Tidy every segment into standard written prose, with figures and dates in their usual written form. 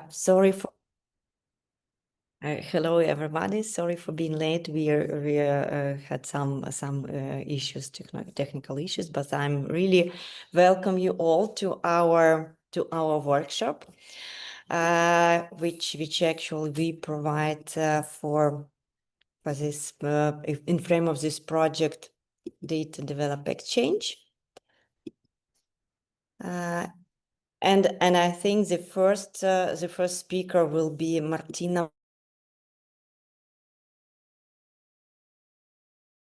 Sorry for hello everybody. Sorry for being late. We had some issues, technical issues, but I'm really welcome you all to our workshop, which actually we provide for this in frame of this project, Data Develop Exchange. And I think the first speaker will be Martina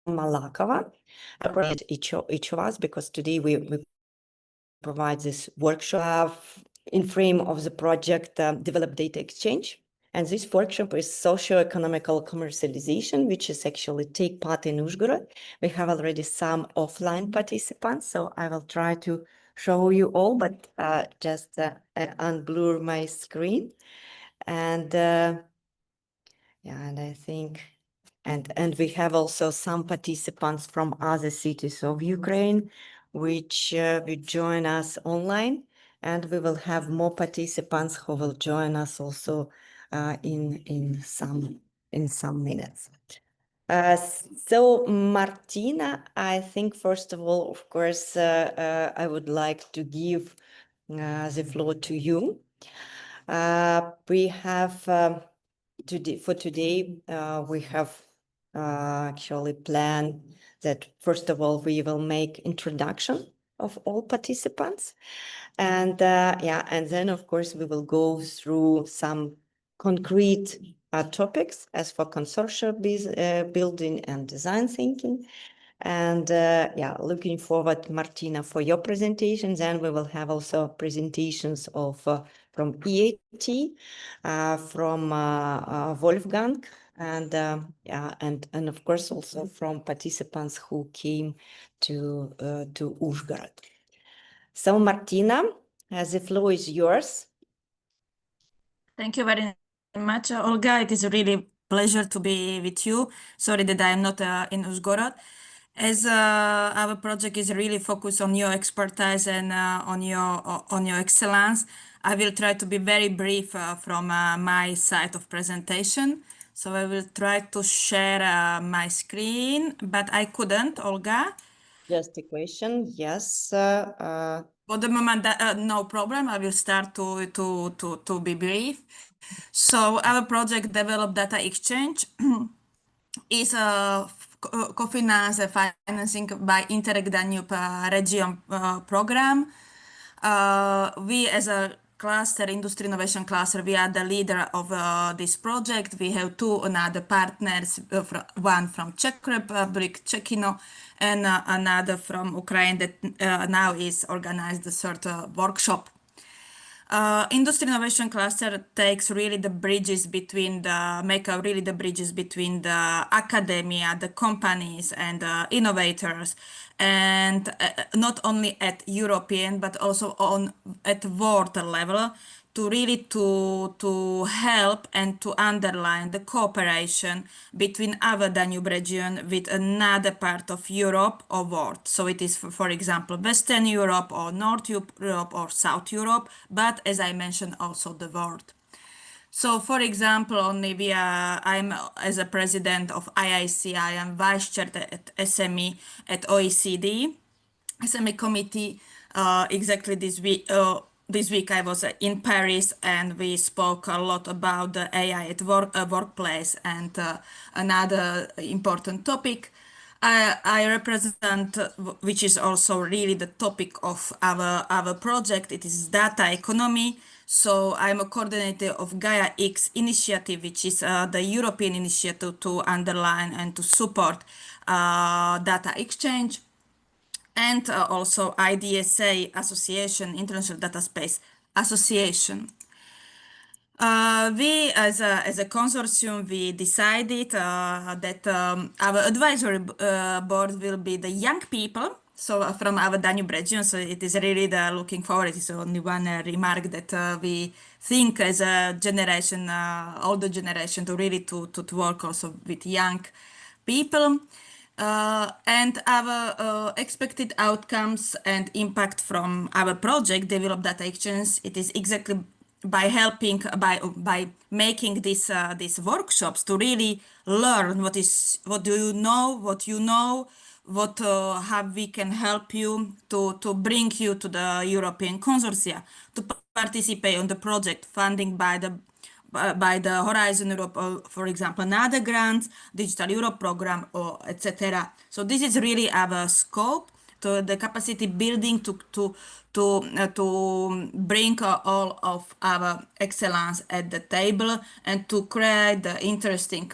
Malakova, each of us, because today we provide this workshop in frame of the project Develop Data Exchange. And this workshop is socio-economical commercialization, which is actually take part in Uzhgorod. We have already some offline participants, so I will try to show you all, but just unblur my screen. And yeah, and I think and we have also some participants from other cities of Ukraine, which will join us online, and we will have more participants who will join us also in some minutes. So Martina, I think first of all, of course, I would like to give the floor to you. We have today we have actually planned that first of all we will make introduction of all participants, and yeah, and then of course we will go through some concrete topics as for consortia building and design thinking. And yeah, looking forward, Martina, for your presentations. Then we will have also presentations of from EDIate, from Wolfgang, and yeah, and of course also from participants who came to Uzhgorod. So Martina, as the floor is yours. Thank you very much, Olga. It is a really pleasure to be with you. Sorry that I am not in Uzhgorod. As our project is really focused on your expertise and on your excellence, I will try to be very brief from my side of presentation. So I will try to share my screen, but I couldn't, Olga. Just a question. Yes. For the moment, no problem. I will start to be brief. So our project Develop Data Exchange is a financing by InterReg Danube region program. We as a cluster, industry innovation cluster, we are the leader of this project. We have two another partners, one from Czech Republic, CzechInno, and another from Ukraine that now is organized the third workshop. Industry innovation cluster takes really the bridges between the bridges between the academia, the companies, and innovators, and not only at European but also at world level, to really to help and to underline the cooperation between our Danube region with another part of Europe or world. So it is, for example, Western Europe or North Europe or South Europe, but as I mentioned, also the world. So, for example, I'm as a president of IIC, I am vice chair at SME at OECD, SME committee. Exactly this week. This week I was in Paris and we spoke a lot about the AI at workplace and another important topic. I represent, which is also really the topic of our project. It is data economy. So I'm a coordinator of Gaia X initiative, which is the European initiative to underline and to support data exchange. And also IDSA Association, International Data Space Association. We, as a consortium, we decided that our advisory board will be the young people, so from our Danube region. So it is really looking forward. It is only one remark that we think as a generation, older generation, to really to work also with young people. And our expected outcomes and impact from our project, Develop Data Exchange, it is exactly helping by making these workshops to really learn what do you know, how we can help you to bring you to the European Consortia to participate on the project funding by the Horizon Europe, for example, another grants, Digital Europe program, or etc. So this is really our scope to the capacity building to bring all of our excellence at the table and to create the interesting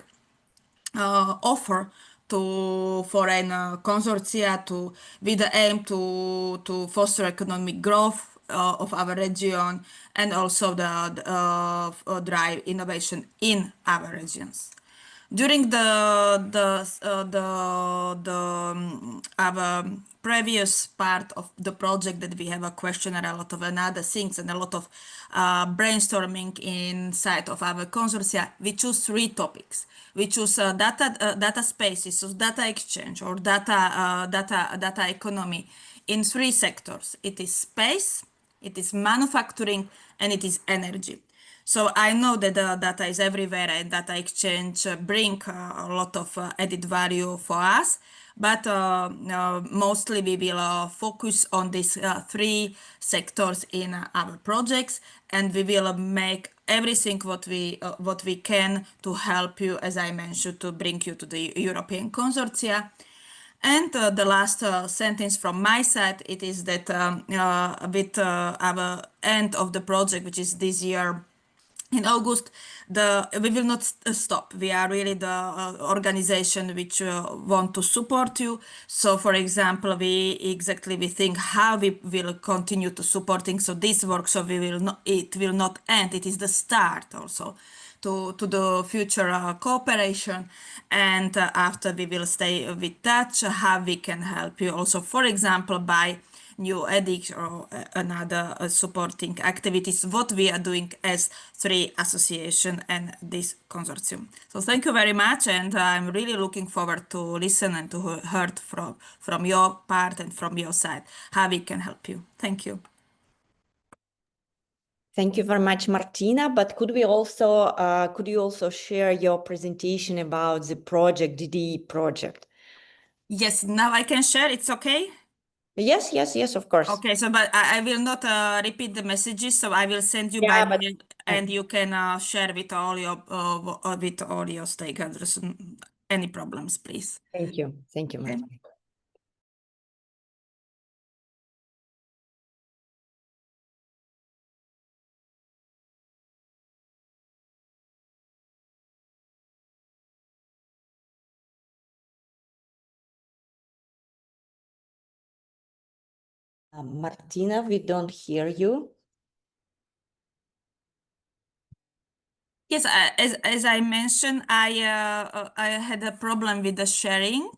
offer to foreign consortia with the aim to foster economic growth of our region and also drive innovation in our regions. During our previous part of the project that we have a questionnaire, a lot of another things and a lot of brainstorming inside of our consortia, we choose 3 topics. We choose data spaces, so data exchange or data economy in 3 sectors. It is space, it is manufacturing, and it is energy. So I know that the data is everywhere and data exchange bring a lot of added value for us, but mostly we will focus on these 3 sectors in our projects, and we will make everything what we can to help you, as I mentioned, to bring you to the European Consortia. And the last sentence from my side, it is that with our end of the project, which is this year, in August, we will not stop. We are really the organization which want to support you. So, for example, we think how we will continue to supporting. So this workshop it will not end. It is the start also to the future cooperation. And after we will stay with touch, how we can help you also, for example, by new EDIH or another supporting activities, what we are doing as 3 association and this consortium. So thank you very much, and I'm really looking forward to listen and to hear from your part and from your side how we can help you. Thank you. Thank you very much, Martina. But could you also share your presentation about the project, DDE project? Yes, now I can share. It's okay? Yes, of course. Okay, so but I will not repeat the messages, so I will send you by mail, and you can share with all your stakeholders. Any problems, please? Thank you, Okay. Martina. Martina, we don't hear you. Yes, as I mentioned, I had a problem with the sharing,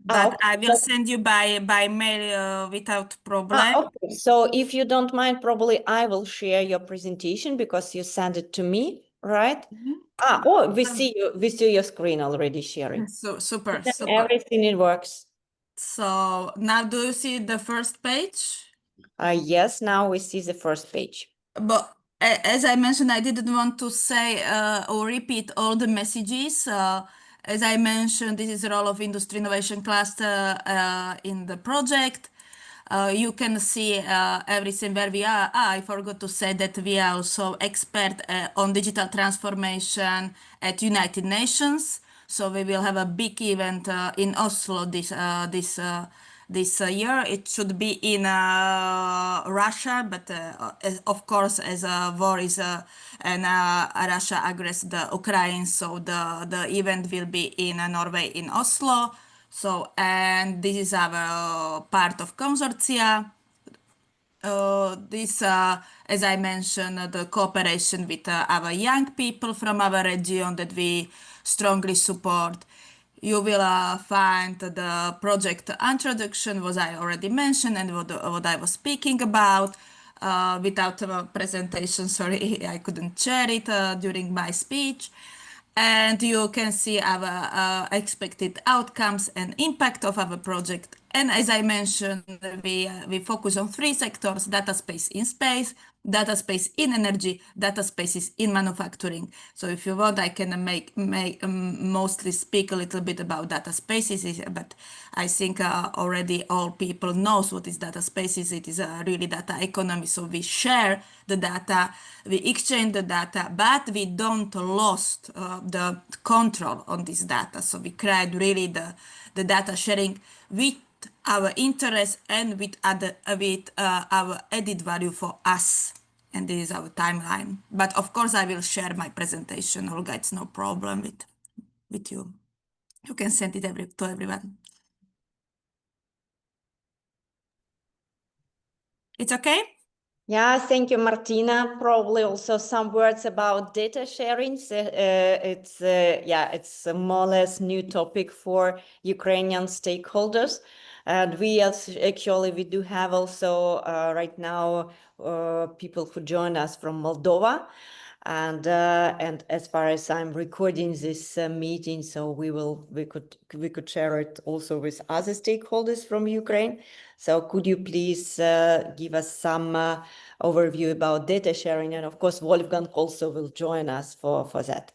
but Okay. I will send you by mail without problem. Okay. So if you don't mind, probably I will share your presentation because you sent it to me, right? We see your screen already sharing. So super. Everything it works. So now do you see the first page? Yes, now we see the first page. But as I mentioned, I didn't want to say or repeat all the messages. As I mentioned, this is the role of Industry Innovation Cluster in the project. You can see everything where we are. I forgot to say that we are also expert on digital transformation at United Nations. So we will have a big event in Oslo this year. It should be in Russia, but of course, as a war is and Russia aggressed the Ukraine, so the event will be in Norway, in Oslo. So, and this is our part of Consortia. As I mentioned, the cooperation with our young people from our region that we strongly support. You will find the project introduction, what I already mentioned, and what I was speaking about. Without a presentation, sorry, I couldn't share it during my speech. And you can see our expected outcomes and impact of our project. And as I mentioned, we focus on 3 sectors: data space in space, data space in energy, data spaces in manufacturing. So if you want, I can mostly speak a little bit about data spaces, but I think already all people knows what is data spaces. It is really data economy. So we share the data, we exchange the data, but we don't lost the control on this data. So we create really the data sharing with our interest and with our added value for us. And this is our timeline. But of course, I will share my presentation, Olga. It's no problem with you. You can send it to everyone. It's okay? Yeah, thank you, Martina. Probably also some words about data sharing. It's a more or less new topic for Ukrainian stakeholders. And we do have also right now people who join us from Moldova. And as far as I'm recording this meeting, so we could share it also with other stakeholders from Ukraine. So could you please give us some overview about data sharing? And of course, Wolfgang also will join us for that.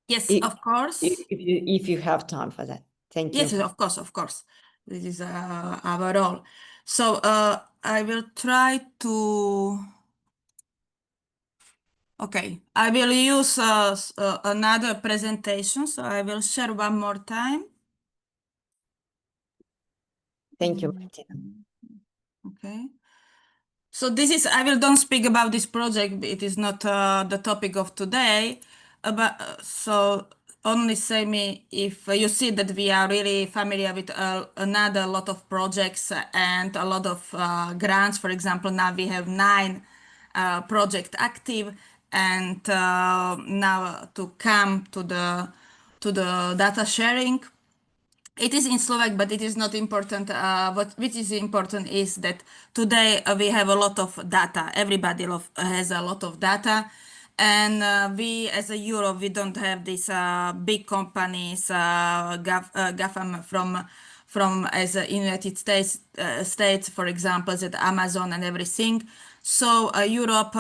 Yes, of course. If you have time for that. Thank you. Yes, of course. This is our role. So I will try to... Okay, I will use another presentation, so I will share one more time. Thank you, Martina. Okay. So this is, don't speak about this project, it is not the topic of today, so only say me if you see that we are really familiar with another lot of projects and a lot of grants. For example, now we have 9 projects active, and now to come to the data sharing. It is in Slovak, but it is not important. Which is important is that today we have a lot of data. Everybody has a lot of data. And we, as a Europe, we don't have these big companies, GAFAM from as United States, for example, that Amazon and everything. So Europe,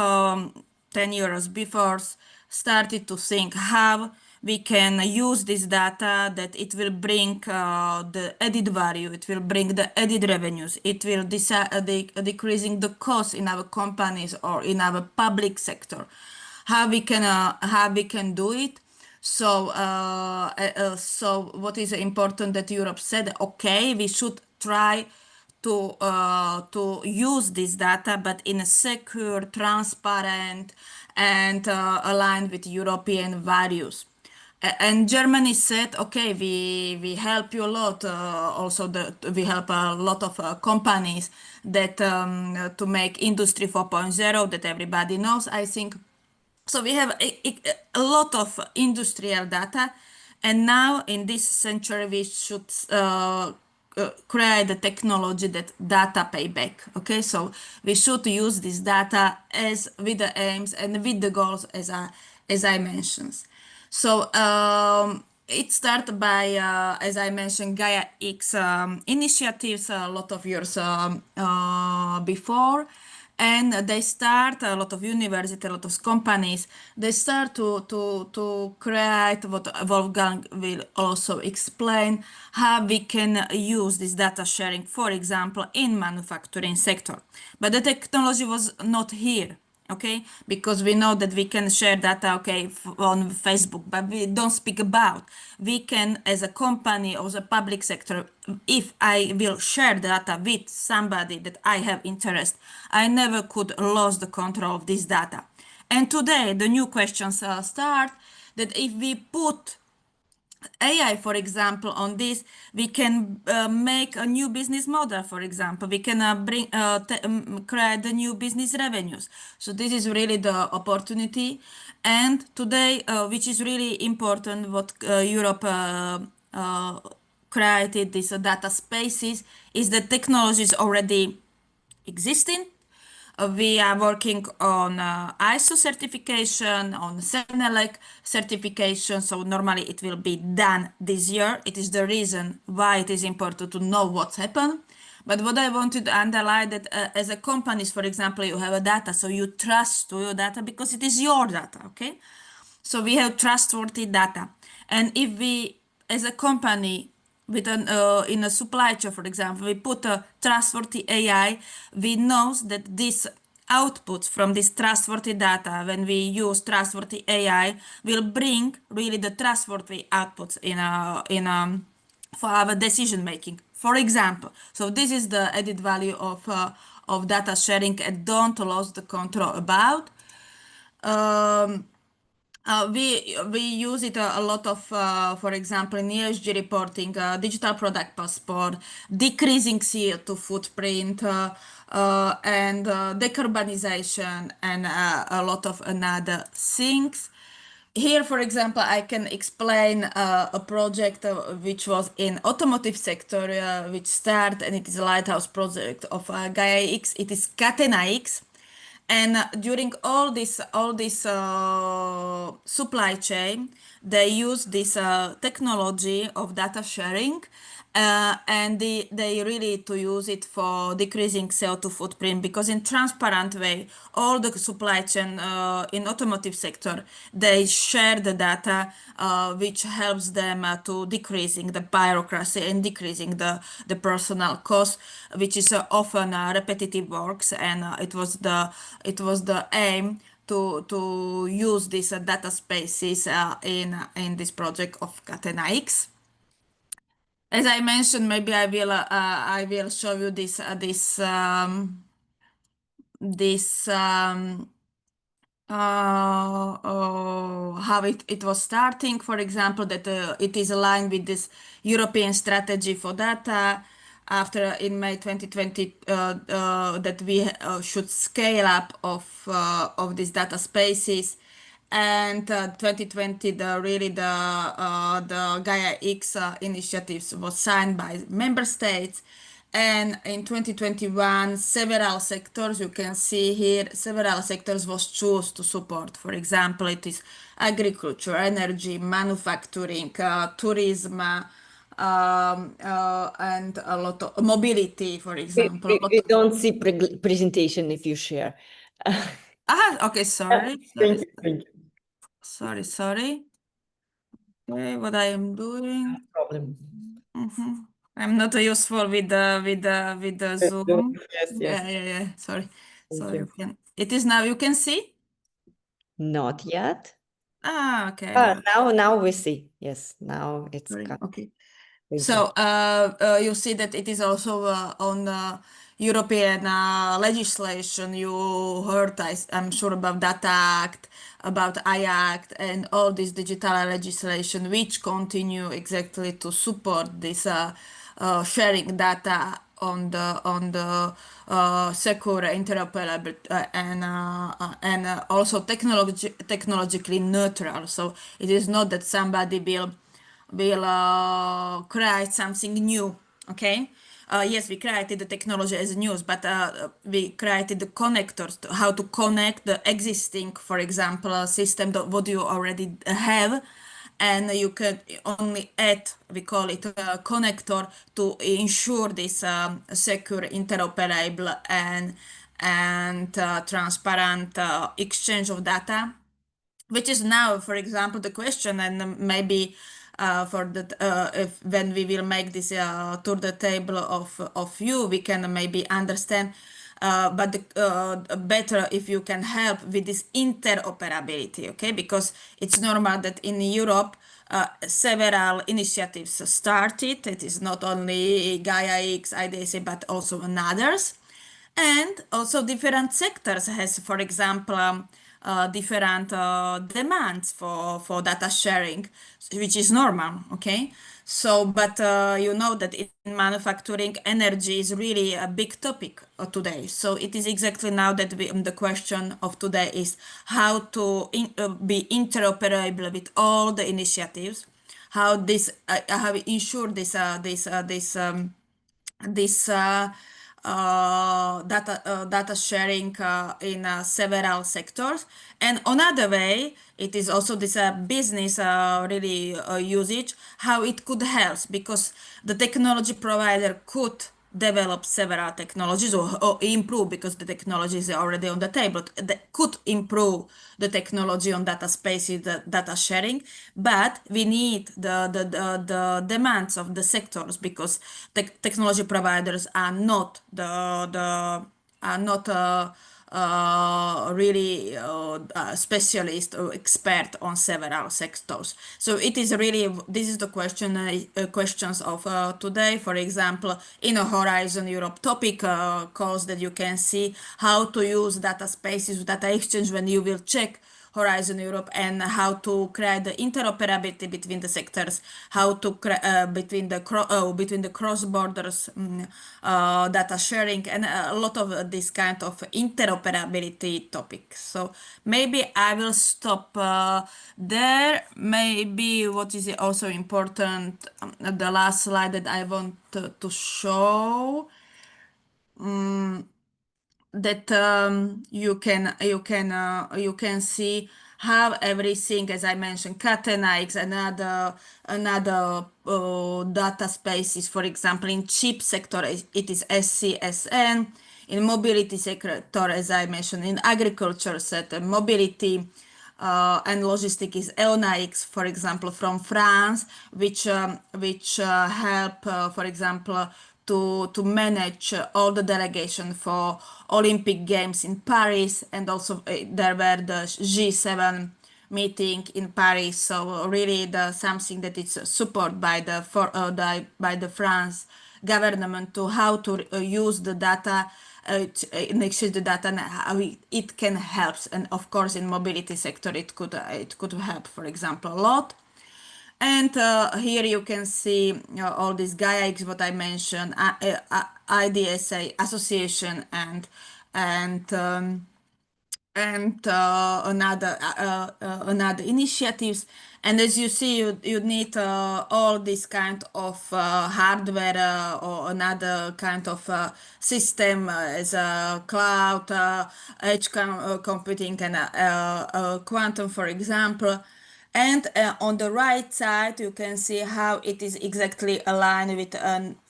10 years before, started to think how we can use this data, that it will bring the added value, it will bring the added revenues, it will decreasing the cost in our companies or in our public sector. How we can do it. So so what is important that Europe said, okay, we should try to use this data, but in a secure, transparent, and aligned with European values. And Germany said, okay, we help you a lot. Also, we help a lot of companies that to make Industry 4.0 that everybody knows, I think. So we have a lot of industrial data, and now in this century we should create a technology that data payback. Okay, so we should use this data as with the aims and with the goals as I mentioned. So it started by, as I mentioned, Gaia X initiatives a lot of years before. And they start, a lot of universities, a lot of companies, they start to create what Wolfgang will also explain, how we can use this data sharing, for example, in manufacturing sector. But the technology was not here. Okay, because we know that we can share data, okay, on Facebook, but we don't speak about. We can, as a company or the public sector, if I will share data with somebody that I have interest, I never could lose the control of this data. And today, the new questions start that if we put AI, for example, on this, we can make a new business model, for example. We can create the new business revenues. So this is really the opportunity. And today, which is really important, what Europe created, these data spaces, is the technology is already existing. We are working on ISO certification, on Senelec certification, so normally it will be done this year. It is the reason why it is important to know what's happened. But what I wanted to underline that as a companies, for example, you have a data, so you trust to your data because it is your data, okay? So we have trustworthy data. And if we, as a company, with an in a supply chain, for example, we put a trustworthy AI, we know that this outputs from this trustworthy data, when we use trustworthy AI, will bring really the trustworthy outputs for our decision making. For example, so this is the added value of data sharing, and don't lose the control about. We use it a lot of, for example, in ESG reporting, digital product passport, decreasing CO2 footprint, and decarbonization, and a lot of another things. Here, for example, I can explain a project which was in automotive sector, which started, and it is a lighthouse project of Gaia X. It is Catena X. And during all this supply chain, they use this technology of data sharing, and they really to use it for decreasing CO2 footprint, because in transparent way, all the supply chain in automotive sector, they share the data, which helps them to decreasing the bureaucracy and decreasing the personal cost, which is often repetitive works, and it was the aim to use these data spaces in this project of Catena X. As I mentioned, maybe I will show you how it was starting. For example, that it is aligned with this European strategy for data. After in May 2020, that we should scale up of these data spaces. And 2020, the Gaia X initiatives was signed by member states. And in 2021, several sectors, you can see here, several sectors was chosen to support. For example, it is agriculture, energy, manufacturing, tourism, and a lot of mobility, for example. We don't see presentation if you share. Okay, sorry. Thank you. Sorry. Okay, what I am doing. No problem. I'm not useful with the Zoom. Yes, yes. Yeah. Sorry. Thank So you. it is now, you can see? Not yet. Okay. Now we see. Yes, now it's Sorry. cut. Okay. Thank So you see that it is also on European legislation. You heard, I'm sure, about Data Act, about I Act, and all this digital legislation, which continue exactly to support this sharing data on the secure, interoperable, and also technologically neutral. So it is not that somebody will create something new. Okay. Yes, we created the technology as news, but we created the connectors to how to connect the existing, for example, system that what you already have, and you can only add, we call it a connector, to ensure this secure, interoperable, and transparent exchange of data, which is now, for example, the question, and maybe for that, if when we will make this to the table of you, we can maybe understand, but better if you can help with this interoperability, okay? Because it's normal that in Europe, several initiatives started. It is not only Gaia X, IDC, but also others. And also different sectors has, for example, different demands for data sharing, which is normal, okay? So, but you know that in manufacturing, energy is really a big topic today. So it is exactly now that the question of today is how to be interoperable with all the initiatives, how ensure this data sharing in several sectors. And another way, it is also this business really usage, how it could help, because the technology provider could develop several technologies or improve, because the technology is already on the table, that could improve the technology on data spaces, the data sharing, but we need the demands of the sectors, because technology providers are not really specialist or expert on several sectors. So it is really, this is the questions of today. For example, in a Horizon Europe topic course that you can see how to use data spaces, data exchange when you will check Horizon Europe, and how to create the interoperability between the sectors, how to between the cross borders data sharing, and a lot of this kind of interoperability topics. So maybe I will stop there. Maybe what is also important, the last slide that I want to show. That you can see how everything, as I mentioned, Catenaix, another data spaces. For example, in chip sector, it is SCSN. In mobility sector, as I mentioned, in agriculture sector, mobility and logistics is EONAX, for example, from France, which help, for example, to manage all the delegation for Olympic Games in Paris, and also there were the G7 meeting in Paris. So really something that is supported by the France government to how to use the data, in exchange the data, and how it can help. And of course, in mobility sector, it could help, for example, a lot. And here you can see all these GaiaX, what I mentioned, IDSA association, and another initiatives. And as you see, you need all this kind of hardware or another kind of system as a cloud, edge computing, and quantum, for example. And on the right side, you can see how it is exactly aligned with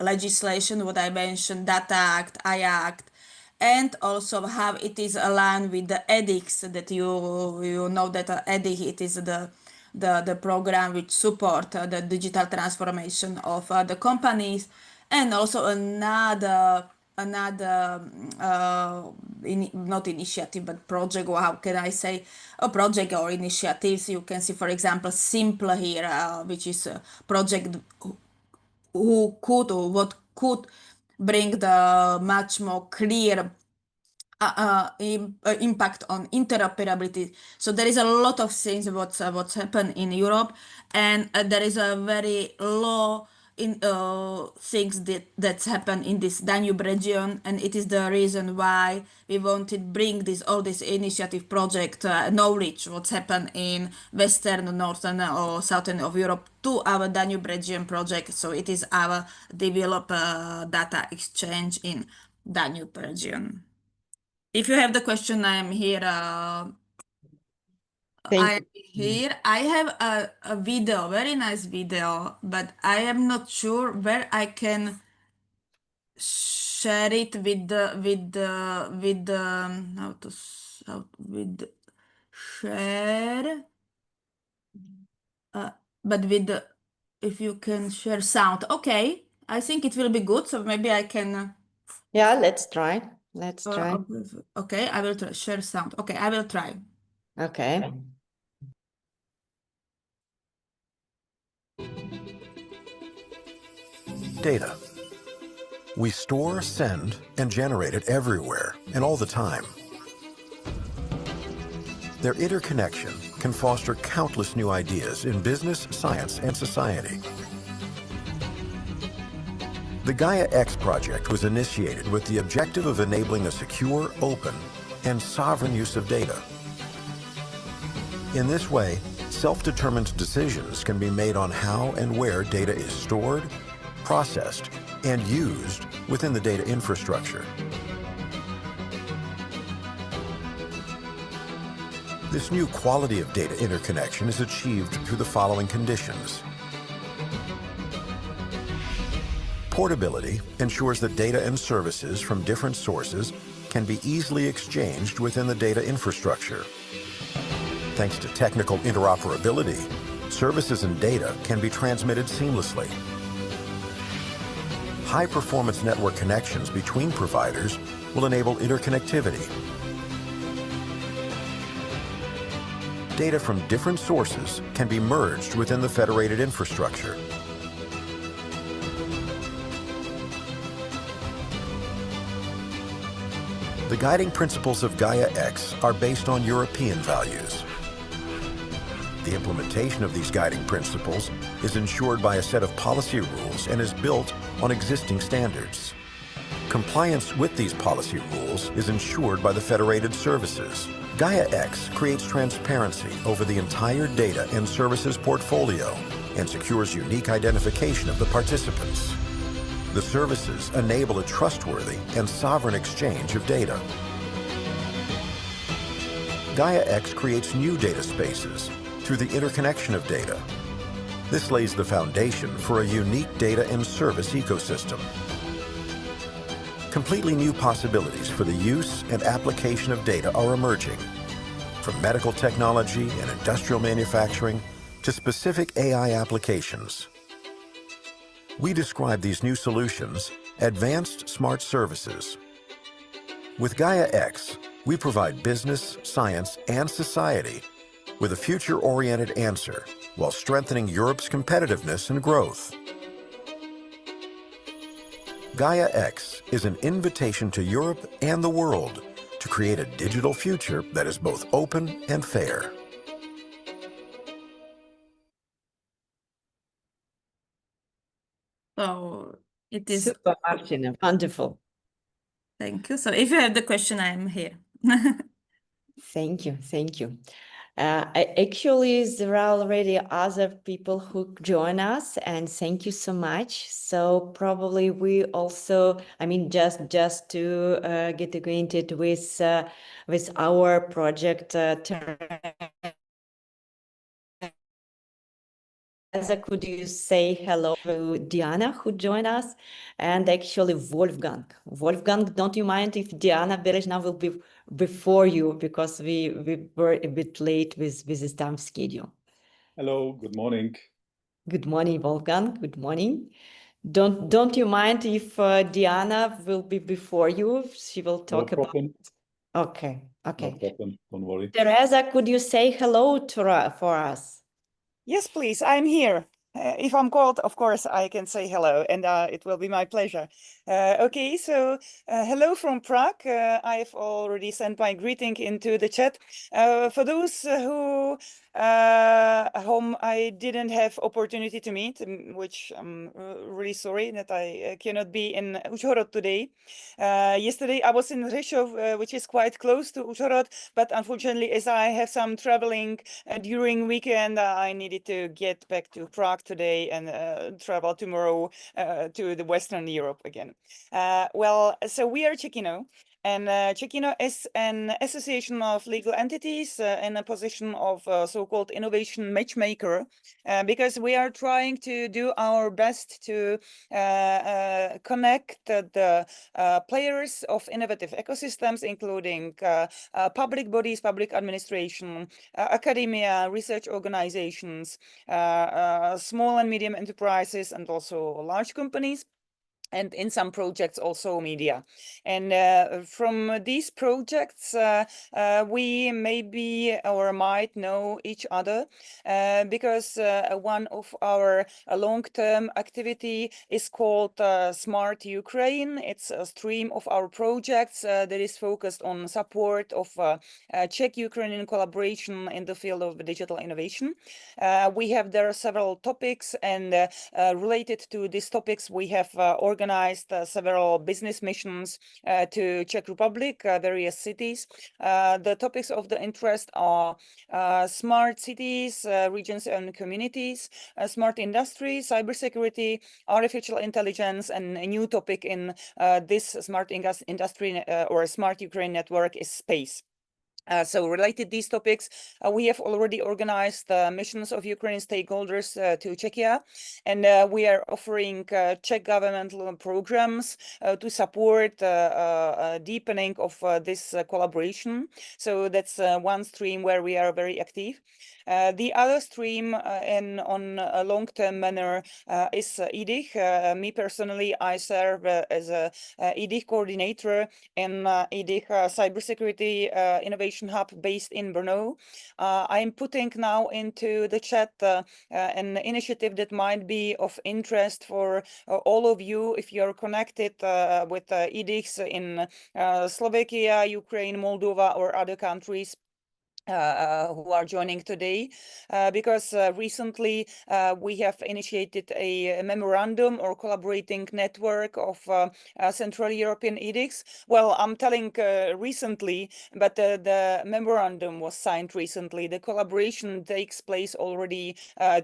legislation, what I mentioned, Data Act, I Act, and also how it is aligned with the edicts that you know that EDIH, it is the program which support the digital transformation of the companies, and also another not initiative but project, or how can I say, a project or initiatives. You can see, for example, Simple here, which is a project who could, or what could bring the much more clear impact on interoperability. So there is a lot of things what's happened in Europe, and there is a very low in things that's happened in this Danube region, and it is the reason why we wanted bring all this initiative project knowledge what's happened in Western, Northern, or Southern of Europe to our Danube region project. So it is our develop data exchange in Danube region. If you have the question, I am here. Thank you. I have a video, very nice video, but I am not sure where I can share it with the how to with share, but with the, if you can share sound. Okay, I think it will be good. So maybe I can. Yeah, let's try. Let's try. Okay, I will try share sound. Okay, I will try. Okay. Data. We store, send, and generate it everywhere and all the time. Their interconnection can foster countless new ideas in business, science, and society. The Gaia-X project was initiated with the objective of enabling a secure, open, and sovereign use of data. In this way, self-determined decisions can be made on how and where data is stored, processed, and used within the data infrastructure. This new quality of data interconnection is achieved through the following conditions. Portability ensures that data and services from different sources can be easily exchanged within the data infrastructure. Thanks to technical interoperability, services and data can be transmitted seamlessly. High-performance network connections between providers will enable interconnectivity. Data from different sources can be merged within the federated infrastructure. The guiding principles of Gaia X are based on European values. The implementation of these guiding principles is ensured by a set of policy rules and is built on existing standards. Compliance with these policy rules is ensured by the federated services. Gaia X creates transparency over the entire data and services portfolio and secures unique identification of the participants. The services enable a trustworthy and sovereign exchange of data. Gaia X creates new data spaces through the interconnection of data. This lays the foundation for a unique data and service ecosystem. Completely new possibilities for the use and application of data are emerging, from medical technology and industrial manufacturing to specific AI applications. We describe these new solutions advanced smart services. With Gaia X, we provide business, science, and society with a future-oriented answer while strengthening Europe's competitiveness and growth. Gaia X is an invitation to Europe and the world to create a digital future that is both open and fair. So it is. Super, Martina. Wonderful. Thank you. So if you have the question, I am here. Thank you. Thank you. Actually, there are already other people who join us, and thank you so much. So probably we also, I mean, just to get acquainted with our project. Could you say hello to Diana, who joined us, and actually Wolfgang. Wolfgang, don't you mind if Diana Berezhna will be before you, because we were a bit late with this time schedule. Hello, good morning. Good morning, Wolfgang. Good morning. Don't you mind if Diana will be before you? She will talk about. Okay. No problem. Don't worry. Teresa, could you say hello to for us? Yes, please. I'm here. If I'm called, of course, I can say hello, and it will be my pleasure. Okay, so hello from Prague. I've already sent my greeting into the chat. For those whom I didn't have opportunity to meet, which I'm really sorry that I cannot be in Uzhgorod today. Yesterday I was in Rzeszów, which is quite close to Uzhgorod, but unfortunately, as I have some traveling during weekend, I needed to get back to Prague today and travel tomorrow to the Western Europe again. Well, so we are CzechInno, and CzechInno is an association of legal entities in a position of so-called innovation matchmaker, because we are trying to do our best to connect the players of innovative ecosystems, including public bodies, public administration, academia, research organizations, small and medium enterprises, and also large companies, and in some projects also media. And from these projects we maybe or might know each other, because one of our long-term activity is called Smart Ukraine. It's a stream of our projects that is focused on support of Czech-Ukrainian collaboration in the field of digital innovation. We have there several topics, and related to these topics we have organized several business missions to Czech Republic, various cities. The topics of the interest are smart cities, regions and communities, smart industry, cybersecurity, artificial intelligence, and a new topic in this smart industry or smart Ukraine network is space. So related these topics, we have already organized missions of Ukrainian stakeholders to Czechia, and we are offering Czech governmental programs to support deepening of this collaboration. So that's one stream where we are very active. The other stream on a long-term manner is EDIH. Me personally, I serve as a EDIH coordinator in EDIH Cybersecurity Innovation Hub based in Brno. I am putting now into the chat an initiative that might be of interest for all of you if you're connected with EDIHs in Slovakia, Ukraine, Moldova, or other countries who are joining today, because recently we have initiated a memorandum or collaborating network of Central European EDIHs. Well, I'm telling recently, but the memorandum was signed recently. The collaboration takes place already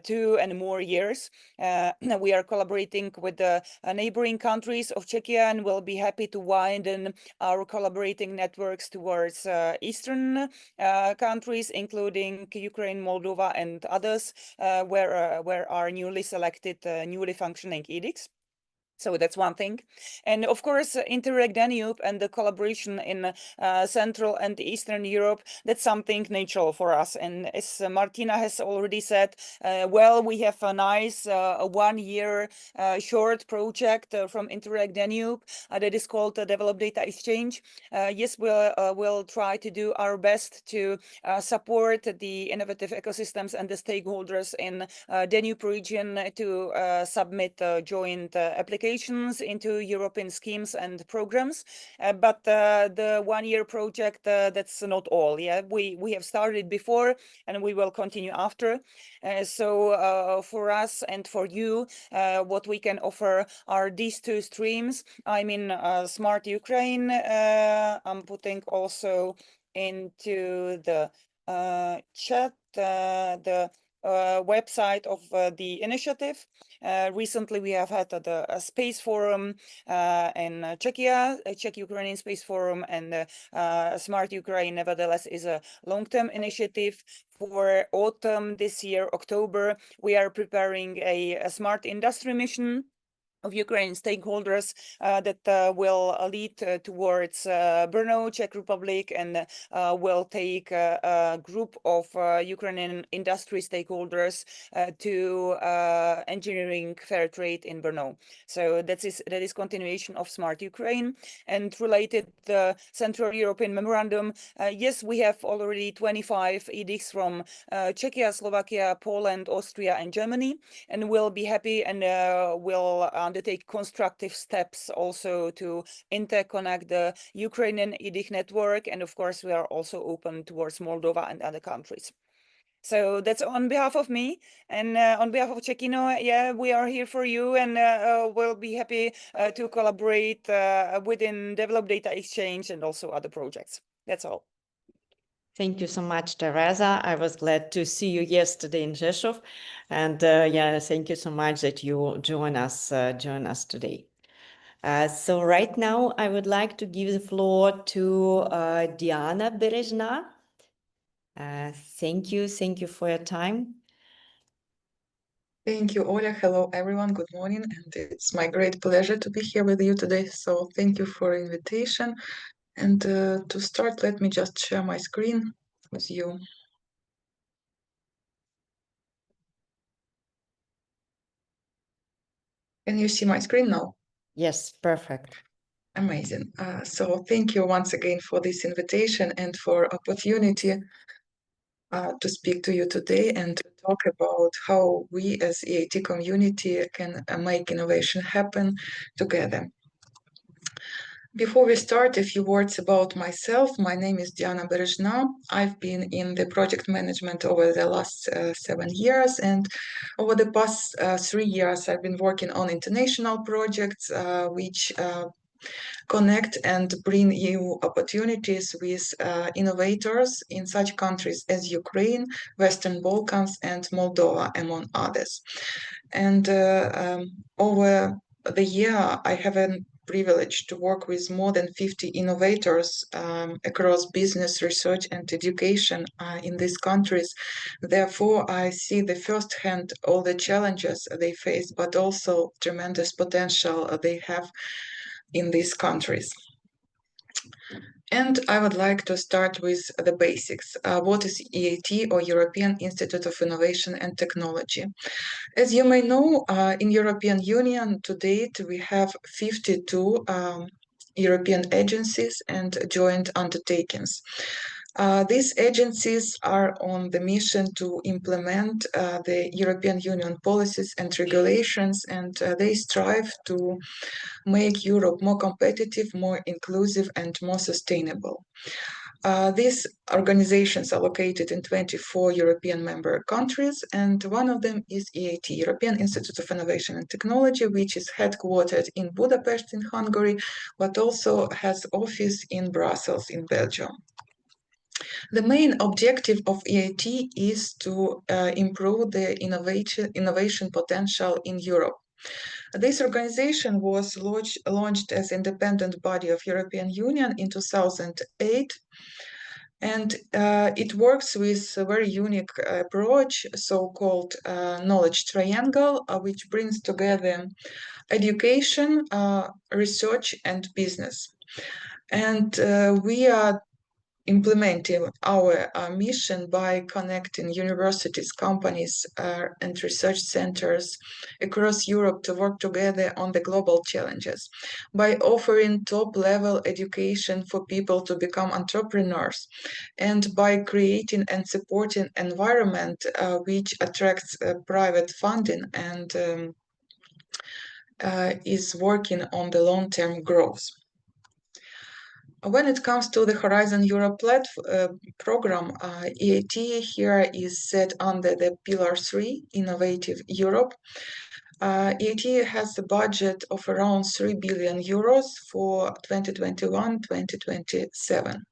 2 and more years. We are collaborating with the neighboring countries of Czechia, and we'll be happy to widen our collaborating networks towards Eastern countries, including Ukraine, Moldova, and others, where are newly selected, newly functioning EDIHs. So that's one thing. And of course, InterReg Danube and the collaboration in Central and Eastern Europe, that's something natural for us. And as Martina has already said, well, we have a nice 1-year short project from InterReg Danube that is called Develop Data Exchange. Yes, we'll try to do our best to support the innovative ecosystems and the stakeholders in Danube region to submit joint applications into European schemes and programs, but the 1-year project, that's not all. Yeah, we have started before, and we will continue after. So for us and for you, what we can offer are these 2 streams. I mean, Smart Ukraine. I'm putting also into the chat the website of the initiative. Recently, we have had a space forum in Czechia, a Czech-Ukrainian space forum, and Smart Ukraine, nevertheless, is a long-term initiative. For autumn this year, October, we are preparing a smart industry mission of Ukrainian stakeholders that will lead towards Brno, Czech Republic, and will take a group of Ukrainian industry stakeholders to engineering fair trade in Brno. So that is continuation of Smart Ukraine. And related the Central European Memorandum, yes, we have already 25 EDIHs from Czechia, Slovakia, Poland, Austria, and Germany, and we'll be happy and will undertake constructive steps also to interconnect the Ukrainian EDIH network. And of course, we are also open towards Moldova and other countries. So that's on behalf of me, and on behalf of CzechInno, yeah, we are here for you, and we'll be happy to collaborate within Develop Data Exchange and also other projects. That's all. Thank you so much, Teresa. I was glad to see you yesterday in Rzeszów, and yeah, thank you so much that you join us today. So right now, I would like to give the floor to Diana Berezhna. Thank you for your time. Thank you, Oля. Hello, everyone. Good morning, and it's my great pleasure to be here with you today. So thank you for the invitation. And to start, let me just share my screen with you. Can you see my screen now? Yes, perfect. Amazing. So thank you once again for this invitation and for opportunity to speak to you today and to talk about how we as EIT community can make innovation happen together. Before we start, a few words about myself. My name is Diana Berezhna. I've been in the project management over the last 7 years, and over the past 3 years, I've been working on international projects which connect and bring new opportunities with innovators in such countries as Ukraine, Western Balkans, and Moldova, among others. And over the year, I have privilege to work with more than 50 innovators across business, research, and education in these countries. Therefore, I see the first-hand all the challenges they face, but also tremendous potential they have in these countries. And I would like to start with the basics. What is EIT, or European Institute of Innovation and Technology? As you may know, in European Union to date, we have 52 European agencies and joint undertakings. These agencies are on the mission to implement the European Union policies and regulations, and they strive to make Europe more competitive, more inclusive, and more sustainable. These organizations are located in 24 European member countries, and one of them is EIT, European Institute of Innovation and Technology, which is headquartered in Budapest in Hungary, but also has office in Brussels in Belgium. The main objective of EIT is to improve the innovation potential in Europe. This organization was launched as independent body of European Union in 2008, and it works with a very unique approach, so-called knowledge triangle, which brings together education, research, and business. And we are implementing our mission by connecting universities, companies, and research centers across Europe to work together on the global challenges, by offering top-level education for people to become entrepreneurs, and by creating and supporting environment which attracts private funding and is working on the long-term growth. When it comes to the Horizon Europe program, EIT here is set under the Pillar 3, Innovative Europe. EIT has a budget of around 3 billion euros for 2021-2027.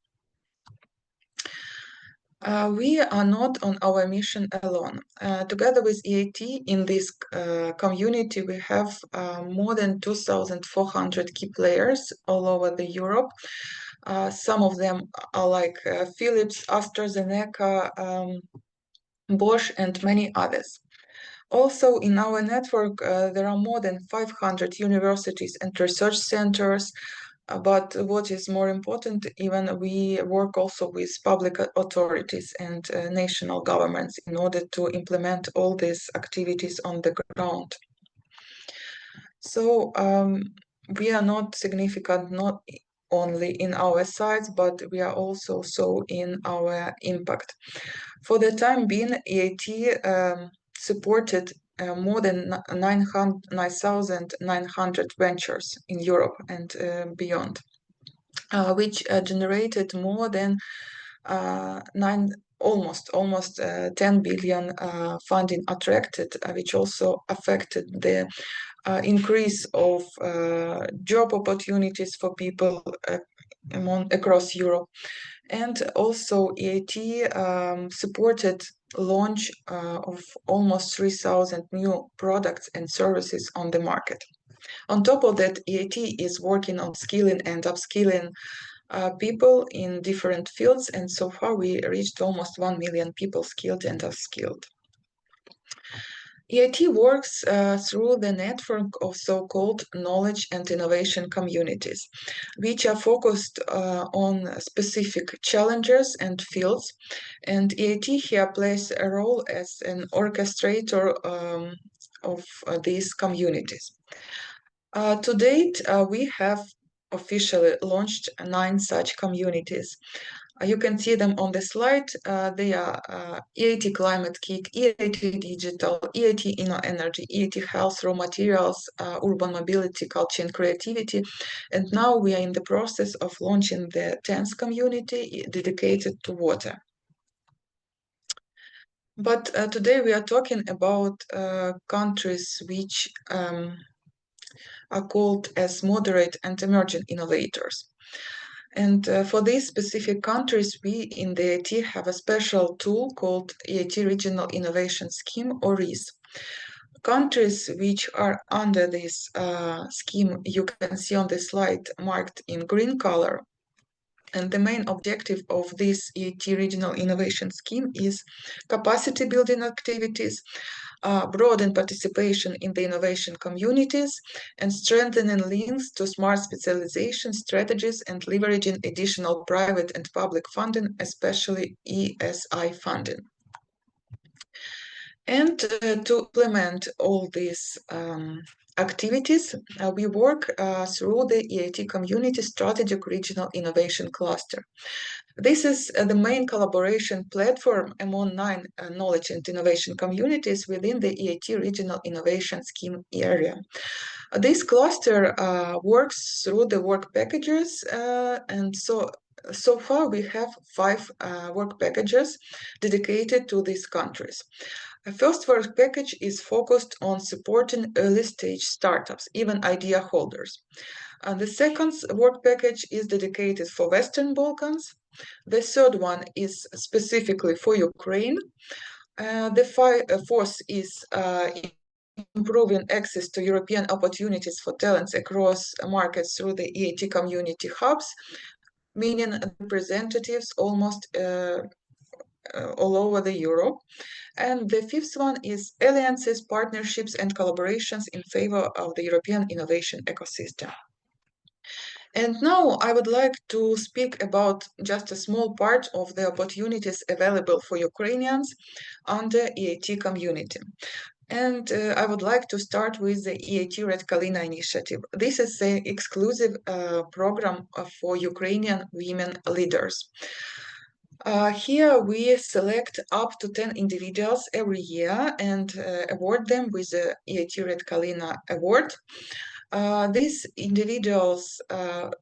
We are not on our mission alone. Together with EIT in this community, we have more than 2,400 key players all over the Europe. Some of them are like Philips, AstraZeneca, Bosch, and many others. Also, in our network, there are more than 500 universities and research centers. But what is more important, even we work also with public authorities and national governments in order to implement all these activities on the ground. So we are not significant, not only in our size, but we are also so in our impact. For the time being, EIT supported more than 9,900 ventures in Europe and beyond, which generated more than almost 10 billion funding attracted, which also affected the increase of job opportunities for people across Europe. And also EIT supported launch of almost 3,000 new products and services on the market. On top of that, EIT is working on skilling and upskilling people in different fields, and so far we reached almost 1 million people skilled and upskilled. EIT works through the network of so-called knowledge and innovation communities, which are focused on specific challenges and fields. And EIT here plays a role as an orchestrator of these communities. To date, we have officially launched 9 such communities. You can see them on the slide. They are EIT Climate Kick, EIT Digital, EIT Inno Energy, EIT Health, Raw Materials, Urban Mobility, Culture and Creativity. And now we are in the process of launching the 10th community dedicated to water. But today we are talking about countries which are called as moderate and emerging innovators. And for these specific countries, we in the EIT have a special tool called EIT Regional Innovation Scheme, or RIS. countries which are under this scheme, you can see on the slide marked in green color. And the main objective of this EIT Regional Innovation Scheme is capacity building activities, broaden participation in the innovation communities, and strengthening links to smart specialization strategies and leveraging additional private and public funding, especially ESI funding. And to implement all these activities, we work through the EIT Community Strategic Regional Innovation Cluster. This is the main collaboration platform among 9 knowledge and innovation communities within the EIT Regional Innovation Scheme area. This cluster works through the work packages, and so far we have 5 work packages dedicated to these countries. The first work package is focused on supporting early-stage startups, even idea holders. And the second work package is dedicated for Western Balkans. The third one is specifically for Ukraine. The fourth is improving access to European opportunities for talents across markets through the EIT community hubs, meaning representatives almost all over the Europe. And the fifth one is alliances, partnerships, and collaborations in favor of the European innovation ecosystem. And now I would like to speak about just a small part of the opportunities available for Ukrainians under EIT community. And I would like to start with the EIT Red Kalina initiative. This is an exclusive program for Ukrainian women leaders. Here we select up to 10 individuals every year and award them with the EIT Red Kalina award. These individuals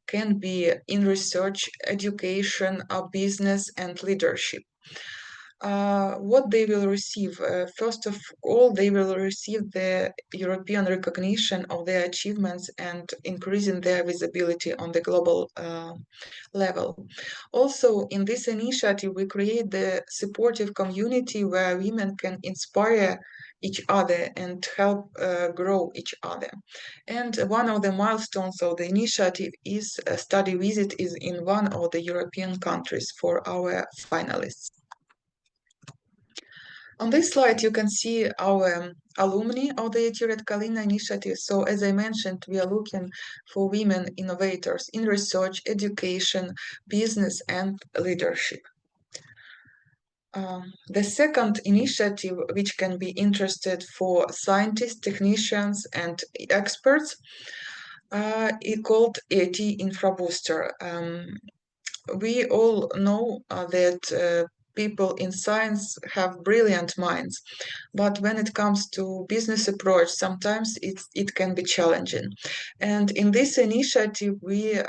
can be in research, education, business, and leadership. What they will receive, first of all, they will receive the European recognition of their achievements and increasing their visibility on the global level. Also, in this initiative, we create the supportive community where women can inspire each other and help grow each other. And one of the milestones of the initiative is a study visit is in one of the European countries for our finalists. On this slide, you can see our alumni of the EIT Red Kalina initiative. So as I mentioned, we are looking for women innovators in research, education, business, and leadership. The second initiative, which can be interested for scientists, technicians, and experts, is called EIT Infra Booster. We all know that people in science have brilliant minds, but when it comes to business approach, sometimes it can be challenging. And in this initiative, we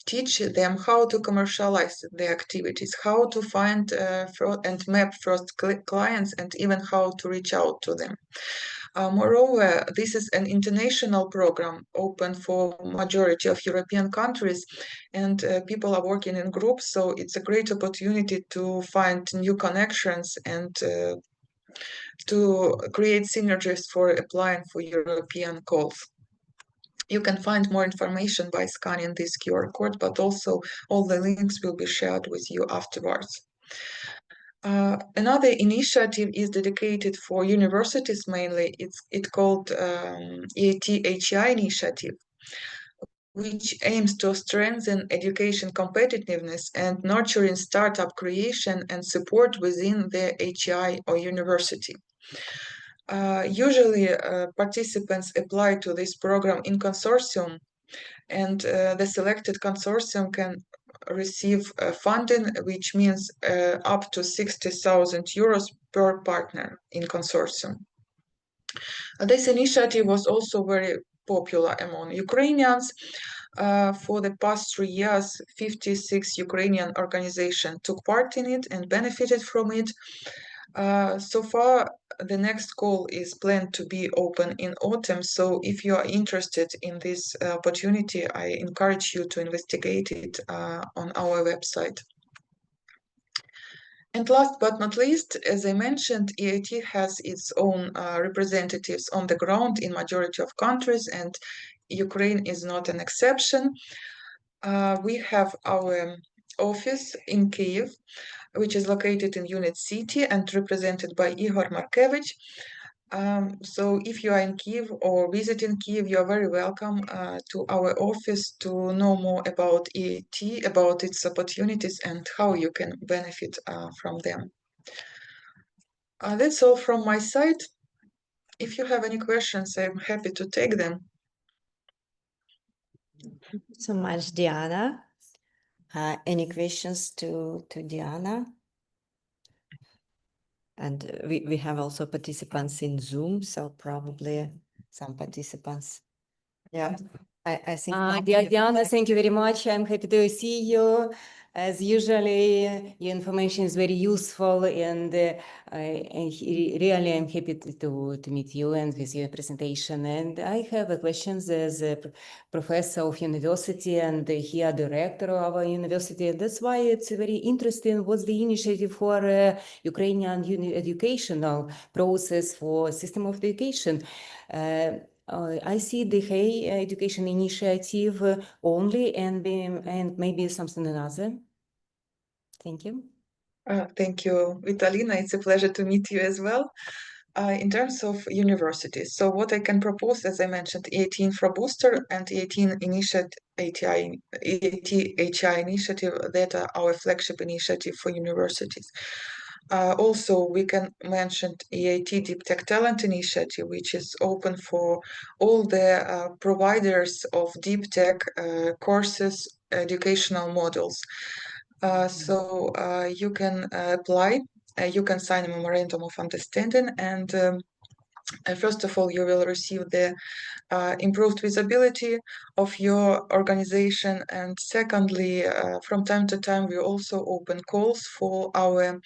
teach them how to commercialize their activities, how to find and map first clients, and even how to reach out to them. Moreover, this is an international program open for majority of European countries, and people are working in groups, so it's a great opportunity to find new connections and to create synergies for applying for European calls. You can find more information by scanning this QR code, but also all the links will be shared with you afterwards. Another initiative is dedicated for universities mainly. It's called EDIH initiative, which aims to strengthen education competitiveness and nurturing startup creation and support within the HI or university. Usually, participants apply to this program in consortium, and the selected consortium can receive funding, which means up to 60,000 euros per partner in consortium. This initiative was also very popular among Ukrainians. For the past 3 years, 56 Ukrainian organizations took part in it and benefited from it. So far, the next call is planned to be open in autumn. So if you are interested in this opportunity, I encourage you to investigate it on our website. And last but not least, as I mentioned, EIT has its own representatives on the ground in majority of countries, and Ukraine is not an exception. We have our office in Kyiv, which is located in Unit City and represented by Igor Markevich. So if you are in Kyiv or visiting Kyiv, you are very welcome to our office to know more about EIT, about its opportunities and how you can benefit from them. That's all from my side. If you have any questions, I'm happy to take them. Thank you so much, Diana. Any questions to Diana? And we have also participants in Zoom, so probably some participants. Yeah, I think. Diana, thank you very much. I'm happy to see you. As usually, your information is very useful, and really I'm happy to meet you and with your presentation. And I have a question as a professor of university and here director of our university. And that's why it's very interesting what's the initiative for Ukrainian educational process for system of education. I see the Hey Education Initiative only and maybe something another. Thank you. Thank you, Vitalina. It's a pleasure to meet you as well. In terms of universities, so what I can propose, as I mentioned, EIT Infra Booster and EIT Initiative, EIT Initiative, that are our flagship initiative for universities. Also, we can mention EIT Deep Tech Talent Initiative, which is open for all the providers of deep tech courses, educational models. So you can apply, you can sign a memorandum of understanding, and first of all, you will receive the improved visibility of your organization, and secondly, from time to time, we also open calls for our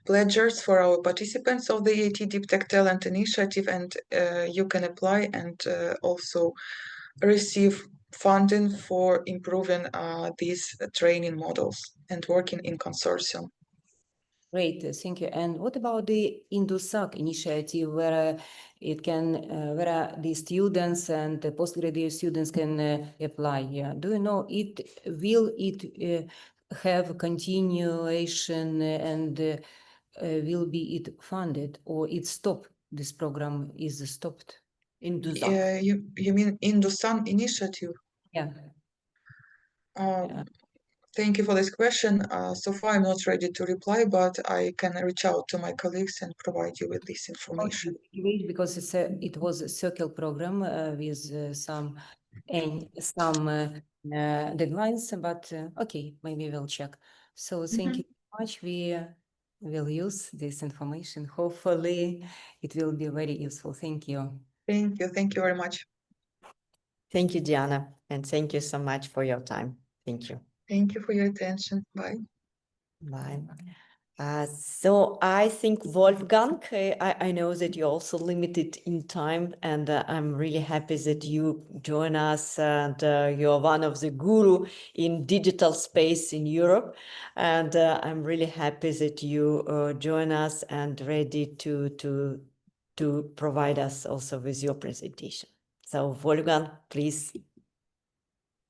pledgers, for our participants of the EIT Deep Tech Talent Initiative, and you can apply and also receive funding for improving these training models and working in consortium. Great, thank you. And what about the IndoSAC initiative, where it can, where the students and the postgraduate students can apply? Yeah. Do you know will it have continuation and will be it funded, or it stopped? This program is stopped. IndoSAC. You mean IndoSAN initiative? Yeah. Thank you for this question. So far, I'm not ready to reply, but I can reach out to my colleagues and provide you with this information. Okay, because it was a circle program with some deadlines, but okay, maybe we'll check. So thank you very much. We will use this information. Hopefully, it will be very useful. Thank you. Thank you. Thank you very much. Thank you, Diana, and thank you so much for your time. Thank you. Thank you for your attention. Bye. Bye. So I think, Wolfgang, I know that you're also limited in time, and I'm really happy that you join us, and you're one of the guru in digital space in Europe. And I'm really happy that you join us and ready to provide us also with your presentation. So Wolfgang, please.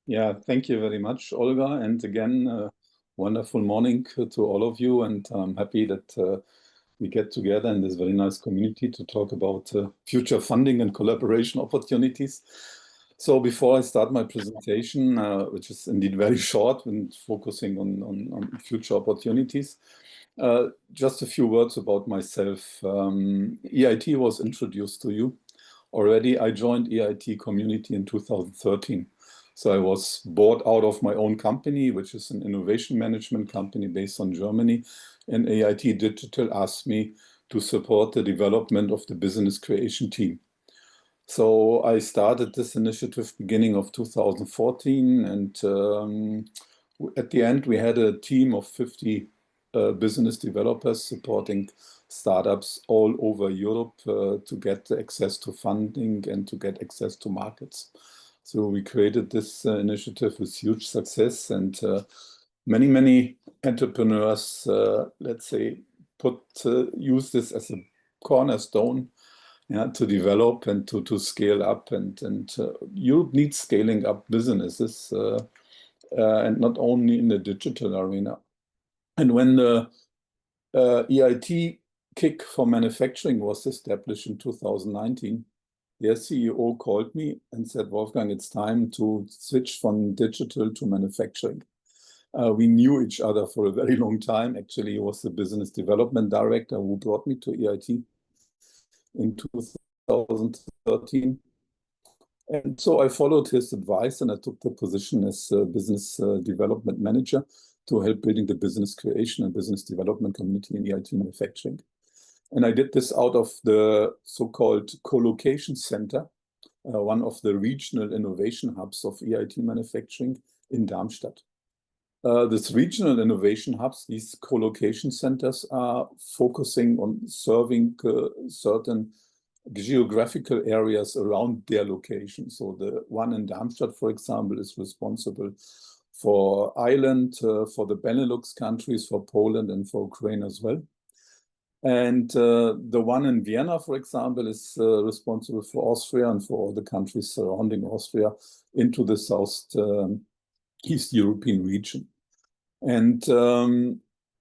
Yeah, thank you very much, Olga. And again, wonderful morning to all of you. And I'm happy that we get together in this very nice community to talk about future funding and collaboration opportunities. So before I start my presentation, which is indeed very short and focusing on future opportunities, just a few words about myself. EIT was introduced to you already. I joined EIT community in 2013. So I was bought out of my own company, which is an innovation management company based on Germany. And EIT Digital asked me to support the development of the business creation team. So I started this initiative beginning of 2014. And at the end, we had a team of 50 business developers supporting startups all over Europe to get access to funding and to get access to markets. So we created this initiative with huge success, and many entrepreneurs, let's say, use this as a cornerstone, yeah, to develop and to scale up. And Europe needs scaling up businesses, and not only in the digital arena. And when the EIT kick for manufacturing was established in 2019, their CEO called me and said, Wolfgang, it's time to switch from digital to manufacturing. We knew each other for a very long time. Actually, he was the business development director who brought me to EIT in 2013. And so I followed his advice and I took the position as business development manager to help building the business creation and business development community in EIT manufacturing. And I did this out of the so-called co-location center, one of the regional innovation hubs of EIT manufacturing in Darmstadt. These regional innovation hubs, these co-location centers, are focusing on serving certain geographical areas around their location. So the one in Darmstadt, for example, is responsible for Ireland, for the Benelux countries, for Poland, and for Ukraine as well. And the one in Vienna, for example, is responsible for Austria and for all the countries surrounding Austria into the East European region. And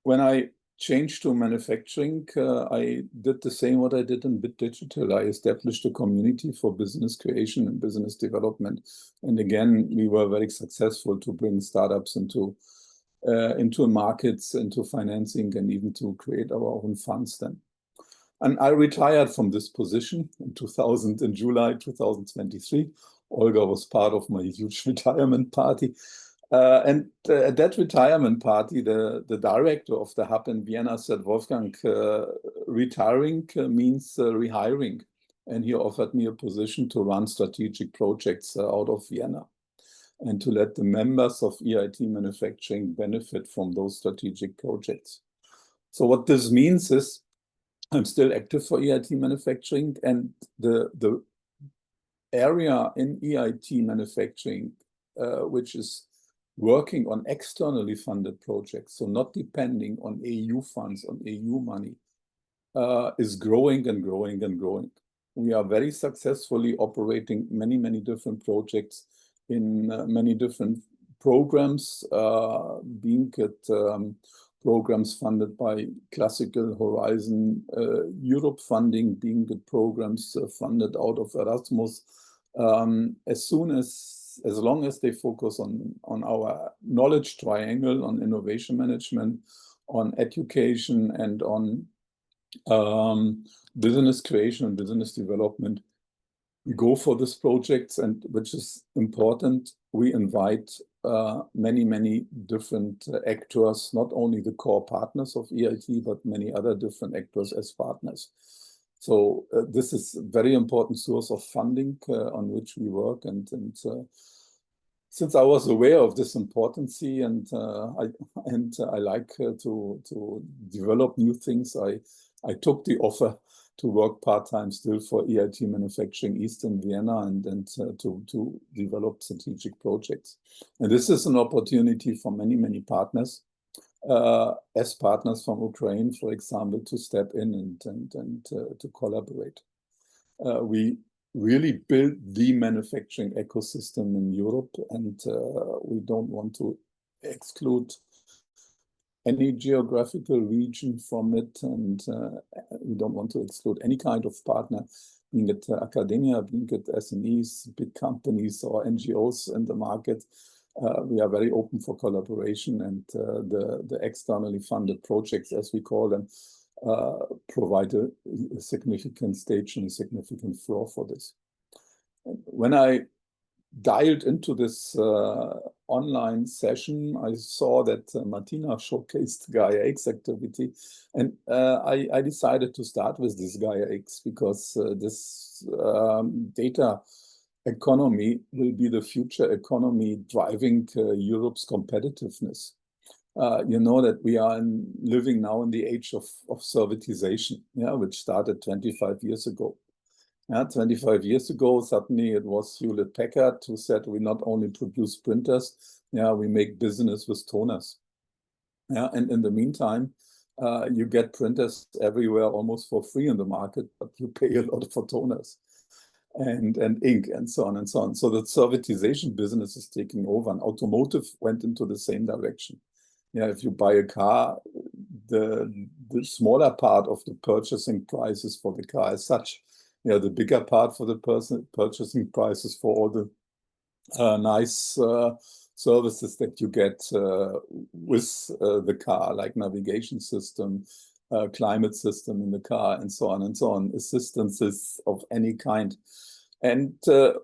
when I changed to manufacturing, I did the same what I did in Bit Digital. I established a community for business creation and business development. And again, we were very successful to bring startups into markets, into financing, and even to create our own funds then. And I retired from this position in July 2023. Olga was part of my huge retirement party. And at that retirement party, the director of the hub in Vienna said, Wolfgang, retiring means rehiring. And he offered me a position to run strategic projects out of Vienna and to let the members of EIT manufacturing benefit from those strategic projects. So what this means is I'm still active for EIT manufacturing, and the area in EIT manufacturing, which is working on externally funded projects, so not depending on EU funds, on EU money, is growing and growing and growing. We are very successfully operating many, many different projects in many different programs, being it programs funded by Classical Horizon Europe funding, being it programs funded out of Erasmus, as long as they focus on our knowledge triangle, on innovation management, on education, and on business creation and business development, we go for these projects. And which is important, we invite many, many different actors, not only the core partners of EIT, but many other different actors as partners. So this is a very important source of funding on which we work. And since I was aware of this importance and I like to develop new things, I took the offer to work part-time still for EIT Manufacturing East in Vienna and to develop strategic projects. And this is an opportunity for many, many partners, as partners from Ukraine, for example, to step in and to collaborate. We really build the manufacturing ecosystem in Europe, and we don't want to exclude any geographical region from it, and we don't want to exclude any kind of partner, being it academia, being it SMEs, big companies, or NGOs in the market. We are very open for collaboration, and the externally funded projects, as we call them, provide a significant stage and a significant floor for this. When I dialed into this online session, I saw that Martina showcased Gaia X activity, and I decided to start with this Gaia X because this data economy will be the future economy driving Europe's competitiveness. You know that we are living now in the age of servitization, which started 25 years ago. 25 years ago, suddenly it was Hewlett-Packard who said we not only produce printers, we make business with toners. And in the meantime, You get printers everywhere almost for free in the market, but you pay a lot for toners and ink and so on and so on. So the servitization business is taking over, and automotive went into the same direction. Yeah, if you buy a car, the smaller part of the purchasing price is for the car as such. Yeah, the bigger part for the purchasing price is for all the nice services that you get with the car, like navigation system, climate system in the car, and so on, assistances of any kind. And the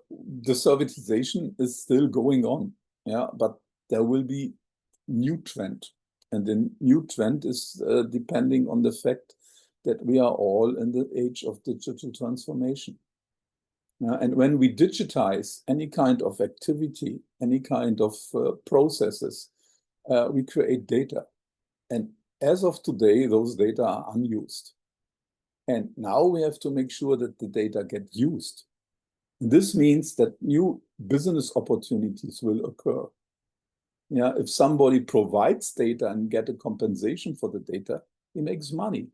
servitization is still going on, yeah, but there will be new trend. And the new trend is depending on the fact that we are all in the age of digital transformation. And when we digitize any kind of activity, any kind of processes, we create data. And as of today, those data are unused. And now we have to make sure that the data get used. This means that new business opportunities will occur. Yeah, if somebody provides data and get a compensation for the data, he makes money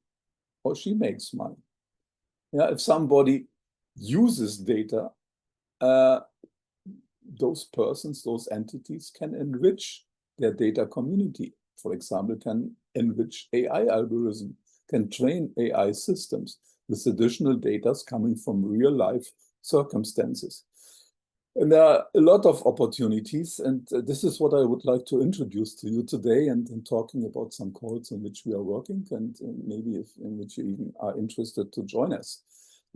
or she makes money. Yeah, if somebody uses data, those persons, those entities can enrich their data community. For example, can enrich AI algorithms, can train AI systems with additional data coming from real life circumstances. And there are a lot of opportunities, and this is what I would like to introduce to you today, and talking about some calls in which we are working, and maybe in which you even are interested to join us,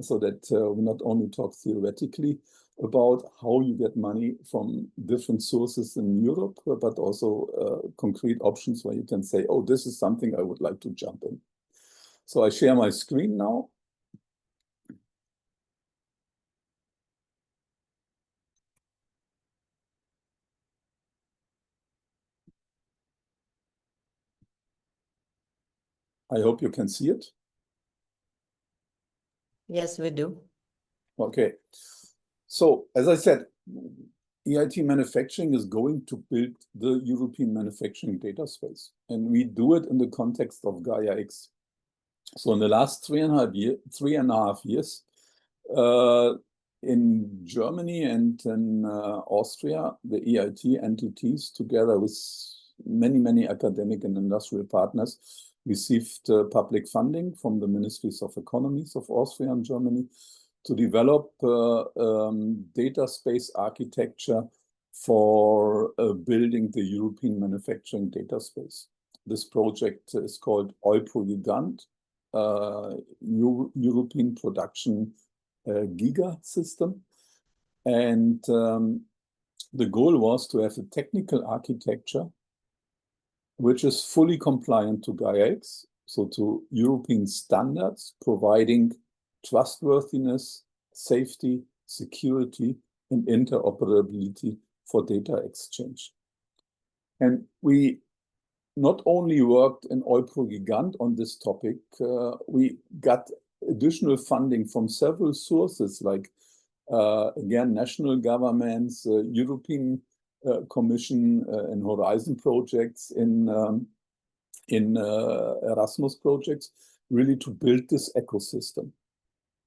so that we not only talk theoretically about how you get money from different sources in Europe, but also concrete options where you can say, oh, this is something I would like to jump in. So I share my screen now. I hope you can see it. Yes, we do. Okay. So, as I said, EIT Manufacturing is going to build the European manufacturing data space, and we do it in the context of Gaia-X. So in the last 3.5 years, in Germany and in Austria, the EIT entities, together with many academic and industrial partners, received public funding from the Ministries of Economies of Austria and Germany to develop data space architecture for building the European manufacturing data space. This project is called EuPro-Gigant, European Production Giga System. And the goal was to have a technical architecture which is fully compliant to Gaia-X, so to European standards, providing trustworthiness, safety, security, and interoperability for data exchange. And we not only worked in EuPro-Gigant on this topic, we got additional funding from several sources, like, again, national governments, European Commission, and Horizon projects, in Erasmus projects, really to build this ecosystem.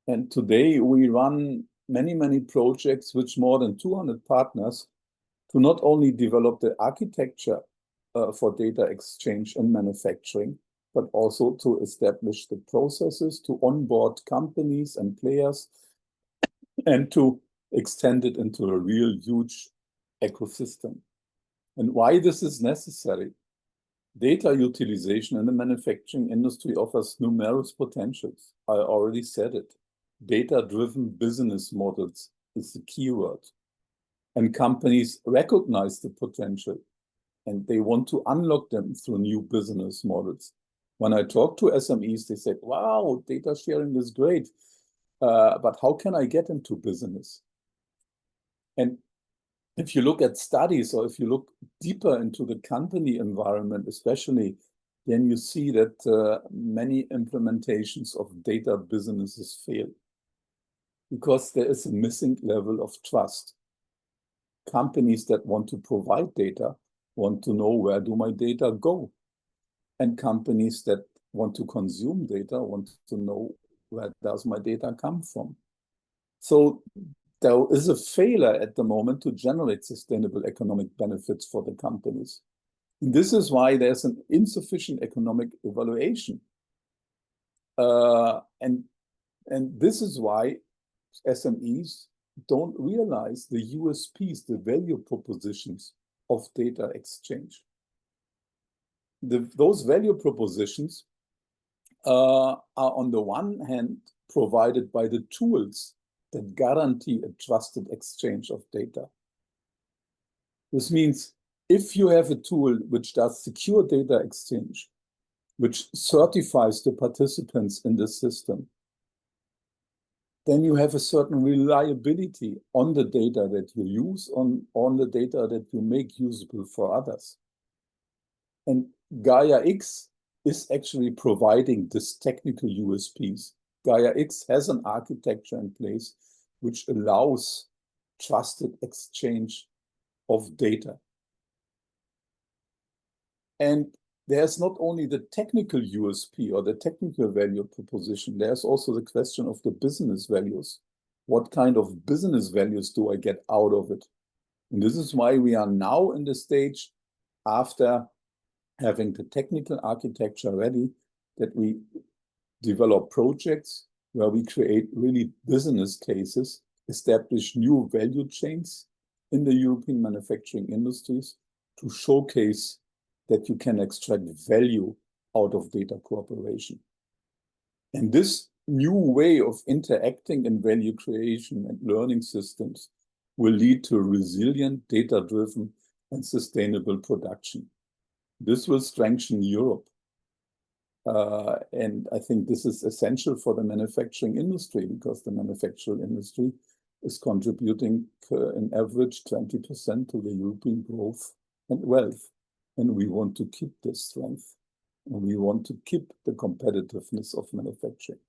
And today we run many projects with more than 200 partners to not only develop the architecture for data exchange and manufacturing, but also to establish the processes, to onboard companies and players, and to extend it into a real huge ecosystem. And why this is necessary? Data utilization in the manufacturing industry offers numerous potentials. I already said it. Data-driven business models is the keyword. And companies recognize the potential, and they want to unlock them through new business models. When I talk to SMEs, they say, wow, data sharing is great, but how can I get into business? And if you look at studies, or if you look deeper into the company environment especially, then you see that many implementations of data businesses fail because there is a missing level of trust. Companies that want to provide data want to know, where do my data go? And companies that want to consume data, want to know where does my data come from. So there is a failure at the moment to generate sustainable economic benefits for the companies. And this is why there's an insufficient economic evaluation. And this is why SMEs don't realize the USPs, the value propositions of data exchange. Those value propositions are on the one hand provided by the tools that guarantee a trusted exchange of data. This means if you have a tool which does secure data exchange, which certifies the participants in the system, then you have a certain reliability on the data that you use, on the data that you make usable for others. And Gaia X is actually providing this technical USPs. Gaia X has an architecture in place which allows trusted exchange of data. And there's not only the technical USP or the technical value proposition, there's also the question of the business values. What kind of business values do I get out of it? And this is why we are now in the stage, after having the technical architecture ready, that we develop projects where we create really business cases, establish new value chains in the European manufacturing industries to showcase that you can extract value out of data cooperation. And this new way of interacting in value creation and learning systems will lead to resilient, data-driven, and sustainable production. This will strengthen Europe. And I think this is essential for the manufacturing industry, because the manufacturing industry is contributing an average 20% to the European growth and wealth. And we want to keep this strength. And we want to keep the competitiveness of manufacturing.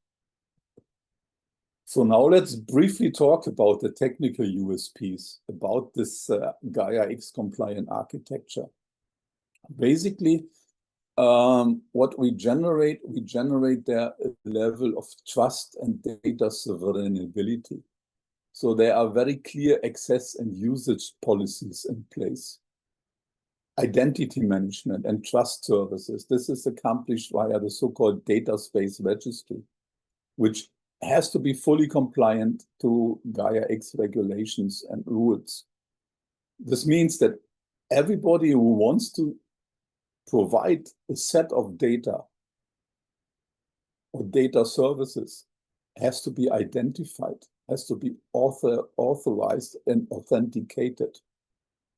So now let's briefly talk about the technical USPs, about this Gaia X compliant architecture. Basically, what we generate there a level of trust and data sovereignty. So there are very clear access and usage policies in place. Identity management and trust services. This is accomplished via the so-called data space registry, which has to be fully compliant to Gaia X regulations and rules. This means that everybody who wants to provide a set of data or data services has to be identified, has to be authorized and authenticated.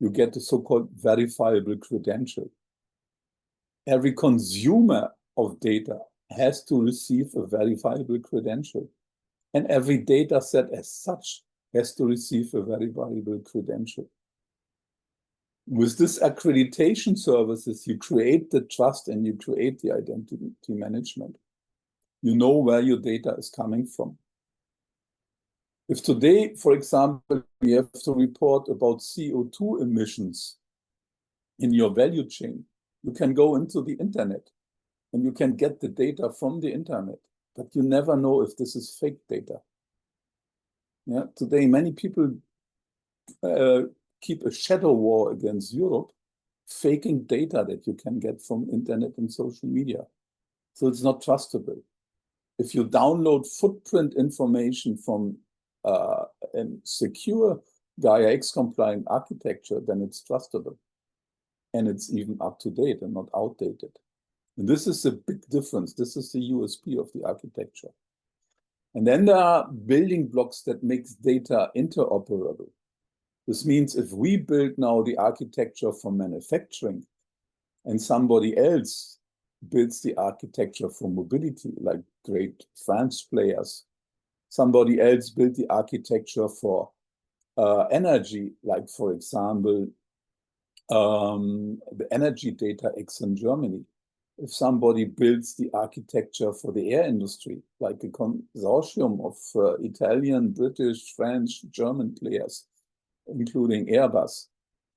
You get the so-called verifiable credential. Every consumer of data has to receive a verifiable credential. And every data set as such has to receive a verifiable credential. With this accreditation services, you create the trust and you create the identity management. You know where your data is coming from. If today, for example, you have to report about CO2 emissions in your value chain, you can go into the internet and you can get the data from the internet, but you never know if this is fake data. Yeah, today, many people keep a shadow war against Europe, faking data that you can get from internet and social media. So it's not trustable. If you download footprint information from a secure Gaia X compliant architecture, then it's trustable. And it's even up to date and not outdated. And this is a big difference. This is the USP of the architecture. And then there are building blocks that makes data interoperable. This means if we build now the architecture for manufacturing and somebody else builds the architecture for mobility, like great French players, somebody else built the architecture for energy, like, for example, the energy data X in Germany. If somebody builds the architecture for the air industry, like a consortium of Italian, British, French, German players, including Airbus,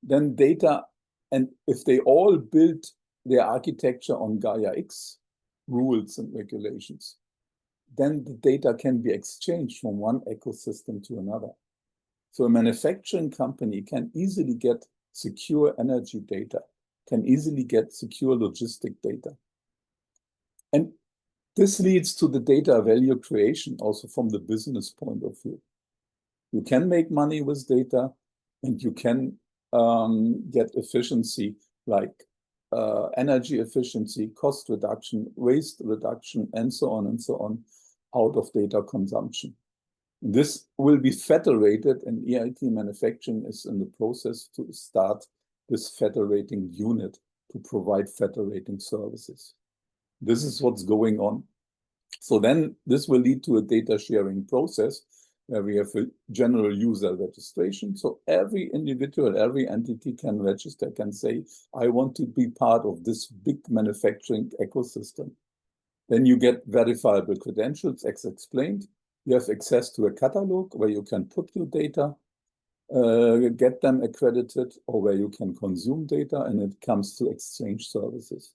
then data, and if they all build their architecture on Gaia X, rules and regulations. Then the data can be exchanged from one ecosystem to another. So a manufacturing company can easily get secure energy data, can easily get secure logistic data. And this leads to the data value creation also from the business point of view. You can make money with data, and you can get efficiency like energy efficiency, cost reduction, waste reduction, and so on out of data consumption. This will be federated, and EIT Manufacturing is in the process to start this federating unit to provide federating services. This is what's going on. So then this will lead to a data sharing process where we have a general user registration. So every individual, every entity can register, can say, I want to be part of this big manufacturing ecosystem. Then you get verifiable credentials, as explained. You have access to a catalog where you can put your data, get them accredited, or where you can consume data, and it comes to exchange services.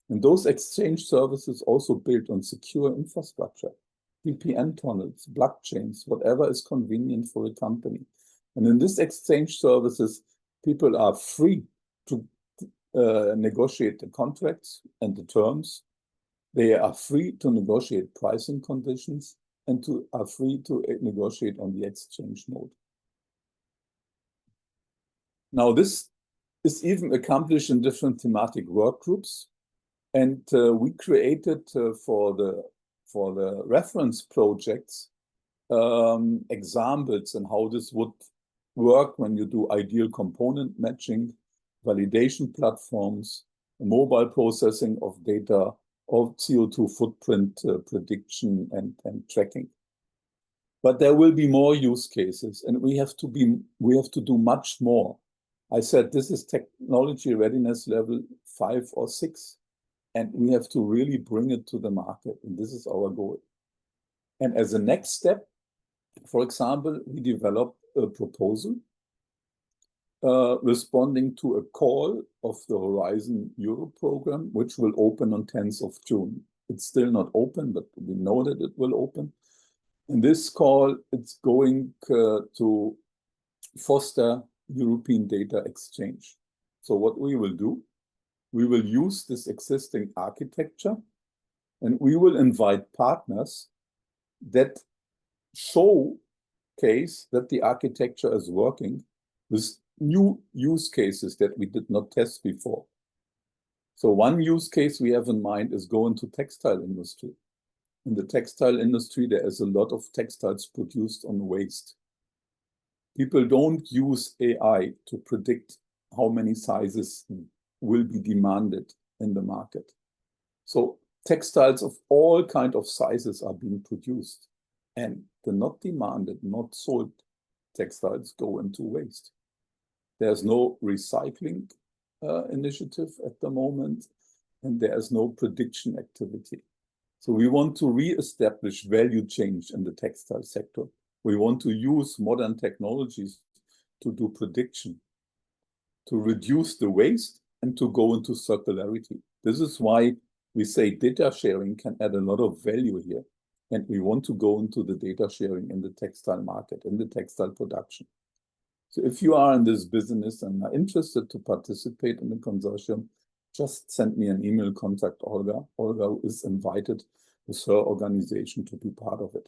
And those exchange services also built on secure infrastructure, VPN tunnels, blockchains, whatever is convenient for a company. And in this exchange services, people are free to negotiate the contracts and the terms. They are free to negotiate pricing conditions and are free to negotiate on the exchange mode. Now, this is even accomplished in different thematic work groups. And we created for the reference projects examples and how this would work when you do ideal component matching, validation platforms, mobile processing of data, of CO2 footprint prediction and tracking. But there will be more use cases, and we have to do much more. I said this is technology readiness level 5 or 6. And we have to really bring it to the market. And this is our goal. And as a next step, for example, we developed a proposal responding to a call of the Horizon Europe program, which will open on 10th of June. It's still not open, but we know that it will open. In this call, it's going to foster European data exchange. So what we will do, we will use this existing architecture, and we will invite partners that showcase that the architecture is working with new use cases that we did not test before. So one use case we have in mind is going to textile industry. In the textile industry, there is a lot of textiles produced on waste. People don't use AI to predict how many sizes will be demanded in the market. So textiles of all kinds of sizes are being produced, and the not demanded, not sold textiles go into waste. There's no recycling initiative at the moment, and there is no prediction activity. So we want to re-establish value change in the textile sector. We want to use modern technologies to do prediction, to reduce the waste, and to go into circularity. This is why we say data sharing can add a lot of value here. And we want to go into the data sharing in the textile market, in the textile production. So if you are in this business and are interested to participate in the consortium, just send me an email, contact Olga. Olga is invited with her organization to be part of it.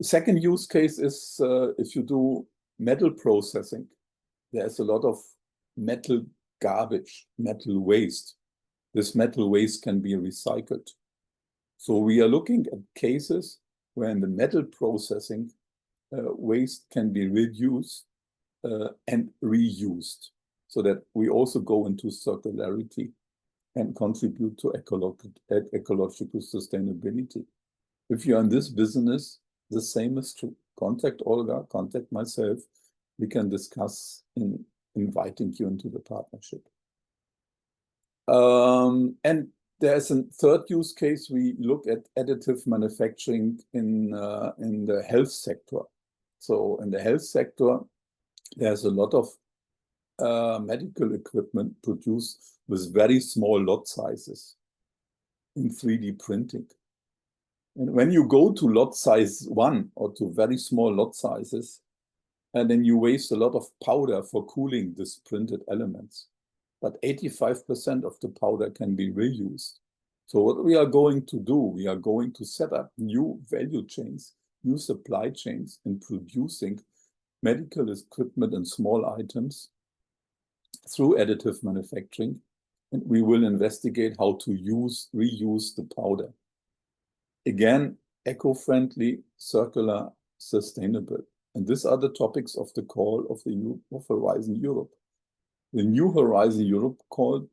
Second use case is if you do metal processing, there's a lot of metal garbage, metal waste. This metal waste can be recycled. So we are looking at cases where in the metal processing, waste can be reduced and reused, so that we also go into circularity and contribute to ecological sustainability. If you're in this business, the same is true. Contact Olga, contact myself. We can discuss in inviting you into the partnership. And there's a third use case. We look at additive manufacturing in the health sector. So in the health sector, there's a lot of medical equipment produced with very small lot sizes in 3D printing. And when you go to lot size 1 or to very small lot sizes, and then you waste a lot of powder for cooling these printed elements. But 85% of the powder can be reused. So what we are going to do, we are going to set up new value chains, new supply chains in producing medical equipment and small items through additive manufacturing. And we will investigate how to reuse the powder. Again, eco-friendly, circular, sustainable. And these are the topics of the call of Horizon Europe. The new Horizon Europe call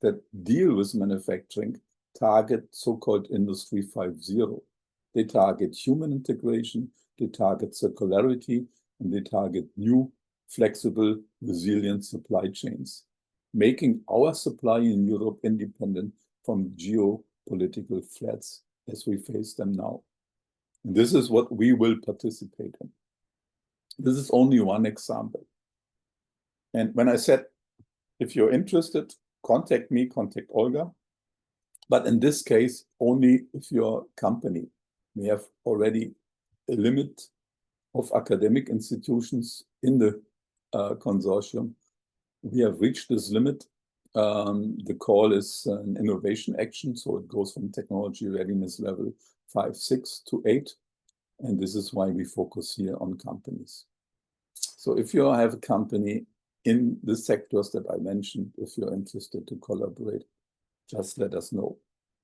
that deal with manufacturing target so-called Industry 5.0. They target human integration, they target circularity, and they target new, flexible, resilient supply chains, making our supply in Europe independent from geopolitical threats as we face them now. And this is what we will participate in. This is only one example. And when I said, if you're interested, contact me, contact Olga. But in this case, only if your company, we have already a limit of academic institutions in the consortium. We have reached this limit. The call is an innovation action, so it goes from technology readiness level 5, 6 to 8. And this is why we focus here on companies. So if you have a company in the sectors that I mentioned, if you're interested to collaborate, just let us know.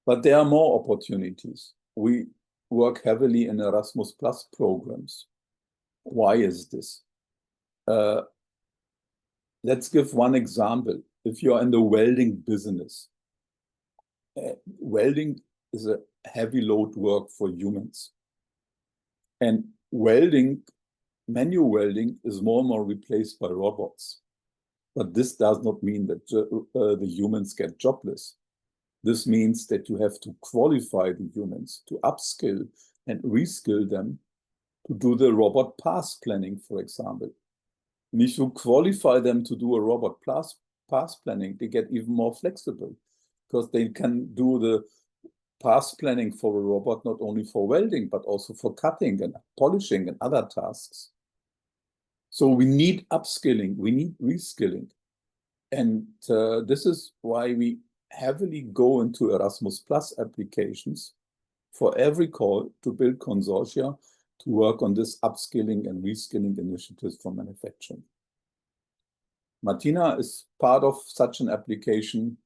But there are more opportunities. We work heavily in Erasmus Plus programs. Why is this? Let's give one example. If you're in the welding business, welding is a heavy load work for humans. And welding, manual welding, is more and more replaced by robots. But this does not mean that the humans get jobless. This means that you have to qualify the humans, to upskill and reskill them to do the robot path planning, for example. And if you qualify them to do a robot path planning, they get even more flexible because they can do the path planning for a robot, not only for welding, but also for cutting and polishing and other tasks. So we need upskilling, we need reskilling. And this is why we heavily go into Erasmus Plus applications for every call to build consortia to work on this upskilling and reskilling initiatives for manufacturing. Martina is part of such an application,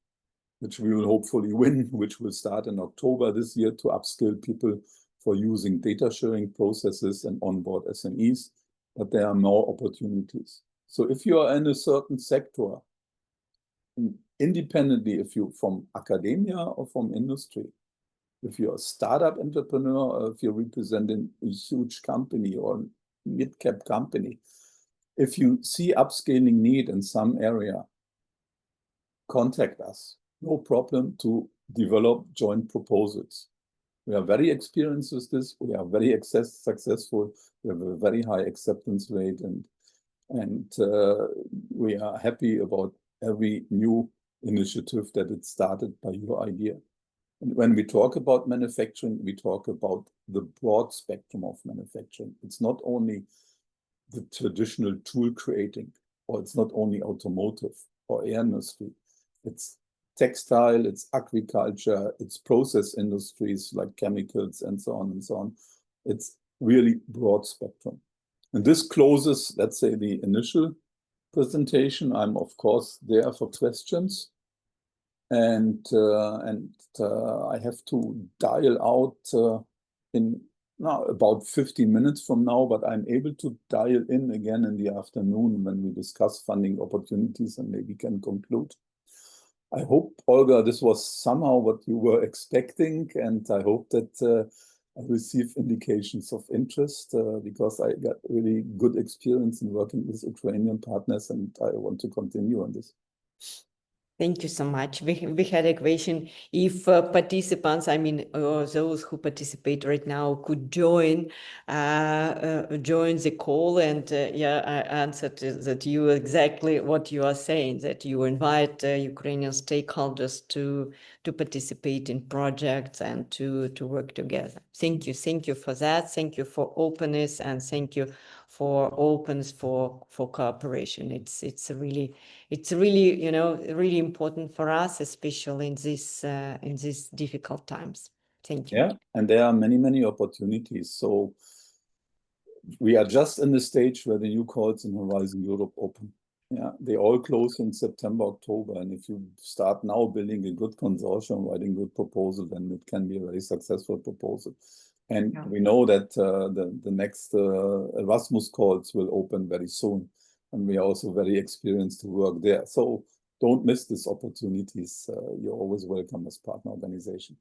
which we will hopefully win, which will start in October this year to upskill people for using data sharing processes and onboard SMEs, but there are more opportunities. So if you are in a certain sector, independently if you from academia or from industry, if you're a startup entrepreneur or if you're representing a huge company or mid-cap company, if you see upscaling need in some area, contact us. No problem to develop joint proposals. We are very experienced with this. We are very successful. We have a very high acceptance rate, and we are happy about every new initiative that it started by your idea. And when we talk about manufacturing, we talk about the broad spectrum of manufacturing. It's not only the traditional tool creating, or it's not only automotive or air industry. It's textile, it's agriculture, it's process industries like chemicals and so on and so on. It's really broad spectrum. And this closes, let's say, the initial presentation. I'm, of course, there for questions. And I have to dial out in now about 15 minutes from now, but I'm able to dial in again in the afternoon when we discuss funding opportunities and maybe can conclude. I hope, Olga, this was somehow what you were expecting, and I hope that I receive indications of interest because I got really good experience in working with Ukrainian partners, and I want to continue on this. Thank you so much. We had a question if participants, I mean, those who participate right now could join the call, and yeah, I answered that you exactly what you are saying, that you invite Ukrainian stakeholders to participate in projects and to work together. Thank you for that. Thank you for openness, and thank you for openness for cooperation. It's really, you know, really important for us, especially in these difficult times. Thank you. Yeah, and there are many opportunities. So we are just in the stage where the new calls in Horizon Europe open. Yeah, they all close in September, October. And if you start now building a good consortium, writing good proposal, then it can be a very successful proposal. And Yeah. we know that the next Erasmus calls will open very soon. And we are also very experienced to work there. So don't miss these opportunities. You're always welcome as partner organization.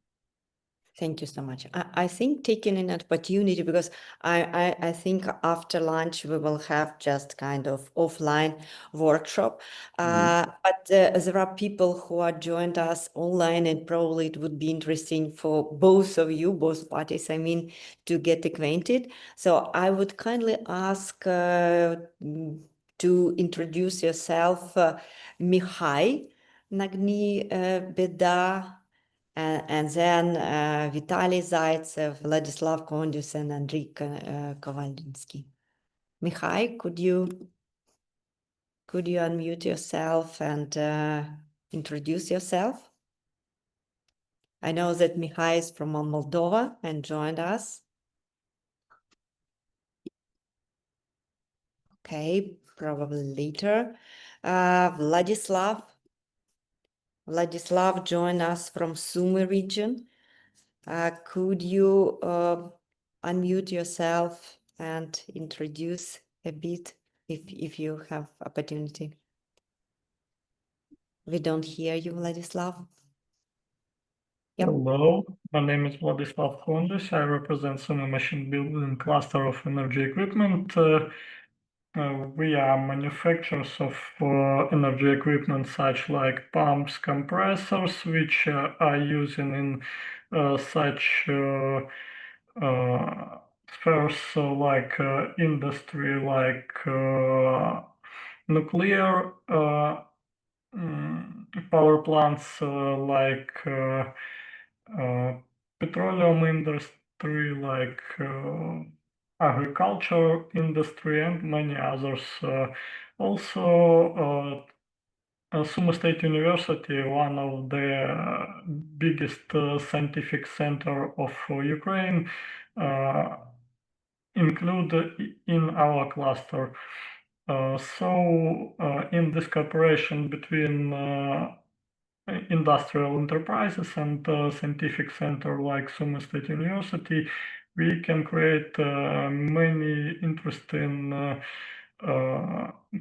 Thank you so much. I think taking an opportunity, because I think after lunch we will have just kind of offline workshop. But there are people who are joined us online, and probably it would be interesting for both of you, both parties, I mean, to get acquainted. So I would kindly ask to introduce yourself, Mihai Nagni Beda, and then Vitaly Zaitsev, Vladislav Kondus, and Andriy Kovaldinsky. Mihai, could you unmute yourself and introduce yourself? I know that Mihai is from Moldova and joined us. Okay, probably later. Vladislav joined us from Sumy region. Could you unmute yourself and introduce a bit if you have opportunity? We don't hear you, Vladislav. Yep. Hello, my name is Vladislav Kondus. I represent Sumy machine building cluster of energy equipment. We are manufacturers of energy equipment such like pumps, compressors, which are using in such spheres like industry, like nuclear power plants, like petroleum industry, like agriculture industry, and many others. Also, Sumy State University, one of the biggest scientific center of Ukraine, include in our cluster. So in this cooperation between industrial enterprises and scientific center like Sumy State University, we can create many interesting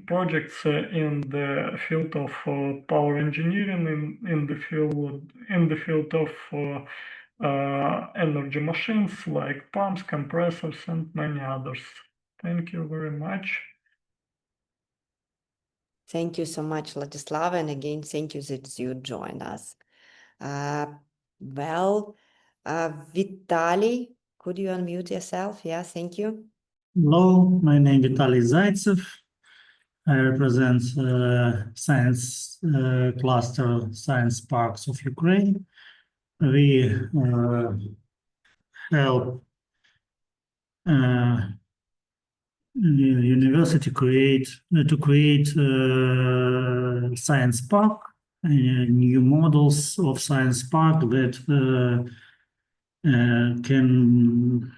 projects in the field of power engineering, in the field of energy machines like pumps, compressors, and many others. Thank you very much. Thank you so much, Vladislav, and again, thank you that you joined us. Vitaly, could you unmute yourself? Yeah, thank you. Hello, my name is Vitaly Zaitsev. I represent science cluster science parks of Ukraine. We help university to create science park, new models of science park that can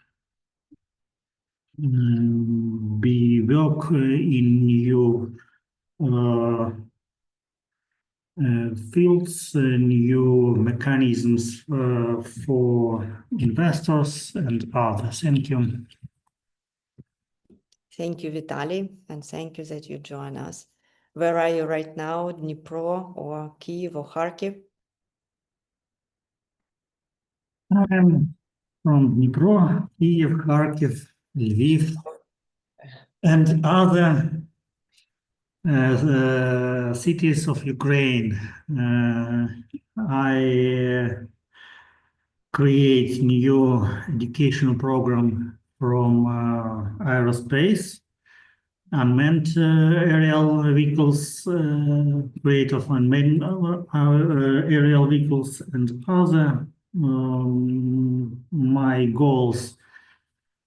be work in new fields, new mechanisms for investors and others. Thank you. Thank you, Vitaly, and thank you that you join us. Where are you right now, Dnipro or Kyiv or Kharkiv? I'm from Dnipro, Kyiv, Kharkiv, Lviv, and other cities of Ukraine. I create new educational program from aerospace, unmanned aerial vehicles, create of unmanned aerial vehicles and other. My goals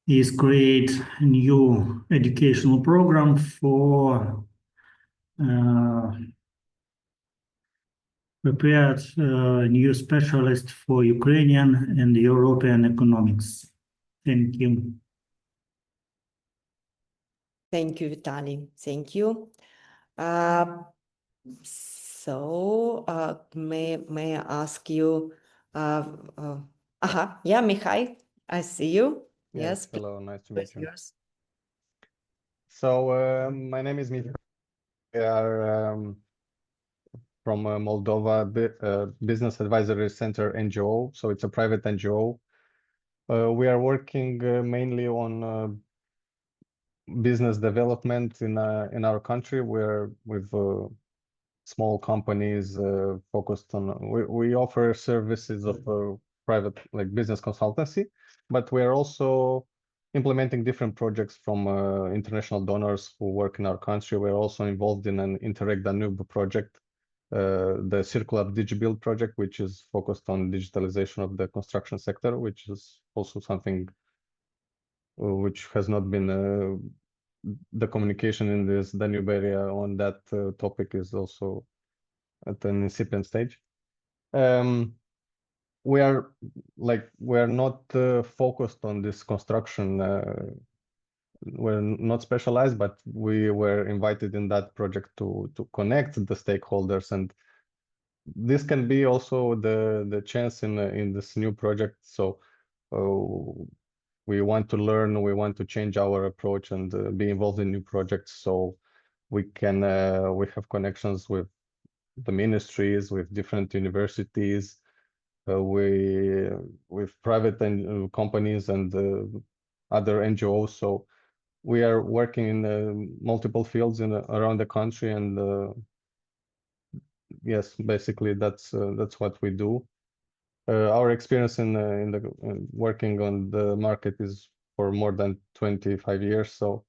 is create a new educational program for prepared new specialist for Ukrainian and European economics. Thank you. Thank you, Vitaly. Thank you. May I ask you, yeah, Mikhail, I see you. Yes. Hello, nice to meet you. Yours. So my name is Mikhail. We are from Moldova Business Advisory Center NGO. So it's a private NGO. We are working mainly on business development in our country. We're with small companies focused on. We offer services of private like business consultancy, but we are also implementing different projects from international donors who work in our country. We're also involved in an InterReg Danube project, the Circular DigiBuild project, which is focused on digitalization of the construction sector, which is also something which has not been the communication in this Danube area on that topic is also at an incipient stage. We are not focused on this construction. We're not specialized, but we were invited in that project to connect the stakeholders, and this can be also the chance in this new project. So we want to learn, we want to change our approach and be involved in new projects, so we can we have connections with the ministries, with different universities, with private companies and other NGOs. So we are working in multiple fields around the country, and yes, basically that's what we do. Our experience in working on the market is for more than 25 years. So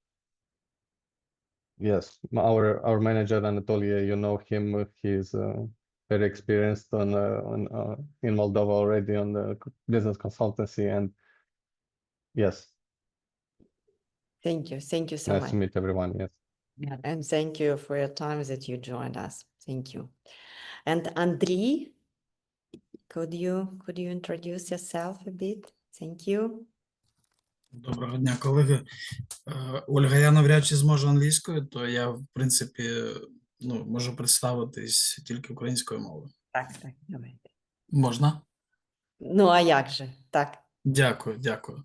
yes, our manager Anatoly, you know him. He's very experienced in Moldova already on the business consultancy, and yes. Thank you so nice much. to meet everyone. Yes. Yeah, and thank you for your time that you joined us. Thank you. And Andriy, could you introduce yourself a bit? Thank you. Доброго дня, колеги. Ольга, я навряд чи зможу англійською, то я, в принципі, можу представитись тільки українською мовою. Так, давайте. Можна? Ну, а як же? Так. Дякую.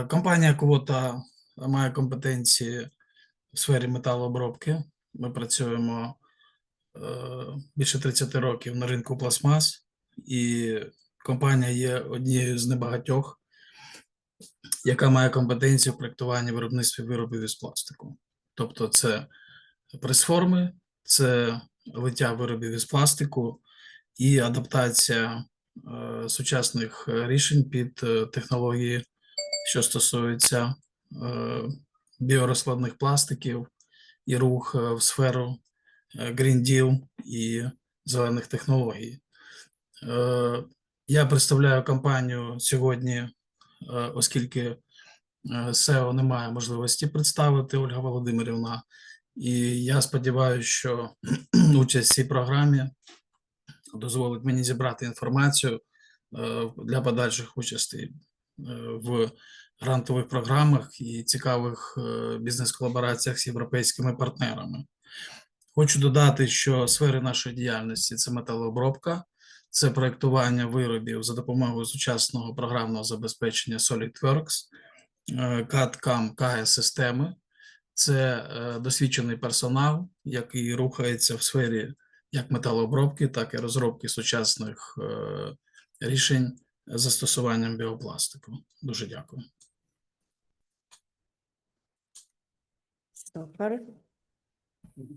Компанія «Квота» має компетенції в сфері металообробки. Ми працюємо більше 30 років на ринку пластмас, і компанія є однією з небагатьох, яка має компетенцію в проєктуванні виробництві виробів із пластику. Тобто це прес-форми, це лиття виробів із пластику і адаптація сучасних рішень під технології, що стосуються біорозкладних пластиків і рух в сферу Green Deal і зелених технологій. Я представляю компанію сьогодні, оскільки СЕО не має можливості представити, Ольга Володимирівна, і я сподіваюся, що участь в цій програмі дозволить мені зібрати інформацію для подальших участей в грантових програмах і цікавих бізнес-колабораціях з європейськими партнерами. Хочу додати, що сфери нашої діяльності – це металообробка, це проєктування виробів за допомогою сучасного програмного забезпечення SolidWorks, CAD-CAM, CAE-системи, це досвідчений персонал, який рухається в сфері як металообробки, так і розробки сучасних рішень з застосуванням біопластику. Дуже дякую.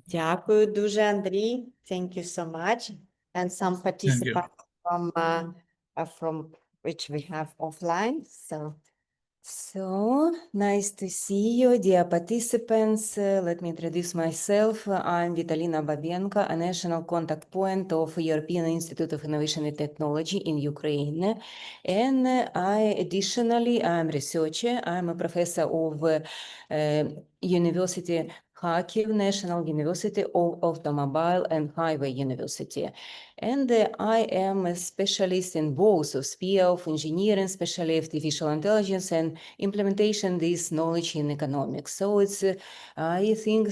Дякую дуже, Андрій. Thank you so much. And some participants from which we have offline. So nice to see you, dear participants. Let me introduce myself. I'm Vitalina Babenko, a national contact point of European Institute of Innovation and Technology in Ukraine. And I'm researcher. I'm a professor of University Kharkiv National University of Automobile and Highway University. And I am a specialist in both of sphere of engineering, especially artificial intelligence, and implementation this knowledge in economics. So it's, I think,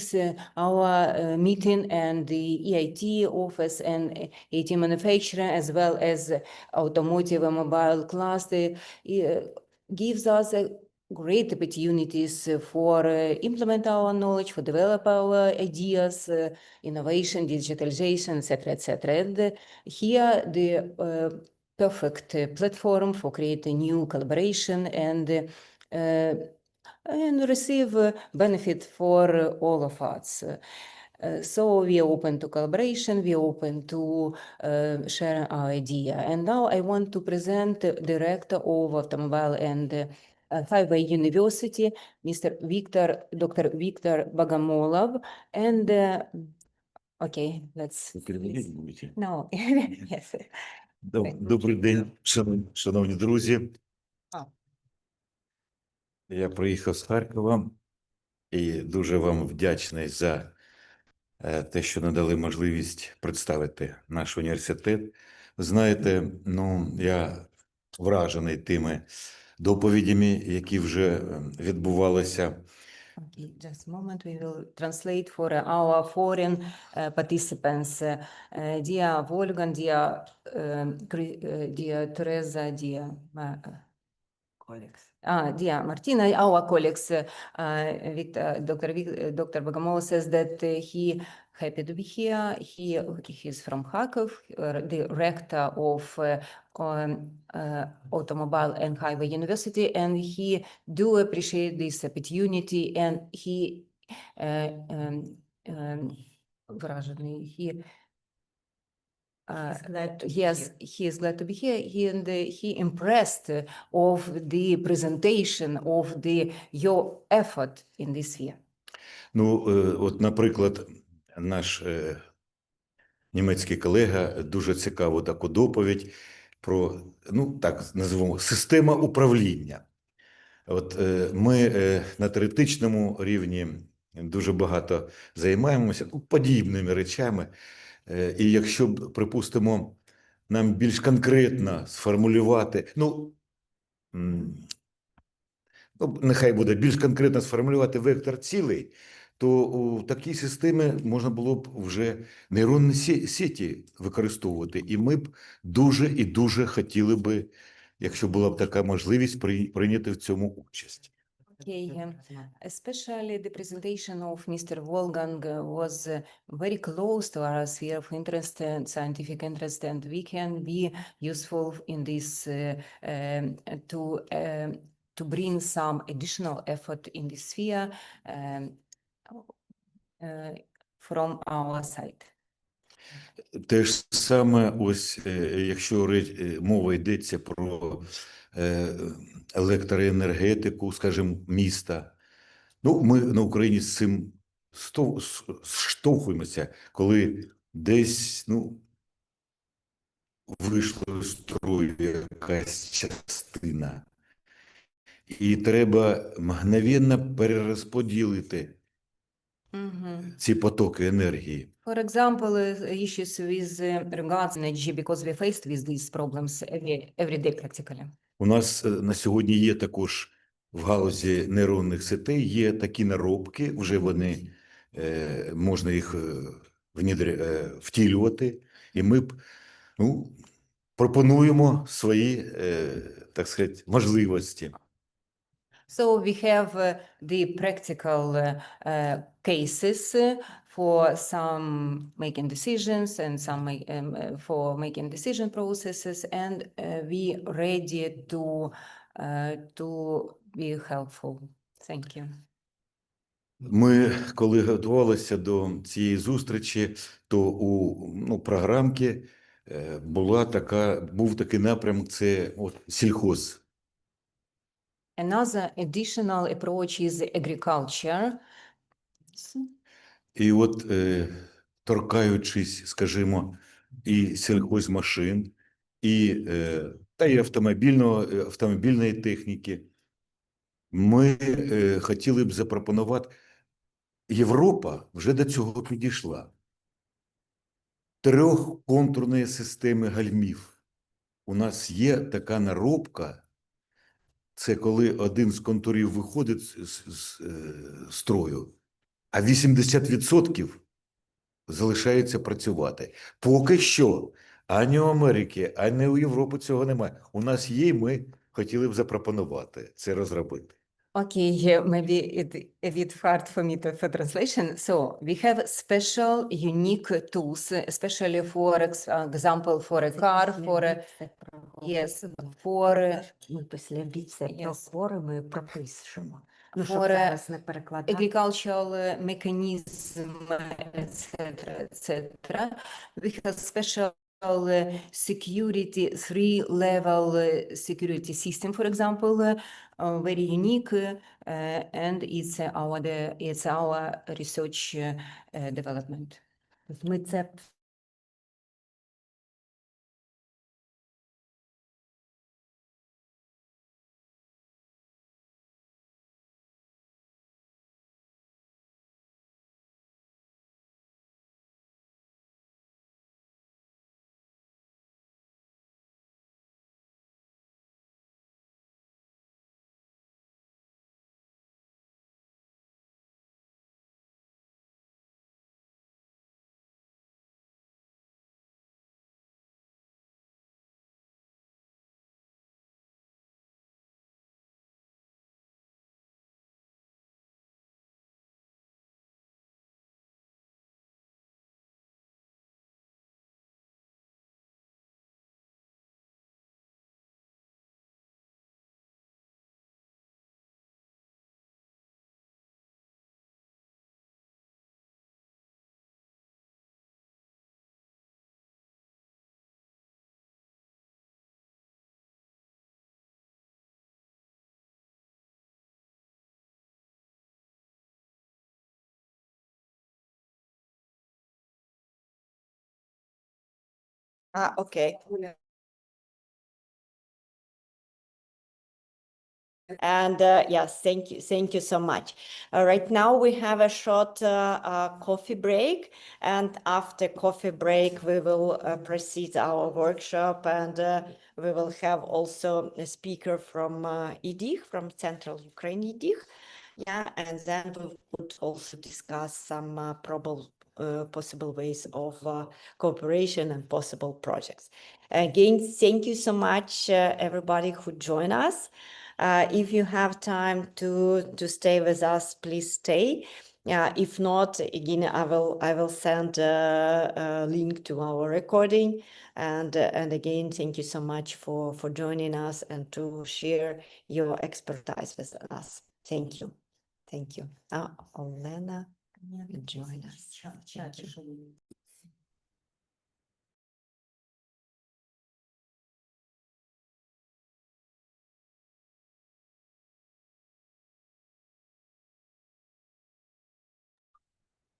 our meeting and the EIT office and EIT manufacturer, as well as automotive and mobile cluster, gives us a great opportunities for implement our knowledge, for develop our ideas, innovation, digitalization, etc., etc. And here the perfect platform for creating new collaboration and receive benefit for all of us. So we are open to collaboration, we are open to share our idea. And now I want to present the Director of Automobile and Highway University, Dr. Viktor Bogomolov. And okay, let's. No, yes. Добрий день, шановні друзі. Я приїхав з Харкова і дуже вам вдячний за те, що надали можливість представити наш університет. Знаєте, я вражений тими доповідями, які вже відбувалися. Okay, just a moment, we will translate for our foreign participants. Dear Wolfgang, dear Teresa, dear colleagues. Dear Martina, our colleagues, Dr. Bogomolov says that he happy to be here. He's from Kharkov, the rector of Automobile and Highway University, and he do appreciate this opportunity, and he he is glad to be here, and he impressed of the presentation of your effort in this sphere. От, наприклад, наш німецький колега дуже цікаву таку доповідь про, так називаємо, система управління. От ми на теоретичному рівні дуже багато займаємося подібними речами. І якщо б, припустимо, нам більш конкретно сформулювати, нехай буде більш конкретно сформулювати вектор цілей, то у такій системі можна було б вже нейронні сеті використовувати. І ми б дуже і дуже хотіли би, якщо була б така можливість, прийняти в цьому участь. Okay, especially the presentation of Mr. Wolfgang was very close to our sphere of interest and scientific interest, and we can be useful in this to bring some additional effort in this sphere from our side. Те ж саме, ось, якщо мова йдеться про електроенергетику, скажімо, міста. Ми на Україні з цим штовхуємося, коли десь, вийшла з строю якась частина. І треба мгновенно перерозподілити ці потоки енергії. For example, issues with regards energy, because we faced with these problems every day practically. У нас на сьогодні є також в галузі нейронних сетей, є такі наробки, вже вони, можна їх втілювати, і ми пропонуємо свої, так сказати, можливості. So we have the practical cases for some making decisions and some for making decision processes, and we ready to be helpful. Thank you. Ми, коли готувалися до цієї зустрічі, то у програмці був такий напрям – це сільхоз. Another additional approach is agriculture. І от, торкаючись, скажімо, і сільхозмашин, та й автомобільної техніки, ми хотіли б запропонувати, Європа вже до цього підійшла. Трьохконтурної системи гальмів. У нас є така наробка, це коли один з контурів виходить з строю, а 80% залишається працювати. Поки що ані у Америки, ані у Європі цього немає. У нас є, і ми хотіли б запропонувати це розробити. Okay, maybe it's a bit hard for me for translation. So we have special, unique tools, especially for example, for a car, for yes, for Ми після бійця ми пропишемо. For agricultural mechanism, etc. We have special security, three-level security system, for example, very unique, and it's our research development. Ми це okay. And yes, thank you so much. Right now we have a short coffee break, and after coffee break we will proceed our workshop, and we will have also a speaker from EDIH, from Central Ukraine EDIH. Yeah, and then we would also discuss some possible ways of cooperation and possible projects. Again, thank you so much, everybody who joined us. If you have time to stay with us, please stay. If not, again, I will send a link to our recording. And again, thank you so much for joining us and to share your expertise with us. Thank you. Thank you. Olena, join us. Thank you.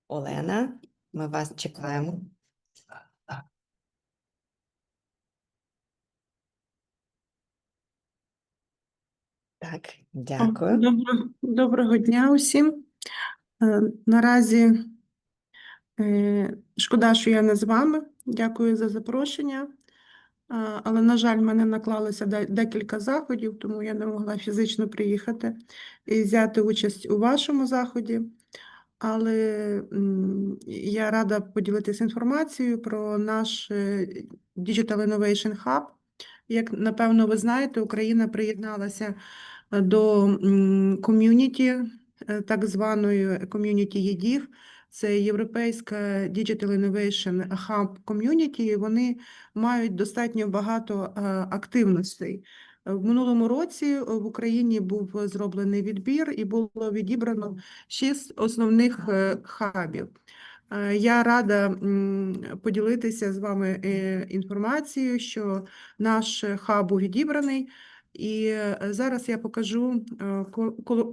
Олена, ми вас чекаємо. Так, дякую. Доброго дня усім. Наразі шкода, що я не з вами. Дякую за запрошення. Але, на жаль, в мене наклалося декілька заходів, тому я не могла фізично приїхати і взяти участь у вашому заході. Але я рада поділитися інформацією про наш Digital Innovation Hub. Як, напевно, ви знаєте, Україна приєдналася до ком'юніті, так званої ком'юніті EDIH. Це Європейська Digital Innovation Hub Community, і вони мають достатньо багато активностей. В минулому році в Україні був зроблений відбір і було відібрано 6 основних хабів. Я рада поділитися з вами інформацією, що наш хаб був відібраний. І зараз я покажу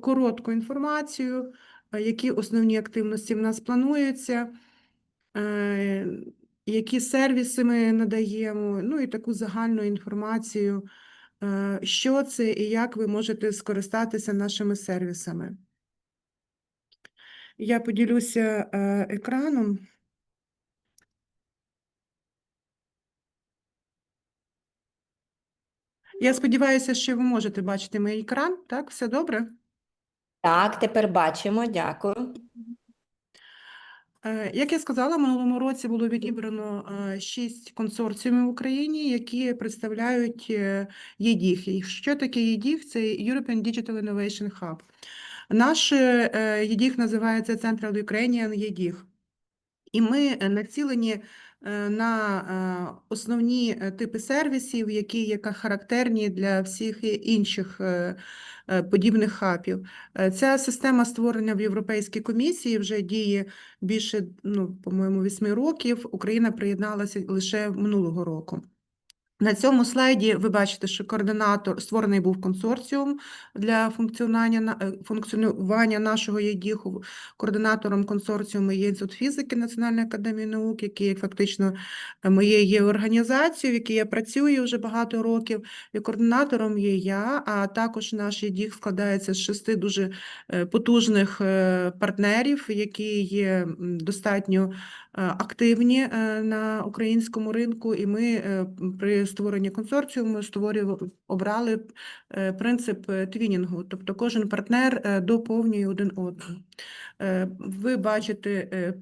коротку інформацію, які основні активності в нас плануються, які сервіси ми надаємо, ну і таку загальну інформацію, що це і як ви можете скористатися нашими сервісами. Я поділюся екраном. Я сподіваюся, що ви можете бачити мій екран, так? Все добре? Так, тепер бачимо, дякую. Як я сказала, в минулому році було відібрано 6 консорціумів в Україні, які представляють EDIH. Що таке EDIH? Це European Digital Innovation Hub. Наш EDIH називається Central Ukrainian EDIH. І ми націлені на основні типи сервісів, які є характерні для всіх інших подібних хабів. Ця система створена в Європейській комісії, вже діє більше, по-моєму, 8 років. Україна приєдналася лише минулого року. На цьому слайді ви бачите, що створений був консорціум для функціонування нашого EDIH. Координатором консорціуму є Інститут фізики Національної академії наук, який фактично моєю організацією, в якій я працюю вже багато років. І координатором є я, а також наш EDIH складається з 6 дуже потужних партнерів, які є достатньо активні на українському ринку, і ми при створенні консорціуму обрали принцип твінінгу, тобто кожен партнер доповнює один одного. Ви бачите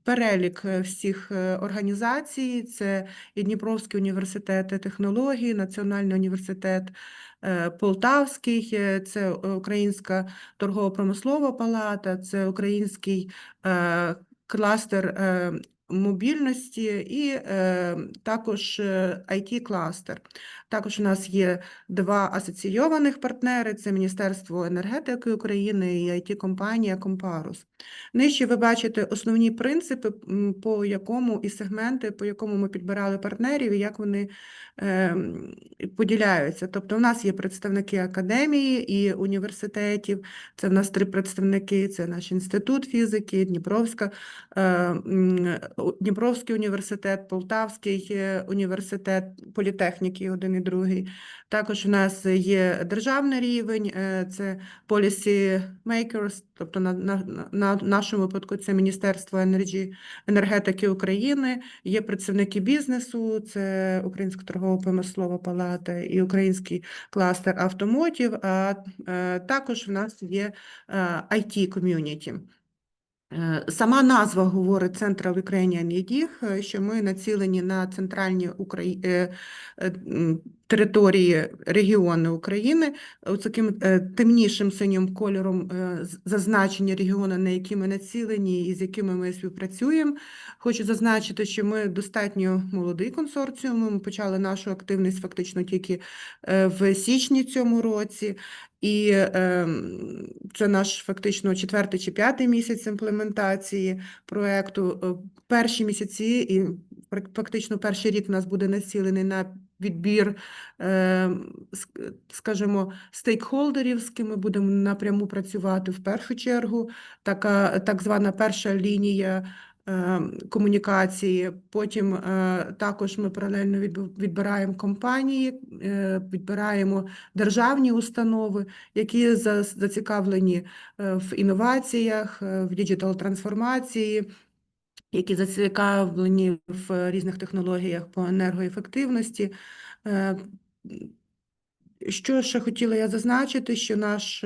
перелік всіх організацій, це і Дніпровський університет технологій, Національний університет Полтавський, це Українська торгово-промислова палата, це Український кластер мобільності і також IT-кластер. Також у нас є 2 асоційованих партнери, це Міністерство енергетики України і IT-компанія Компарус. Нижче ви бачите основні принципи, по якому і сегменти, по якому ми підбирали партнерів і як вони поділяються. Тобто у нас є представники академії і університетів, це в нас 3 представники, це наш інститут фізики, Дніпровський університет, Полтавський університет політехніки, один і другий. Також у нас є державний рівень, це policy makers, тобто на нашому випадку це Міністерство енергетики України, є представники бізнесу, це Українська торгово-промислова палата і Український кластер Automotive, а також в нас є IT-ком'юніті. Сама назва говорить Central Ukrainian EDIH, що ми націлені на центральні території, регіони України. Таким темнішим синім кольором зазначені регіони, на які ми націлені і з якими ми співпрацюємо. Хочу зазначити, що ми достатньо молодий консорціум, ми почали нашу активність фактично тільки в січні цьому році. І це наш фактично 4-й чи 5-й місяць імплементації проєкту. Перші місяці і фактично перший рік у нас буде націлений на відбір, скажімо, стейкхолдерів, з ким ми будемо напряму працювати в першу чергу. Так звана перша лінія комунікації. Потім також ми паралельно відбираємо компанії, відбираємо державні установи, які зацікавлені в інноваціях, в діджитал-трансформації, які зацікавлені в різних технологіях по енергоефективності. Що ще хотіла я зазначити, що наш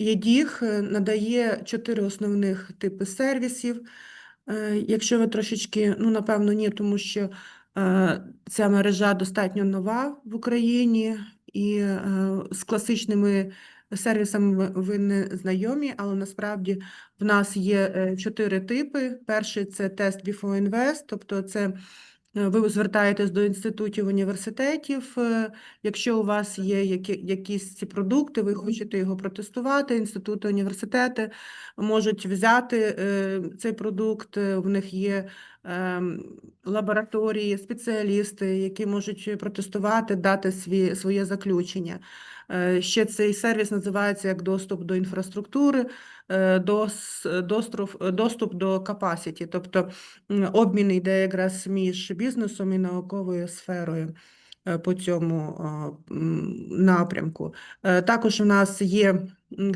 EDIH надає 4 основних типи сервісів. Якщо ви трошечки, напевно, ні, тому що ця мережа достатньо нова в Україні, і з класичними сервісами ви не знайомі, але насправді в нас є 4 типи. Перший – це Test Before Invest, тобто це Ви звертаєтесь до інститутів, університетів. Якщо у вас є якісь ці продукти, ви хочете його протестувати, інститути, університети можуть взяти цей продукт, в них є лабораторії, спеціалісти, які можуть протестувати, дати своє заключення. Ще цей сервіс називається як доступ до інфраструктури, доступ до capacity, тобто обмін йде якраз між бізнесом і науковою сферою по цьому напрямку. Також у нас є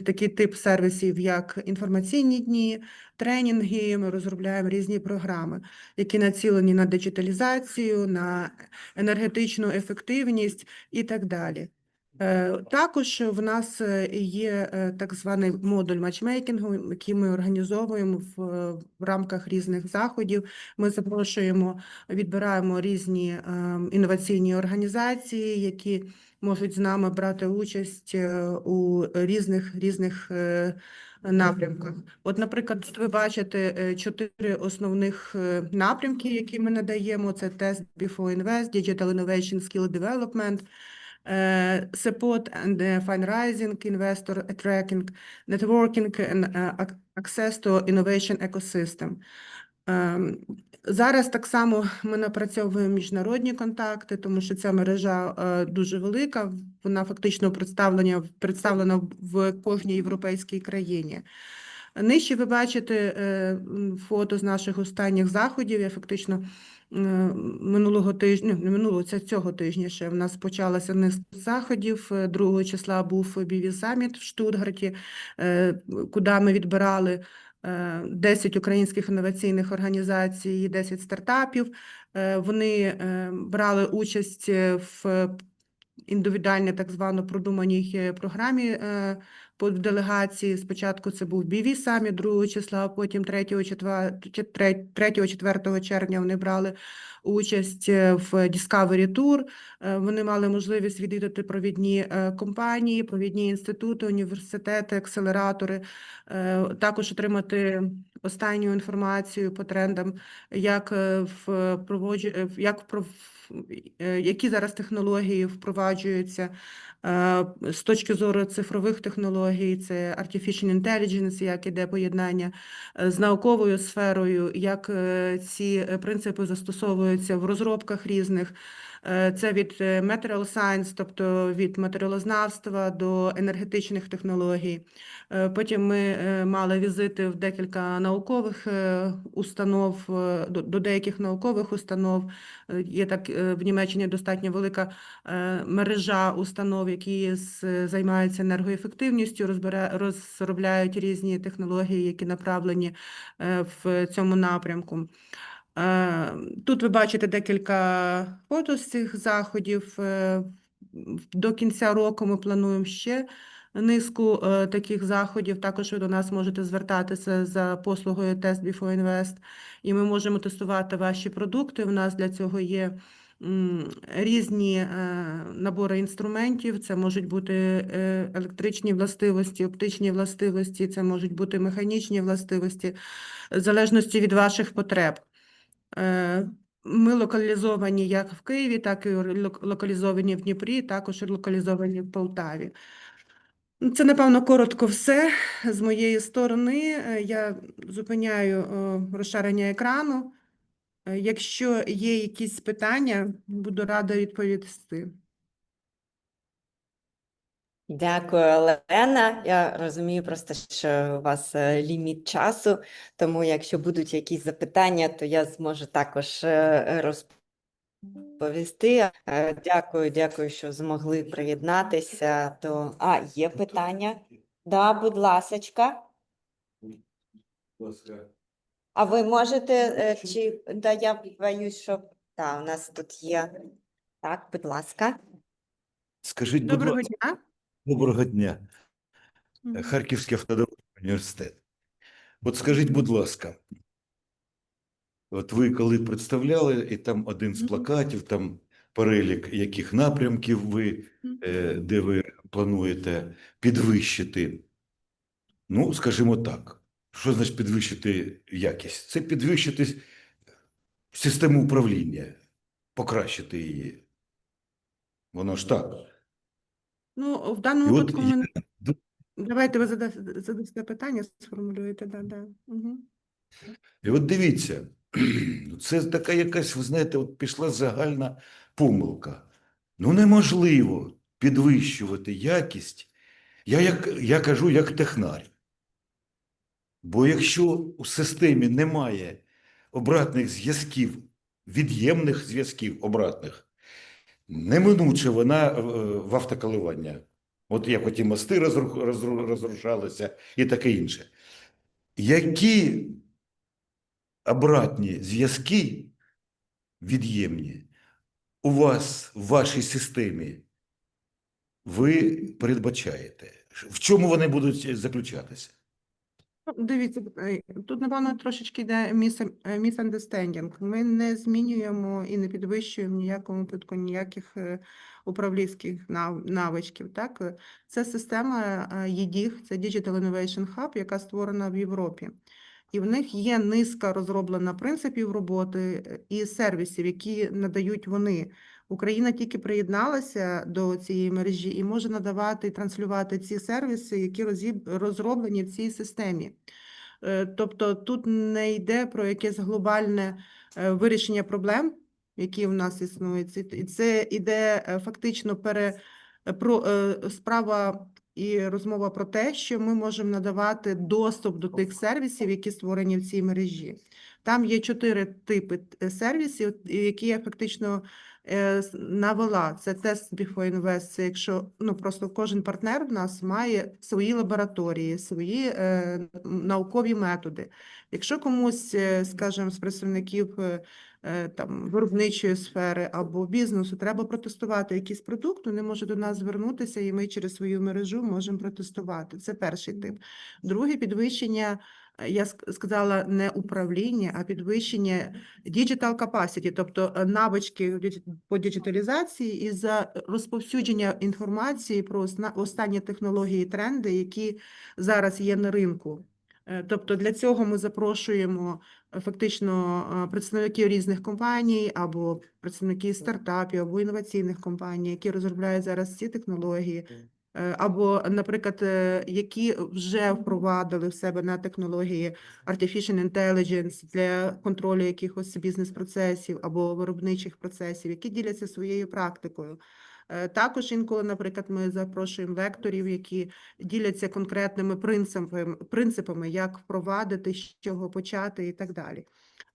такий тип сервісів, як інформаційні дні, тренінги. Ми розробляємо різні програми, які націлені на диджиталізацію, на енергетичну ефективність і так далі. Також в нас є так званий модуль матчмейкінгу, який ми організовуємо в рамках різних заходів. Ми запрошуємо, відбираємо різні інноваційні організації, які можуть з нами брати участь у різних напрямках. От, наприклад, тут ви бачите 4 основних напрямки, які ми надаємо. Це Test Before Invest, Digital Innovation Skill Development, support and fundraising, investor tracking, networking and access to innovation ecosystem. Зараз так само ми напрацьовуємо міжнародні контакти, тому що ця мережа дуже велика, вона фактично представлена в кожній європейській країні. Нижче ви бачите фото з наших останніх заходів. Я фактично минулого тижня, не минулого, це цього тижня ще в нас почалася низка заходів. 2 числа був BV Summit в Штутгарті, куди ми відбирали 10 українських інноваційних організацій і 10 стартапів. Вони брали участь в індивідуальній так звано продуманій програмі по делегації. Спочатку це був BV Summit 2 числа, а потім 3-4 червня вони брали участь в Discovery Tour. Вони мали можливість відвідати провідні компанії, провідні інститути, університети, акселератори, також отримати останню інформацію по трендам, які зараз технології впроваджуються з точки зору цифрових технологій, це Artificial Intelligence, як іде поєднання з науковою сферою, як ці принципи застосовуються в розробках різних. Це від Material Science, тобто від матеріалознавства до енергетичних технологій. Потім ми мали візити в декілька наукових установ, до деяких наукових установ. Є так в Німеччині достатньо велика мережа установ, які займаються енергоефективністю, розробляють різні технології, які направлені в цьому напрямку. Тут ви бачите декілька фото з цих заходів. До кінця року ми плануємо ще низку таких заходів. Також ви до нас можете звертатися за послугою Test Before Invest, і ми можемо тестувати ваші продукти. У нас для цього є різні набори інструментів. Це можуть бути електричні властивості, оптичні властивості, це можуть бути механічні властивості, в залежності від ваших потреб. Ми локалізовані як в Києві, так і локалізовані в Дніпрі, також локалізовані в Полтаві. Це, напевно, коротко все з моєї сторони. Я зупиняю розширення екрану. Якщо є якісь питання, буду рада відповісти. Дякую, Олена. Я розумію просто, що у вас ліміт часу, тому якщо будуть якісь запитання, то я зможу також розповісти. Дякую, що змогли приєднатися до... є питання? Да, будь ласочка. А ви можете, я боюсь, що... Так, у нас тут є. Так, будь ласка. Скажіть, будь Доброго ласка. дня. Доброго дня. Харківський автодорожній університет. От скажіть, будь ласка, от ви коли представляли, і там один з плакатів, там перелік яких напрямків ви, де ви плануєте підвищити, ну, скажімо так, що значить підвищити якість? Це підвищити систему управління, покращити її. Воно ж так. Ну, в І даному от випадку ми... я- Давайте ви задасте питання, сформулюєте, да. Угу. І от дивіться, це така якась, ви знаєте, от пішла загальна помилка. Ну, неможливо підвищувати якість. Я кажу, як технар. Бо якщо у системі немає обратних зв'язків, від'ємних зв'язків обратних, неминуче вона в автоколивання. От як оті мости розрушалися і таке інше. Які обратні зв'язки від'ємні у вас в вашій системі ви передбачаєте? В чому вони будуть заключатися? Дивіться, тут, напевно, трошечки йде misunderstanding. Ми не змінюємо і не підвищуємо в ніякому випадку ніяких управлінських навичків. Так? Це система EDIH, це Digital Innovation Hub, яка створена в Європі. І в них є низка розроблена принципів роботи і сервісів, які надають вони. Україна тільки приєдналася до цієї мережі і може надавати і транслювати ці сервіси, які розроблені в цій системі. Тобто тут не йде про якесь глобальне вирішення проблем, які в нас існують. Це йде фактично справа і розмова про те, що ми можемо надавати доступ до тих сервісів, які створені в цій мережі. Там є 4 типи сервісів, які я фактично навела. Це тест before invest, це якщо просто кожен партнер в нас має свої лабораторії, свої наукові методи. Якщо комусь, скажімо, з представників там виробничої сфери або бізнесу треба протестувати якийсь продукт, вони можуть до нас звернутися, і ми через свою мережу можемо протестувати. Це перший тип. Друге, підвищення, я сказала, не управління, а підвищення digital capacity, тобто навички по діджиталізації і за розповсюдження інформації про останні технології і тренди, які зараз є на ринку. Тобто для цього ми запрошуємо фактично представників різних компаній або представників стартапів, або інноваційних компаній, які розробляють зараз ці технології, або, наприклад, які вже впровадили в себе на технології Artificial Intelligence для контролю якихось бізнес-процесів або виробничих процесів, які діляться своєю практикою. Також інколи, наприклад, ми запрошуємо лекторів, які діляться конкретними принципами, як впровадити, з чого почати і так далі.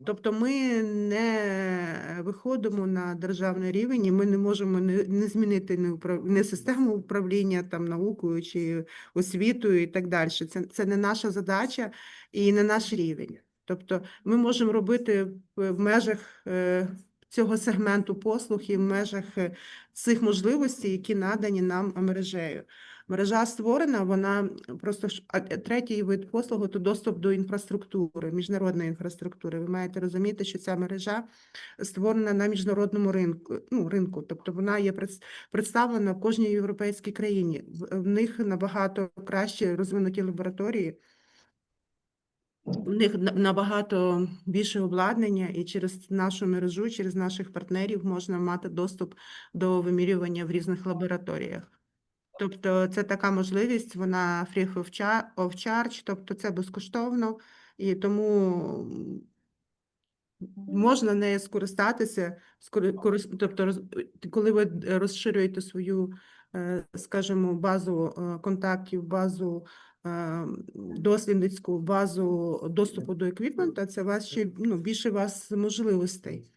Тобто ми не виходимо на державний рівень, і ми не можемо не змінити не систему управління там, наукою чи освітою і так далі. Це не наша задача і не наш рівень. Тобто ми можемо робити в межах цього сегменту послуг і в межах цих можливостей, які надані нам мережею. Мережа створена, вона просто третій вид послугу – то доступ до інфраструктури, міжнародної інфраструктури. Ви маєте розуміти, що ця мережа створена на міжнародному ринку, тобто вона є представлена в кожній європейській країні. В них набагато краще розвинуті лабораторії, у них набагато більше обладнання, і через нашу мережу, через наших партнерів можна мати доступ до вимірювання в різних лабораторіях. Тобто це така можливість, вона free of charge, тобто це безкоштовно, і тому можна нею скористатися, тобто коли ви розширюєте свою, скажімо, базу контактів, базу дослідницьку, базу доступу до еквіпменту, це вас ще більше вас можливостей.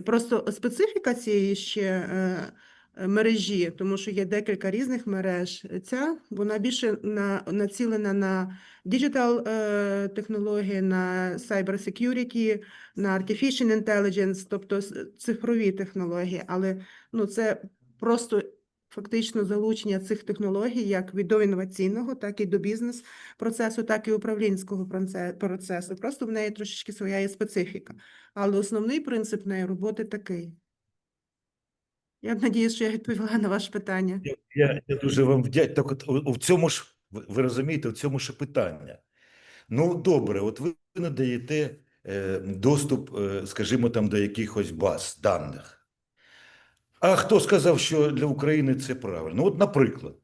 Просто специфіка цієї ще мережі, тому що є декілька різних мереж, вона більше націлена на digital технології, на cybersecurity, на artificial intelligence, тобто цифрові технології, але це просто фактично залучення цих технологій як від до інноваційного, так і до бізнес-процесу, так і управлінського процесу. Просто в неї трошечки своя є специфіка. Але основний принцип неї роботи такий. Я надіюсь, що я відповіла на ваше питання. Я дуже вам вдячний. Так от у цьому ж, ви розумієте, у цьому ж питання. Ну, добре, от ви надаєте доступ, скажімо, там до якихось баз даних. А хто сказав, що для України це правильно? От, наприклад,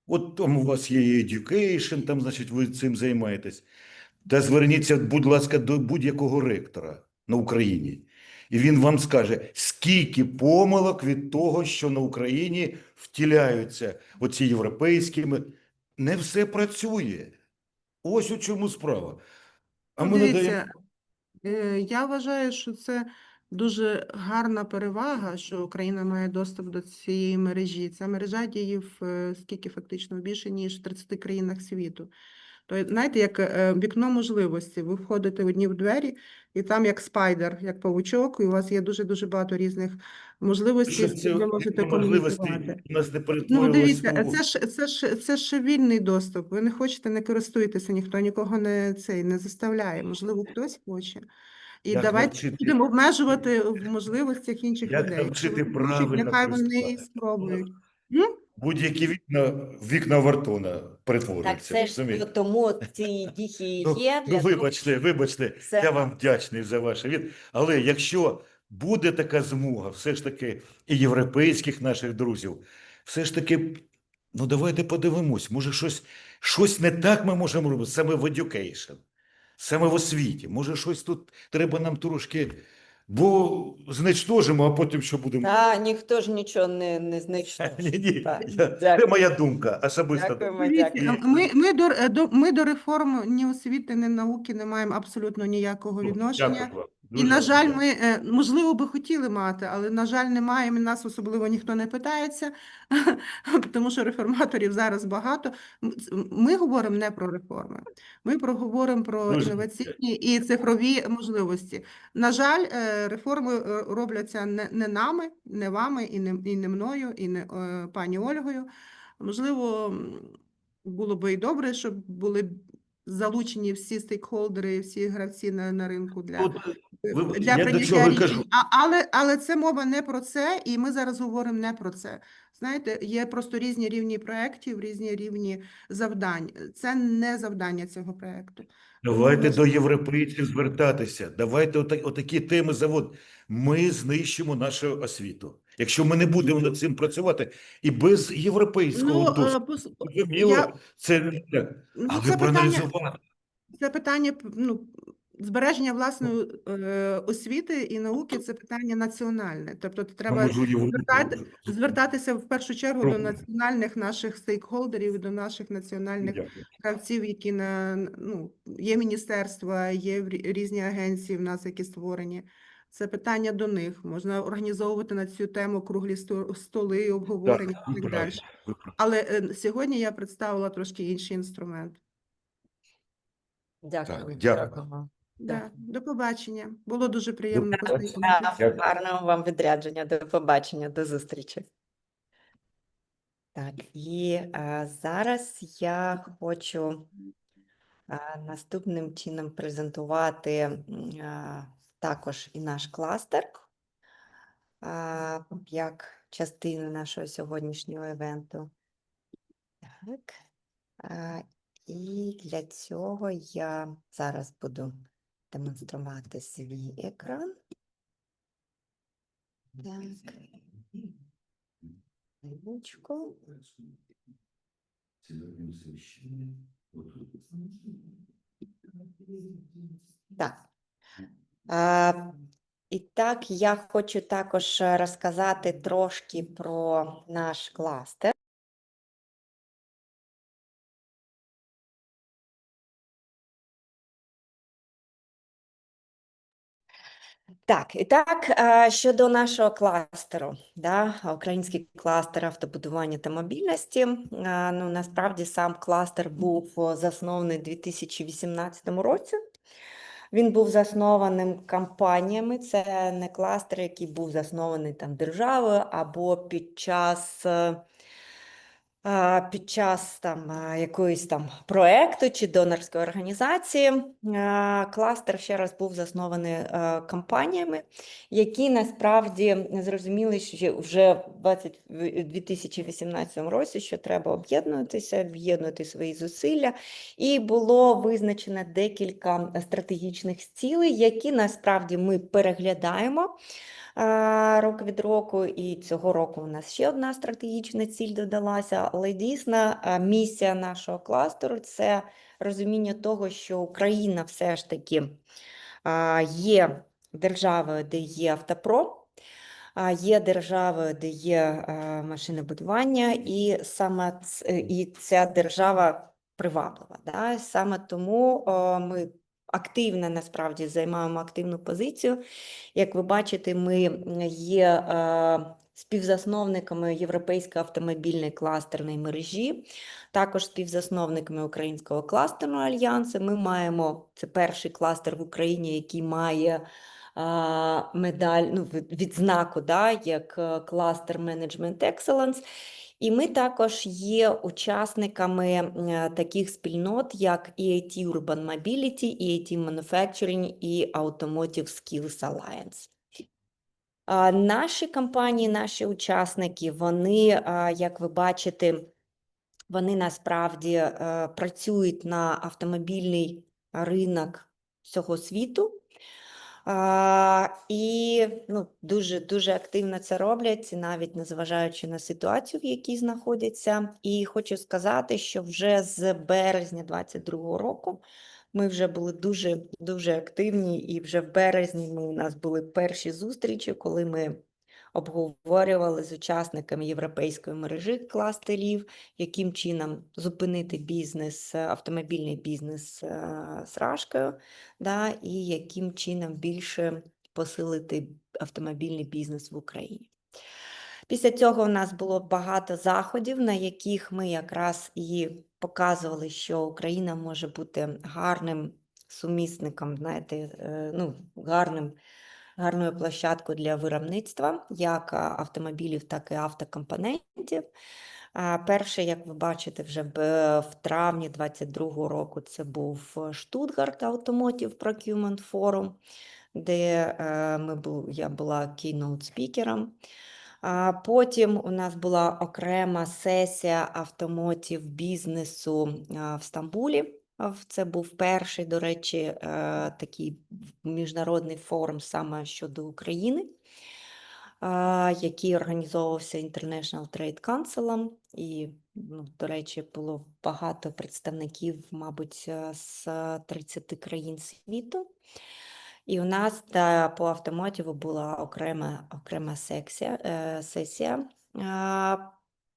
от там у вас є education, там, значить, ви цим займаєтесь. Та зверніться, будь ласка, до будь-якого ректора на Україні. І він вам скаже, скільки помилок від того, що на Україні втіляються оці європейські. Не все працює. Ось у чому справа. А ми надаємо... Дивіться, я вважаю, що це дуже гарна перевага, що Україна має доступ до цієї мережі. Ця мережа діє в скільки фактично більше, ніж в 30 країнах світу. То, знаєте, як вікно можливості. Ви входите в одні в двері, і там як спайдер, як павучок, і у вас є дуже-дуже багато різних можливостей, з чим ви можете комунікувати. У нас не Ну, перетворилось дивіться, це ж вільний доступ. Ви не хочете, не користуйтеся, ніхто нікого не заставляє. Можливо, хтось хоче. І Як давайте навчити? будемо обмежувати в можливостях інших Як людей. навчити Якщо вони хочуть, правильно нехай вони користуватися? і спробують. Будь-які вікна Вартона Так, перетворюються. це ж тому ці діхи є. Ну, вибачте, Це- я вам вдячний за ваш від. Але якщо буде така змога, все ж таки, і європейських наших друзів, все ж таки, ну давайте подивимось, може щось не так ми можемо робити, саме в education, саме в освіті. Може щось тут треба нам трошки, бо зничтожимо, а потім що будемо? Та ніхто ж нічого не знайшов. Ні, Так, це моя думка, особиста думка. Дякуємо, Дивіться, дякуємо. ми до реформ ні освіти, ні науки не маємо абсолютно ніякого відношення. Дякую вам. І, Дуже на вам жаль, дякую. ми, можливо, би хотіли мати, але, на жаль, не маємо, і нас особливо ніхто не питається, тому що реформаторів зараз багато. Ми говоримо не про реформи, ми говоримо про Дуже інноваційні і цифрові можливості. На жаль, реформи робляться не нами, не вами, і не мною, і не пані Ольгою. Можливо, було би і добре, щоб були залучені всі стейкхолдери, всі гравці на ринку для Я до прийняття чого рішень. кажу. Але це мова не про це, і ми зараз говоримо не про це. Знаєте, є просто різні рівні проєктів, різні рівні завдань. Це не завдання цього проєкту. Давайте до європейців звертатися. Давайте отакі теми завод. Ми знищимо нашу освіту. Якщо ми не будемо над цим працювати, і без європейського досвіду, зрозуміло, це не так. Але проаналізувати. Це питання, збереження власної освіти і науки – це питання національне. Тобто треба звертатися в першу чергу до національних наших стейкхолдерів, до наших національних гравців, які є міністерства, є різні агенції в нас, які створені. Це питання до них. Можна організовувати на цю тему круглі столи, обговорення і так далі. Але сьогодні я представила трошки інший інструмент. Дякую. Дякую. До побачення. Було дуже приємно Так, познайомитися. гарного вам відрядження. До побачення, до зустрічі. Так, і зараз я хочу наступним чином презентувати також і наш кластер як частину нашого сьогоднішнього івенту. Так. І для цього я зараз буду демонструвати свій екран. Так. Минуточку. Так. І так, я хочу також розказати трошки про наш кластер. Так, і так, щодо нашого кластеру, український кластер автобудування та мобільності, насправді сам кластер був заснований у 2018 році. Він був заснованим компаніями, це не кластер, який був заснований державою або під час під час якоїсь проекту чи донорської організації. Кластер ще раз був заснований компаніями, які насправді зрозуміли, що вже в 2018 році, що треба об'єднувати свої зусилля, і було визначено декілька стратегічних цілей, які насправді ми переглядаємо рок від року, і цього року у нас ще одна стратегічна ціль додалася, але дійсно місія нашого кластеру – це розуміння того, що Україна все ж таки є державою, де є автопром, є державою, де є машинобудування, і саме ця держава приваблива. Да? Саме тому ми активно, насправді, займаємо активну позицію. Як ви бачите, ми є співзасновниками Європейської автомобільної кластерної мережі, також співзасновниками Українського кластерного альянсу. Ми маємо, це перший кластер в Україні, який має медаль, відзнаку, да, як кластер Management Excellence. І ми також є учасниками таких спільнот, як EDIate Urban Mobility, EDIate Manufacturing і Automotive Skills Alliance. Наші компанії, наші учасники, вони, як ви бачите, вони насправді працюють на автомобільний ринок всього світу. І дуже активно це роблять, навіть незважаючи на ситуацію, в якій знаходяться. І хочу сказати, що вже з березня 2022 року ми вже були дуже активні, і вже в березні у нас були перші зустрічі, коли ми обговорювали з учасниками європейської мережі кластерів, яким чином зупинити бізнес, автомобільний бізнес з Рашкою, да, і яким чином більше посилити автомобільний бізнес в Україні. Після цього у нас було багато заходів, на яких ми якраз і показували, що Україна може бути гарним сумісником, знаєте, гарною площадкою для виробництва як автомобілів, так і автокомпонентів. Перше, як ви бачите, вже в травні 2022 року це був Stuttgart Automotive Procurement Forum, де я була keynote-спікером. Потім у нас була окрема сесія автомотів бізнесу в Стамбулі. Це був перший, до речі, такий міжнародний форум саме щодо України, який організовувався International Trade Council. І, до речі, було багато представників, мабуть, з 30 країн світу. І у нас по автомотиву була окрема сесія.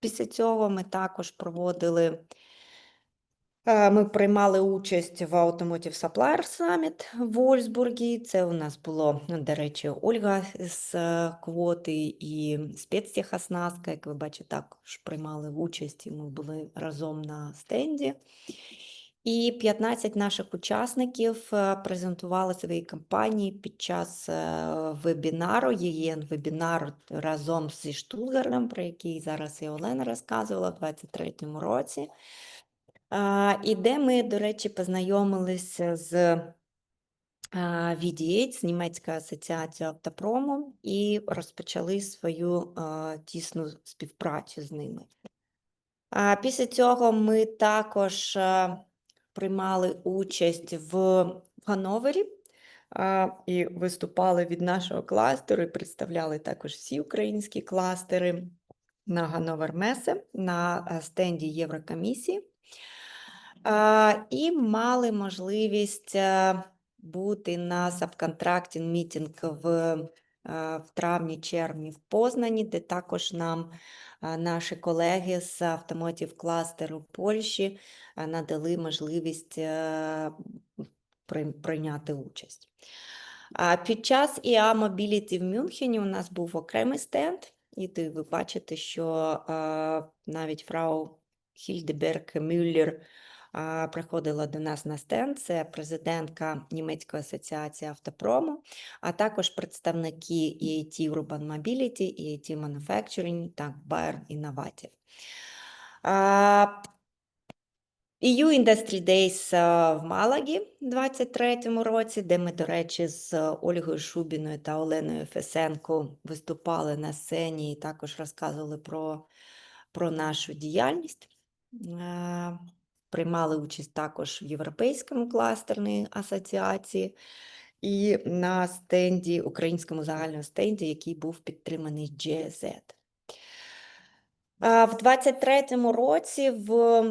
Після цього ми також ми приймали участь в Automotive Supplier Summit в Ольсбургі. Це у нас було, до речі, Ольга з квоти і спецтехоснастка, як ви бачите, також приймали участь, і ми були разом на стенді. І 15 наших учасників презентували свої компанії під час вебінару, вебінар разом зі Штутгартом, про який зараз і Олена розказувала в 2023 році. І де ми, до речі, познайомилися з Idiate, з німецькою асоціацією автопрому, і розпочали свою тісну співпрацю з ними. Після цього ми також приймали участь в Ганновері і виступали від нашого кластеру, і представляли також всі українські кластери на Ганновер Месе, на стенді Єврокомісії. І мали можливість бути на сабконтрактінг мітинг в травні-червні в Познані, де також нам наші колеги з Automotive кластеру Польщі надали можливість прийняти участь. Під час EA Mobility в Мюнхені у нас був окремий стенд, і ви бачите, що навіть фрау Хільдеберг Мюллер приходила до нас на стенд, це президентка Німецької асоціації автопрому, а також представники EDIate Urban Mobility, EDIate Manufacturing та Bayer Innovative. EU Industry Days в Малагі в 23-му році, де ми, до речі, з Ольгою Шубіною та Оленою Фесенко виступали на сцені і також розказували про нашу діяльність. Приймали участь також в Європейському кластерній асоціації і на стенді, українському загальному стенді, який був підтриманий GSZ. В 23-му році в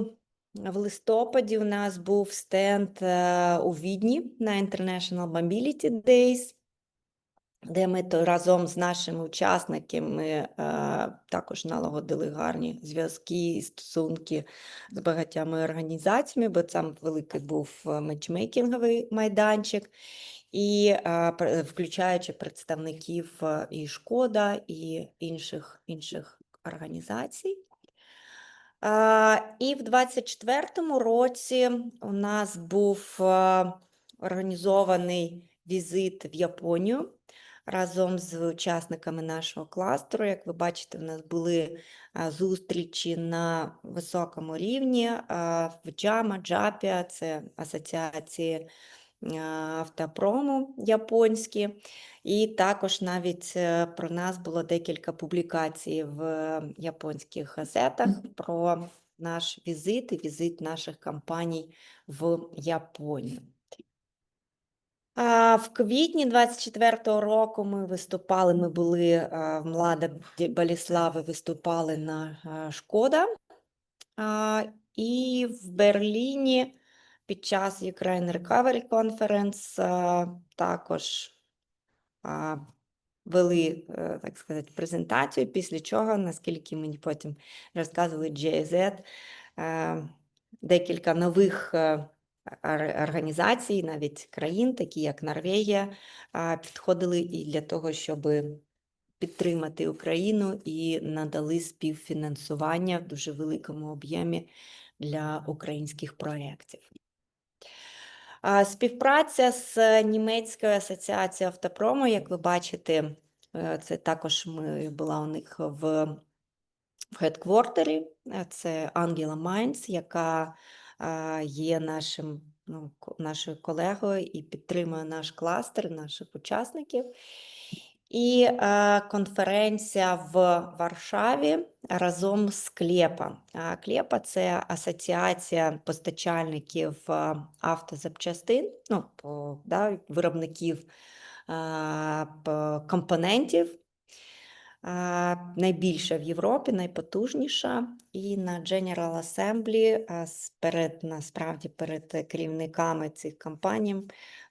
листопаді у нас був стенд у Відні на International Mobility Days, де ми разом з нашими учасниками також налагодили гарні зв'язки і стосунки з багатьма організаціями, бо там великий був матчмейкінговий майданчик, і включаючи представників і Шкода, і інших організацій. І в 24-му році у нас був організований візит в Японію разом з учасниками нашого кластеру. Як ви бачите, у нас були зустрічі на високому рівні в JAPA, це асоціації автопрому японські, і також навіть про нас було декілька публікацій в японських газетах про наш візит і візит наших компаній в Японію. В квітні 24-го року ми були в Млада Болеславі, виступали на Шкода, і в Берліні під час Ukraine Recovery Conference також вели, так сказати, презентацію, після чого, наскільки мені потім розказували GSZ, декілька нових організацій, навіть країн, такі як Норвегія, підходили і для того, щоб підтримати Україну і надали співфінансування в дуже великому об'ємі для українських проєктів. Співпраця з Німецькою асоціацією автопрому, як ви бачите, це також була у них в хедквартері, це Ангела Майнц, яка є нашою колегою і підтримує наш кластер, наших учасників. І конференція в Варшаві разом з Клепа. Клепа – це асоціація постачальників автозапчастин, виробників компонентів, найбільша в Європі, найпотужніша. І на General Assembly, насправді перед керівниками цих компаній,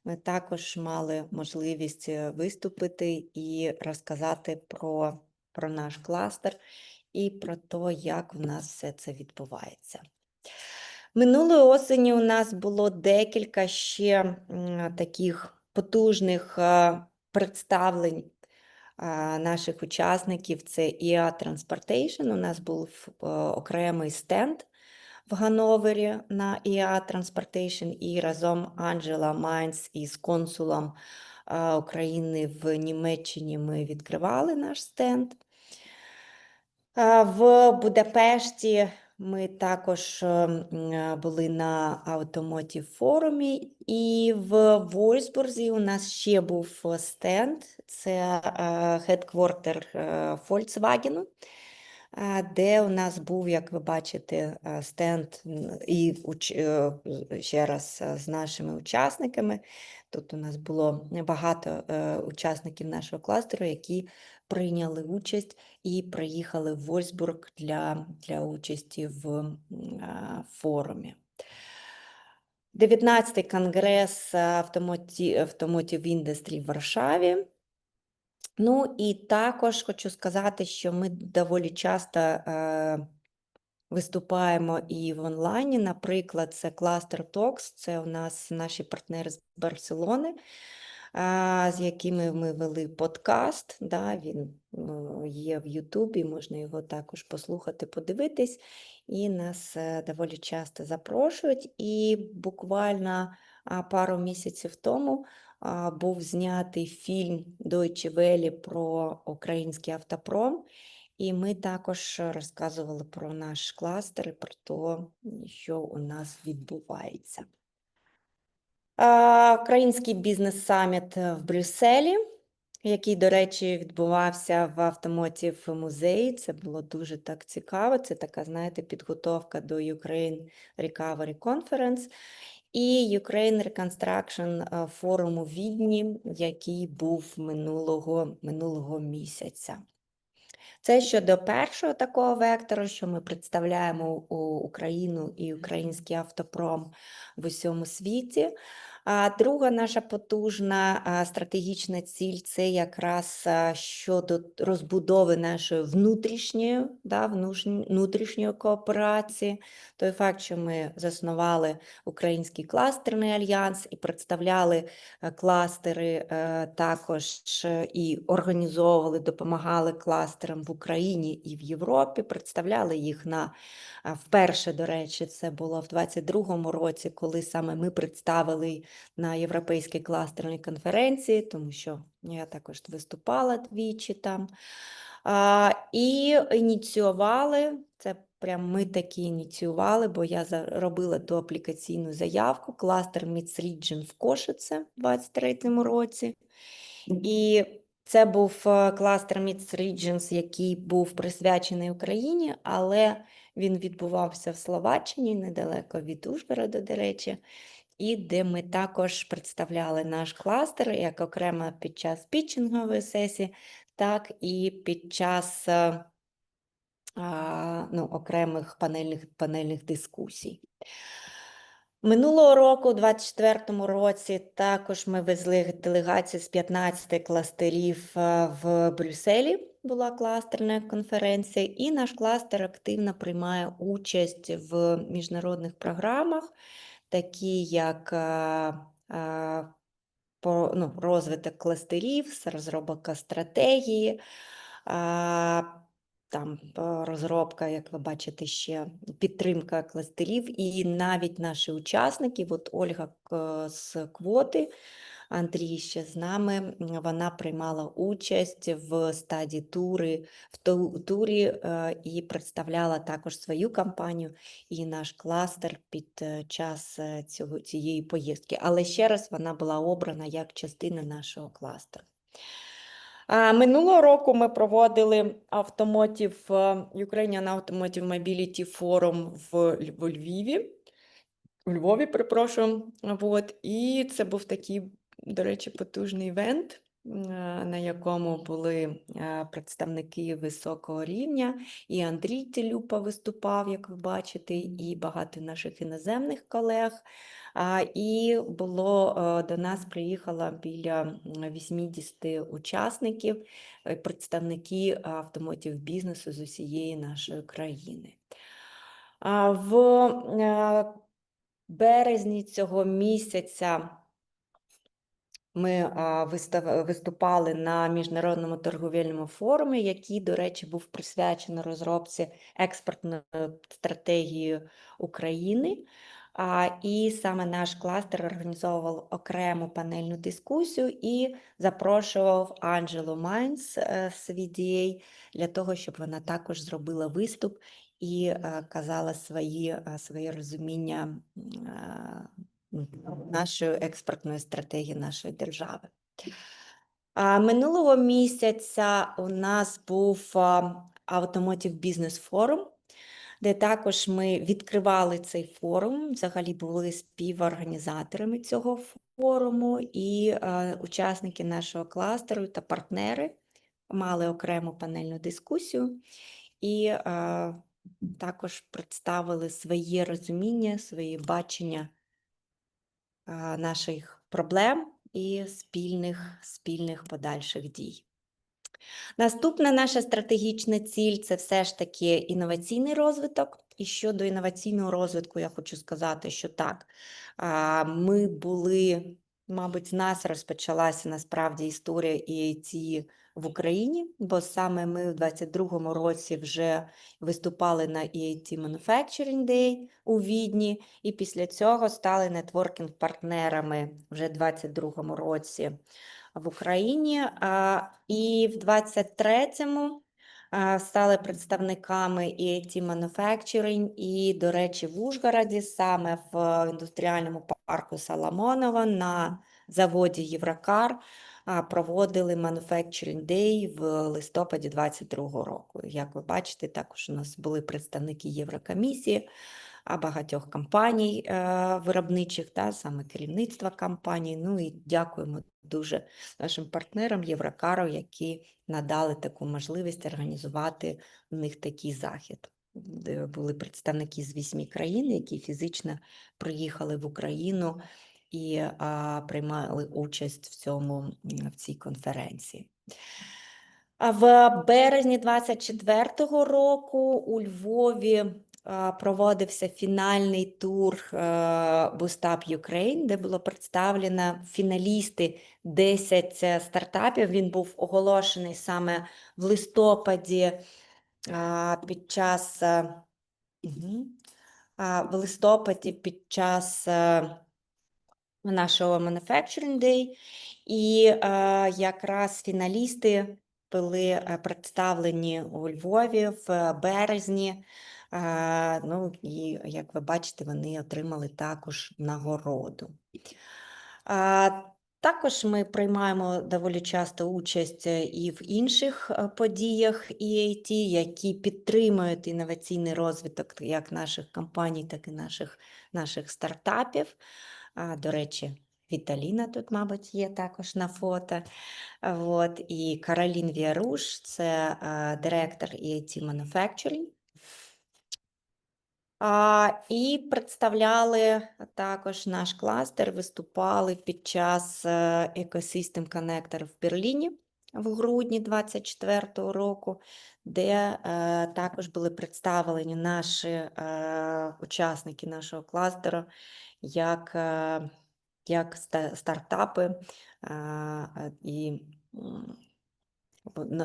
ми також мали можливість виступити і розказати про наш кластер і про те, як в нас все це відбувається. Минулої осені у нас було декілька ще таких потужних представлень наших учасників. Це EDIate Transportation, у нас був окремий стенд в Ганновері на EDIate Transportation, і разом Анджела Майнц із консулом України в Німеччині ми відкривали наш стенд. В Будапешті ми також були на Automotive форумі, і в Вольсбурзі у нас ще був стенд, це хедквартер Volkswagen, де у нас був, як ви бачите, стенд і ще раз з нашими учасниками. Тут у нас було багато учасників нашого кластеру, які прийняли участь і приїхали в Вольсбург для участі в форумі. 19-й конгрес Automotive Industry в Варшаві. Ну і також хочу сказати, що ми доволі часто виступаємо і в онлайні. Наприклад, це Cluster Talks, це у нас наші партнери з Барселони, з якими ми вели подкаст. Він є в Ютубі, можна його також послухати, подивитись. І нас доволі часто запрошують. І буквально пару місяців тому був знятий фільм Deutsche Welle про український автопром. І ми також розказували про наш кластер і про те, що у нас відбувається. Український бізнес-саміт в Брюсселі, який, до речі, відбувався в Automotive музеї. Це було дуже так цікаво. Це така, знаєте, підготовка до Ukraine Recovery Conference і Ukraine Reconstruction Forum у Відні, який був минулого місяця. Це щодо першого такого вектору, що ми представляємо Україну і український автопром в усьому світі. А друга наша потужна стратегічна ціль – це якраз щодо розбудови нашої внутрішньої кооперації. Той факт, що ми заснували Український кластерний альянс і представляли кластери також і організовували, допомагали кластерам в Україні і в Європі, представляли їх вперше, до речі, це було в 2022 році, коли саме ми представили на Європейській кластерній конференції, тому що я також виступала двічі там. І ініціювали, це прям ми такі ініціювали, бо я робила ту аплікаційну заявку, кластер Mid Region в Кошице в 2023 році. І це був кластер Mid Regions, який був присвячений Україні, але він відбувався в Словаччині, недалеко від Ужгорода, до речі, і де ми також представляли наш кластер як окремо під час пітчингової сесії, так і під час окремих панельних дискусій. Минулого року, у 2024 році, також ми везли делегацію з 15 кластерів в Брюсселі, була кластерна конференція, і наш кластер активно приймає участь в міжнародних програмах, такі як розвиток кластерів, розробка стратегії, там розробка, як ви бачите, ще підтримка кластерів, і навіть наші учасники, от Ольга з квоти, Андрій ще з нами, вона приймала участь в стадії турі і представляла також свою кампанію і наш кластер під час цієї поїздки. Але ще раз вона була обрана як частина нашого кластеру. Минулого року ми проводили Automotive, Ukrainian Automotive Mobility Forum у Львові, перепрошую. І це був такий, до речі, потужний івент, на якому були представники високого рівня. І Андрій Телюпа виступав, як ви бачите, і багато наших іноземних колег. І до нас приїхало біля 80 учасників, представники автомотив бізнесу з усієї нашої країни. В березні цього місяця ми виступали на міжнародному торговельному форумі, який, до речі, був присвячений розробці експортної стратегії України. І саме наш кластер організовував окрему панельну дискусію і запрошував Анджелу Майнс з EDIate для того, щоб вона також зробила виступ і казала свої розуміння нашої експортної стратегії нашої держави. Минулого місяця у нас був Automotive Business Forum, де також ми відкривали цей форум, взагалі були співорганізаторами цього форуму, і учасники нашого кластеру та партнери мали окрему панельну дискусію і також представили своє розуміння, свої бачення наших проблем і спільних подальших дій. Наступна наша стратегічна ціль – це все ж таки інноваційний розвиток. І щодо інноваційного розвитку я хочу сказати, що так, ми були, мабуть, з нас розпочалася насправді історія EDIate в Україні, бо саме ми в 2022 році вже виступали на EDIate Manufacturing Day у Відні, і після цього стали нетворкінг-партнерами вже в 2022 році в Україні. І в 2023-му стали представниками EDIate Manufacturing і, до речі, в Ужгороді, саме в індустріальному парку Соломонова на заводі Єврокар проводили Manufacturing Day в листопаді 2022 року. Як ви бачите, також у нас були представники Єврокомісії, багатьох компаній виробничих, саме керівництва компаній. Ну і дякуємо дуже нашим партнерам Єврокару, які надали таку можливість організувати в них такий захід. Були представники з 8 країн, які фізично приїхали в Україну і приймали участь в цій конференції. В березні 2024 року у Львові проводився фінальний тур Boost Up Ukraine, де було представлено фіналісти 10 стартапів. Він був оголошений саме в листопаді під час нашого Manufacturing Day. І якраз фіналісти були представлені у Львові в березні. Ну, і, як ви бачите, вони отримали також нагороду. Також ми приймаємо доволі часто участь і в інших подіях EDIate, які підтримують інноваційний розвиток як наших компаній, так і наших стартапів. До речі, Віталіна тут, мабуть, є також на фото. І Каролін Віаруш, це директор EDIate Manufacturing. І представляли також наш кластер, виступали під час Ecosystem Connector в Берліні в грудні 2024 року, де також були представлені наші учасники нашого кластеру як стартапи. І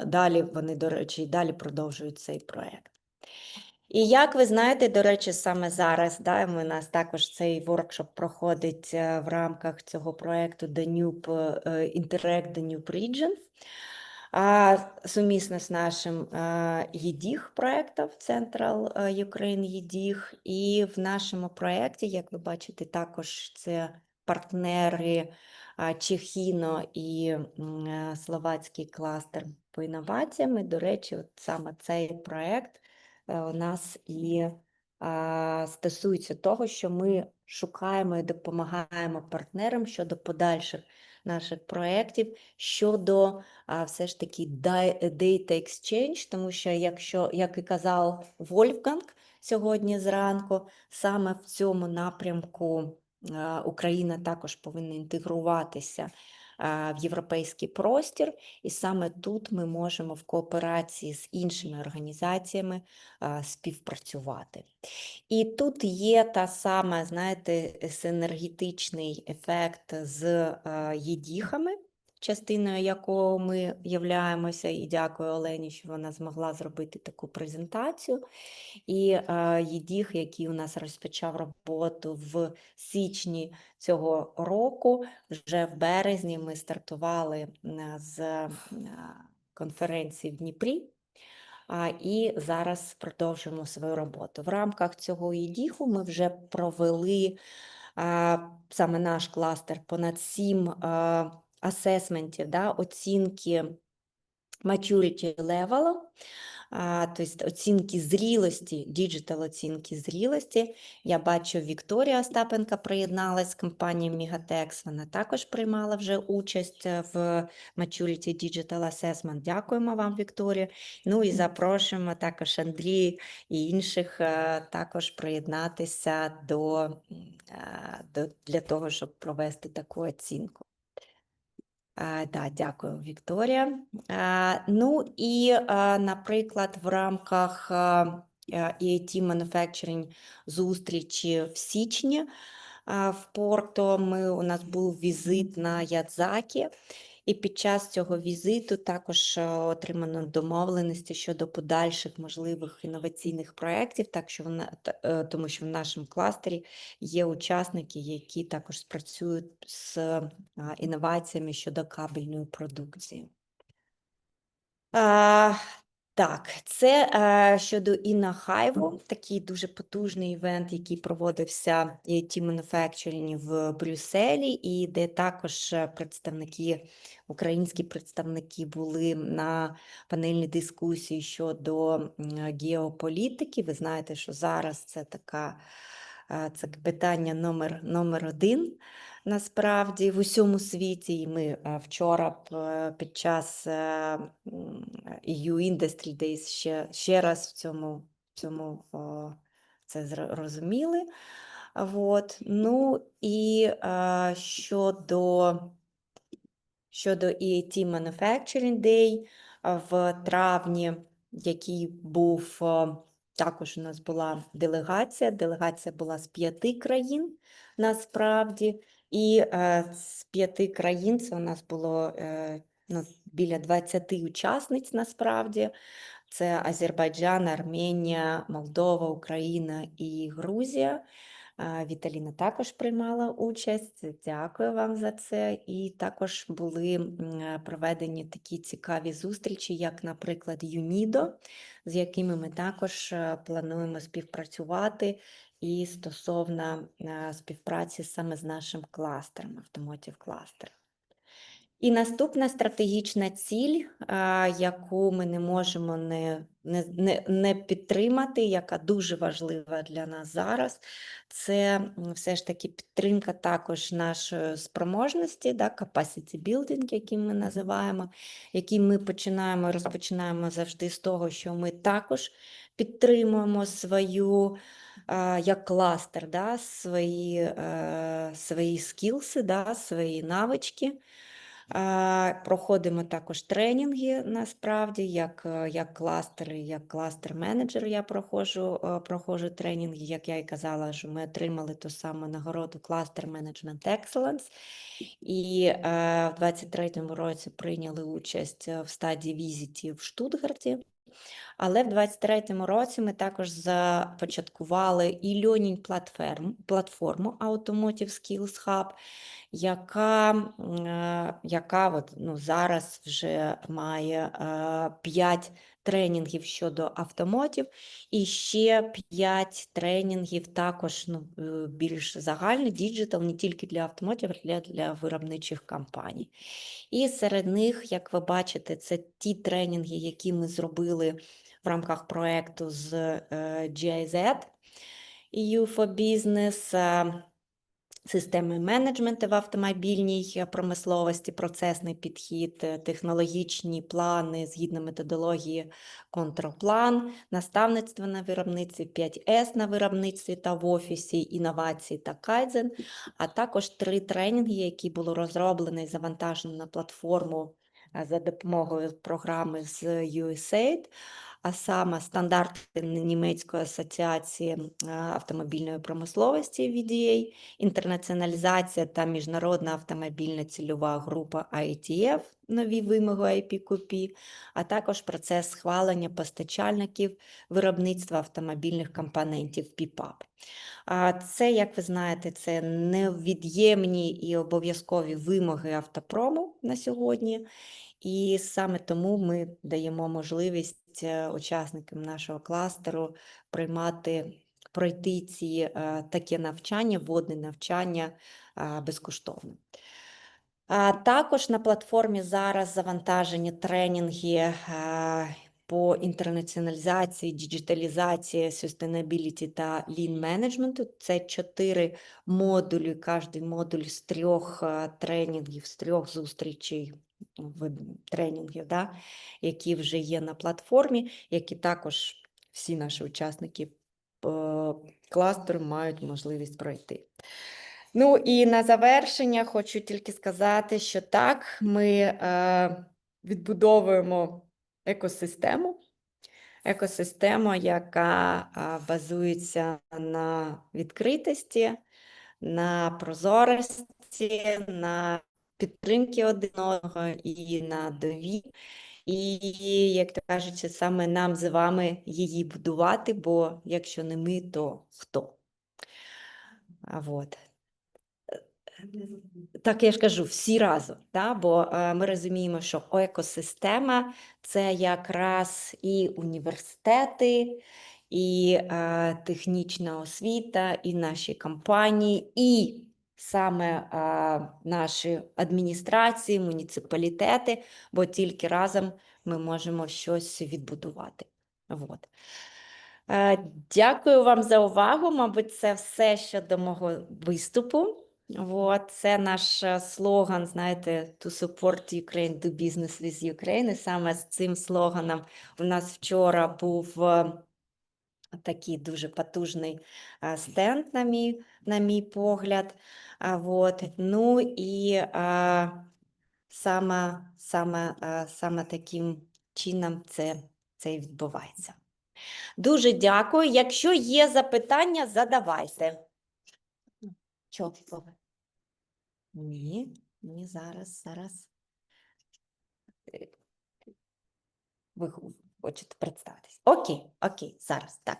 далі вони, до речі, і далі продовжують цей проєкт. І як ви знаєте, до речі, саме зараз у нас також цей воркшоп проходить в рамках цього проєкту Danube InterReg Danube Region, сумісно з нашим EDIH проєктом Central Ukraine EDIH. І в нашому проєкті, як ви бачите, також це партнери CzechInno і словацький кластер по інноваціям. І, до речі, саме цей проєкт у нас і стосується того, що ми шукаємо і допомагаємо партнерам щодо подальших наших проєктів, щодо все ж таки Data Exchange, тому що, як і казав Вольфганг сьогодні зранку, саме в цьому напрямку Україна також повинна інтегруватися в європейський простір, і саме тут ми можемо в кооперації з іншими організаціями співпрацювати. І тут є та сама, знаєте, синергетичний ефект з єдіхами, частиною якого ми являємося, і дякую Олені, що вона змогла зробити таку презентацію. І єдіх, який у нас розпочав роботу в січні цього року, вже в березні ми стартували з конференції в Дніпрі, і зараз продовжуємо свою роботу. В рамках цього єдіху ми вже провели, саме наш кластер, понад 7 асесментів, оцінки maturity level, тобто оцінки зрілості, діджитал-оцінки зрілості. Я бачу, Вікторія Остапенко приєдналась з компанією Megatex, вона також приймала вже участь в Maturity Digital Assessment. Дякуємо вам, Вікторія. Ну і запрошуємо також Андрія і інших також приєднатися для того, щоб провести таку оцінку. Дякую, Вікторія. Ну і, наприклад, в рамках EDIate Manufacturing зустрічі в січні в Порто у нас був візит на Ядзакі, і під час цього візиту також отримано домовленості щодо подальших можливих інноваційних проєктів, тому що в нашому кластері є учасники, які також спрацюють з Так, це щодо Інахайву, такий дуже потужний івент, який проводився EIT Manufacturing в Брюсселі, і де також українські представники були на панельній дискусії щодо геополітики. Ви знаєте, що зараз це це питання номер один. Насправді в усьому світі, і ми вчора під час EU Industry Days ще раз в цьому це розуміли. Ну і щодо EIT Manufacturing Day в травні, який був, також у нас була делегація була з 5 країн насправді, і з 5 країн це у нас було біля 20 учасниць насправді. Це Азербайджан, Арменія, Молдова, Україна і Грузія. Віталіна також приймала участь, дякую вам за це. І також були проведені такі цікаві зустрічі, як, наприклад, ЮНІДО, з якими ми також плануємо співпрацювати і стосовно співпраці саме з нашим кластером, Automotive кластер. І наступна стратегічна ціль, яку ми не можемо не підтримати, яка дуже важлива для нас зараз, це все ж таки підтримка також нашої спроможності, capacity building, який ми називаємо, який ми розпочинаємо завжди з того, що ми також підтримуємо свою, як кластер, свої скілси, свої навички. Проходимо також тренінги, насправді, як кластер-менеджер я проходжу тренінги, як я і казала, що ми отримали ту саму нагороду Cluster Management Excellence, і в 23-му році прийняли участь в стадії візитів в Штутгарті. Але в 23-му році ми також започаткували e-learning платформу Automotive Skills Hub, яка зараз вже має 5 тренінгів щодо Automotive і ще 5 тренінгів також більш загальні, діджитал, не тільки для Automotive, а для виробничих компаній. І серед них, як ви бачите, це ті тренінги, які ми зробили в рамках проєкту з GIZ, EU for Business, системи менеджменту в автомобільній промисловості, процесний підхід, технологічні плани згідно методології контрплан, наставництво на виробництві, 5S на виробництві та в офісі, інновації та кайдзен, а також 3 тренінги, які були розроблені і завантажені на платформу за допомогою програми з USAID, а саме стандарти Німецької асоціації автомобільної промисловості EDIH, інтернаціоналізація та міжнародна автомобільна цільова група ITF, нові вимоги IPQP, а також процес схвалення постачальників виробництва автомобільних компонентів PPAP. Це, як ви знаєте, це невід'ємні і обов'язкові вимоги автопрому на сьогодні. І саме тому ми даємо можливість учасникам нашого кластеру пройти таке навчання, вводне навчання безкоштовно. Також на платформі зараз завантажені тренінги по інтернаціоналізації, діджиталізації, sustainability та lean management. Це 4 модулі, кожен модуль з 3 тренінгів, з 3 зустрічей, тренінгів, які вже є на платформі, які також всі наші учасники кластеру мають можливість пройти. Ну і на завершення хочу тільки сказати, що так, ми відбудовуємо екосистему, яка базується на відкритості, на прозорості, на підтримки один одного і на довірі. І, як то кажуть, саме нам з вами її будувати, бо якщо не ми, то хто? Так я ж кажу, всі разом, да? Бо ми розуміємо, що екосистема – це якраз і університети, і технічна освіта, і наші компанії, і саме наші адміністрації, муніципалітети, бо тільки разом ми можемо щось відбудувати. Вот. Дякую вам за увагу. Мабуть, це все щодо мого виступу. Вот. Це наш слоган, знаєте, to support Ukraine, do business with Ukraine. І саме з цим слоганом у нас вчора був такий дуже потужний стенд, на мій погляд. Вот. Ну і саме таким чином це і відбувається. Дуже дякую. Якщо є запитання, задавайте. Чого? Ні, зараз. Ви хочете представитись? Окей, зараз, так.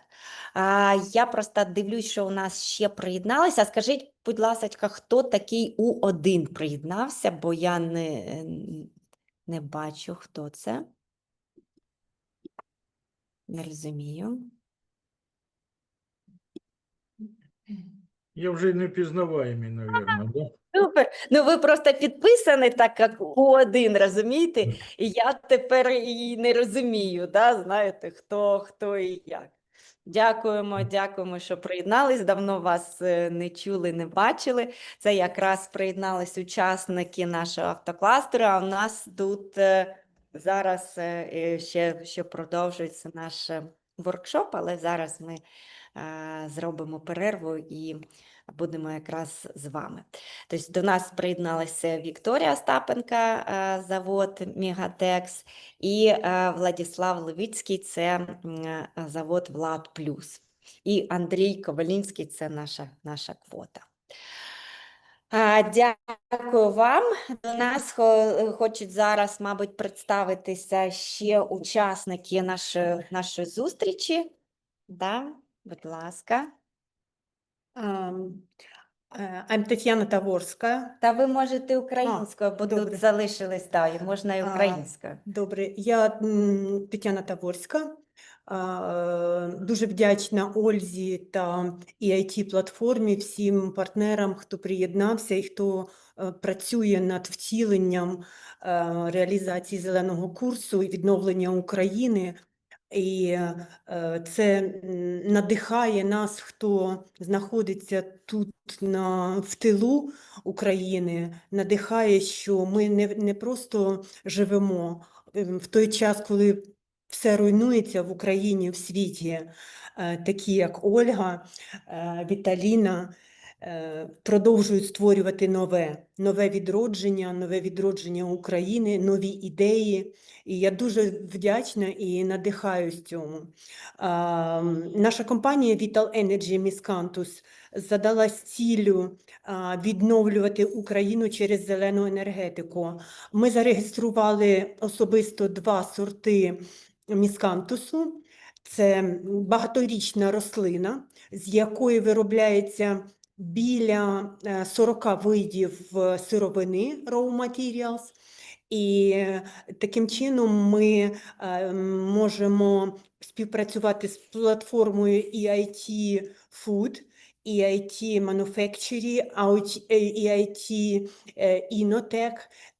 Я просто дивлюсь, що у нас ще приєдналися. Скажіть, будь ласка, хто такий У1 приєднався, бо я не бачу, хто це. Не розумію. Я вже не впізнаваємий, мабуть, да? Супер. Ну, ви просто підписані так, як У1, розумієте? І я тепер і не розумію, да? Знаєте, хто і як. Дякуємо, що приєднались. Давно вас не чули, не бачили. Це якраз приєднались учасники нашого автокластеру, а у нас тут зараз ще продовжується наш воркшоп, але зараз ми зробимо перерву і будемо якраз з вами. Тобто до нас приєдналася Вікторія Остапенка, завод Мегатекс, і Владислав Левицький, це завод Влад Плюс. І Андрій Ковалінський, це наша квота. Дякую вам. До нас хочуть зараз, мабуть, представитися ще учасники нашої зустрічі. Да? Будь ласка. I'm Тетяна Таворська. Та ви можете українською, бо добре. тут залишились, да, і можна і українською. Добре, я Тетяна Таворська. Дуже вдячна Ользі та EIT-платформі, всім партнерам, хто приєднався і хто працює над втіленням реалізації зеленого курсу і відновлення України. І це надихає нас, хто знаходиться тут в тилу України, надихає, що ми не просто живемо в той час, коли все руйнується в Україні, в світі, такі як Ольга, Віталіна, продовжують створювати нове відродження України, нові ідеї. І я дуже вдячна і надихаюсь цьому. Наша компанія Vital Energy Miscanthus задалась ціллю відновлювати Україну через зелену енергетику. Ми зареєстрували особисто 2 сорти міскантусу. Це багаторічна рослина, з якої виробляється біля 40 видів сировини, raw materials. І таким чином ми можемо співпрацювати з платформою EIT Food, EIT Manufacturing, EIT Innotech,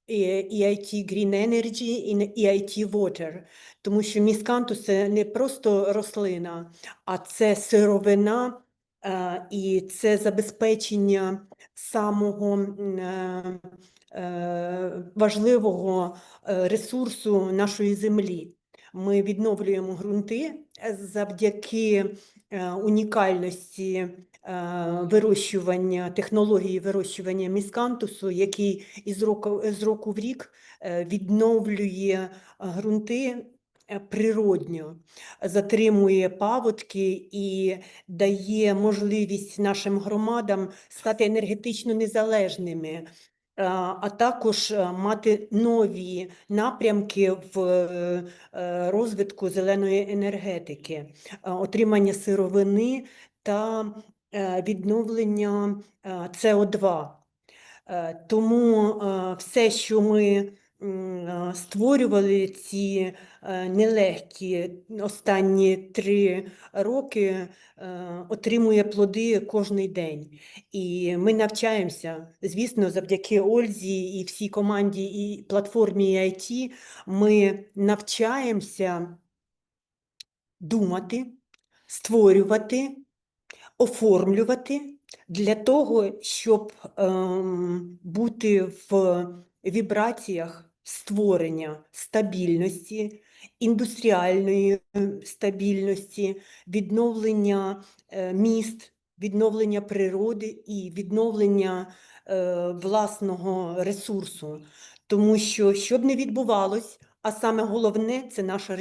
EIT Green Energy і EIT Water. Тому що міскантус – це не просто рослина, а це сировина, і це забезпечення самого важливого ресурсу нашої землі. Ми відновлюємо ґрунти завдяки унікальності вирощування, технології вирощування міскантусу, який з року в рік відновлює ґрунти природньо, затримує паводки і дає можливість нашим громадам стати енергетично незалежними, а також мати нові напрямки в розвитку зеленої енергетики, отримання сировини та відновлення СО2. Тому все, що ми створювали ці нелегкі останні 3 роки, отримує плоди кожний день. І ми навчаємося, звісно, завдяки Ользі і всій команді і платформі EDIH ми навчаємося думати, створювати, оформлювати для того, щоб бути в вібраціях створення стабільності, індустріальної стабільності, відновлення міст, відновлення природи і відновлення власного ресурсу. Тому що, що б не відбувалось, а саме головне – це наша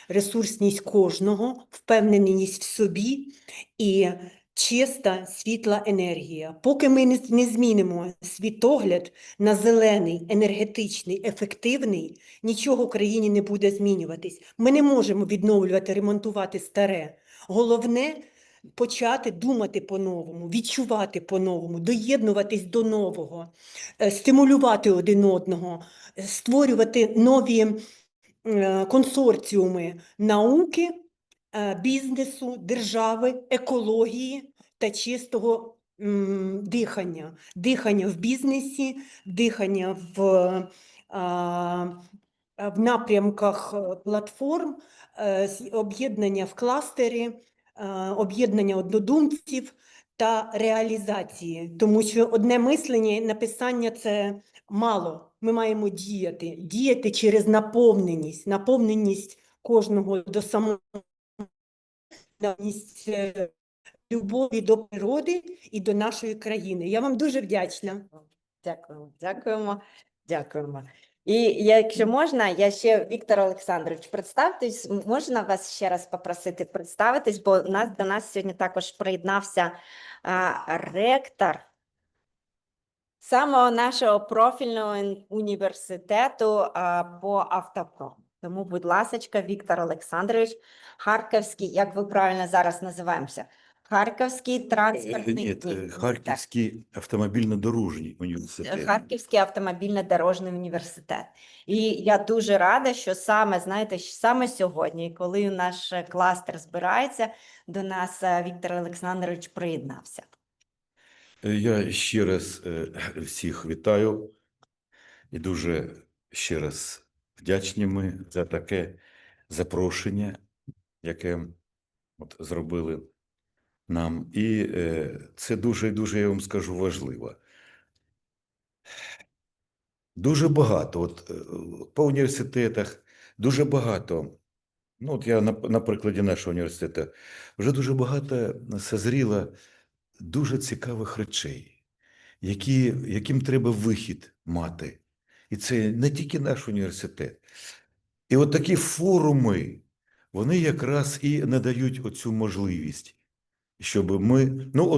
ресурсність кожного, впевненість в собі і чиста, світла енергія. Поки ми не змінимо світогляд на зелений, енергетичний, ефективний, нічого в країні не буде змінюватись. Ми не можемо відновлювати, ремонтувати старе. Головне – почати думати по-новому, відчувати по-новому, доєднуватись до нового, стимулювати один одного, створювати нові консорціуми науки, бізнесу, держави, екології та чистого дихання. Дихання в бізнесі, дихання в напрямках платформ, об'єднання в кластері, об'єднання однодумців та реалізації. Тому що одне мислення і написання – це мало. Ми маємо діяти. Діяти через наповненість. Наповненість кожного до самого, любові до природи і до нашої країни. Я вам дуже вдячна. Дякуємо. І якщо можна, я ще, Віктор Олександрович, представтесь, можна вас ще раз попросити представитись, бо до нас сьогодні також приєднався ректор самого нашого профільного університету по автопро. Тому, будь ласка, Віктор Олександрович, Харківський, як ви правильно зараз називаємося? Харківський транспортний... Харківський автомобільно-дорожній університет. Харківський автомобільно-дорожній університет. І я дуже рада, що саме, знаєте, саме сьогодні, коли наш кластер збирається, до нас Віктор Олександрович приєднався. Я ще раз всіх вітаю і дуже ще раз вдячні ми за таке запрошення, яке зробили нам. І це дуже, я вам скажу, важливо. Дуже багато, по університетах, дуже багато, я на прикладі нашого університету, вже дуже багато созріло дуже цікавих речей, яким треба вихід мати. І це не тільки наш університет. І от такі форуми, вони якраз і надають оцю можливість, щоб ми,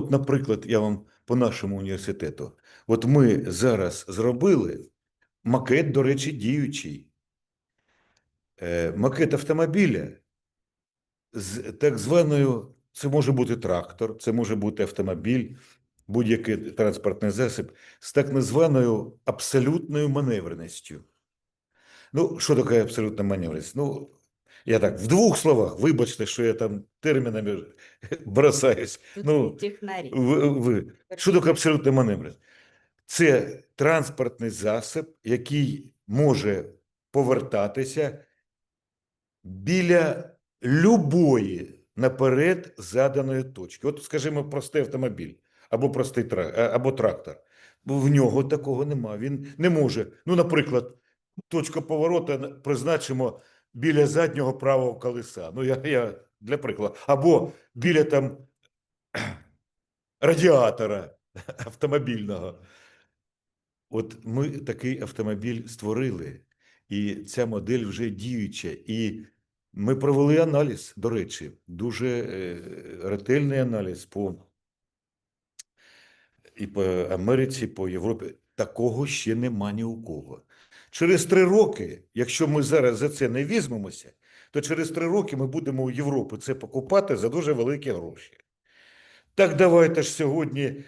наприклад, я вам по нашому університету, ми зараз зробили макет, до речі, діючий, макет автомобіля з так званою, це може бути трактор, це може бути автомобіль, будь-який транспортний засіб, з так названою абсолютною маневреністю. Що таке абсолютна маневренність? Я так, в 2 словах, вибачте, що я там термінами бросаюсь. Технарі. Що таке абсолютна маневренність? Це транспортний засіб, який може повертатися біля любої наперед заданої точки. Скажімо, простий автомобіль або трактор. В нього такого нема. Він не може. Наприклад, точку повороту призначимо біля заднього правого колеса. Я для прикладу. Або біля радіатора автомобільного. Ми такий автомобіль створили, і ця модель вже діюча. І ми провели аналіз, до речі, дуже ретельний аналіз і по Америці, і по Європі. Такого ще нема ні у кого. Через 3 роки, якщо ми зараз за це не візьмемося, то через 3 роки ми будемо у Європі це покупати за дуже великі гроші. Так давайте ж сьогодні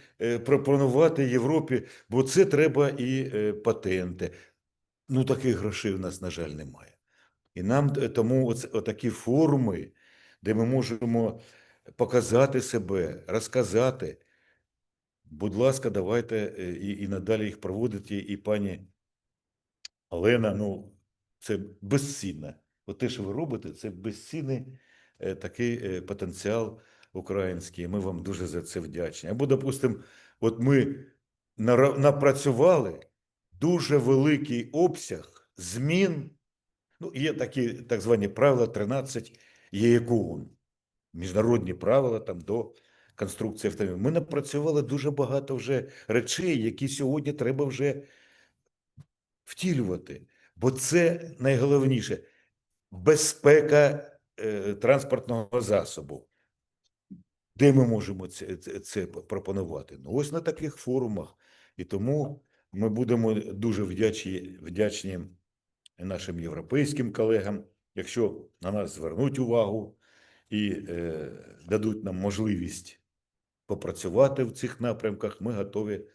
пропонувати Європі, бо це треба і патенти. Ну, таких грошей у нас, на жаль, немає. І нам тому отакі форуми, де ми можемо показати себе, розказати. Будь ласка, давайте і надалі їх проводити. І пані Олена, ну, це безцінно. От те, що ви робите, це безцінний такий потенціал український. Ми вам дуже за це вдячні. Або, допустимо, от ми напрацювали дуже великий обсяг змін. Ну, є такі так звані правила 13 ЄКОН, міжнародні правила там до конструкції автомобіля. Ми напрацювали дуже багато вже речей, які сьогодні треба вже втілювати. Бо це найголовніше – безпека транспортного засобу. Де ми можемо це пропонувати? Ну, ось на таких форумах. І тому ми будемо дуже вдячні нашим європейським колегам, якщо на нас звернуть увагу і дадуть нам можливість попрацювати в цих напрямках, ми готові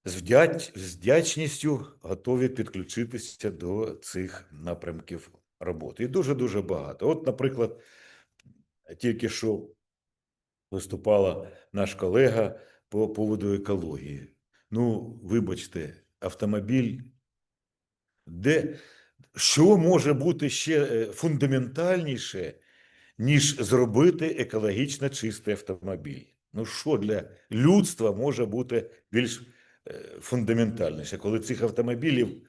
з вдячністю готові підключитися до цих напрямків роботи. І дуже-дуже багато. От, наприклад, тільки що виступала наш колега по поводу екології. Ну, вибачте, автомобіль, що може бути ще фундаментальніше, ніж зробити екологічно чистий автомобіль? Ну, що для людства може бути більш фундаментальніше, коли цих автомобілів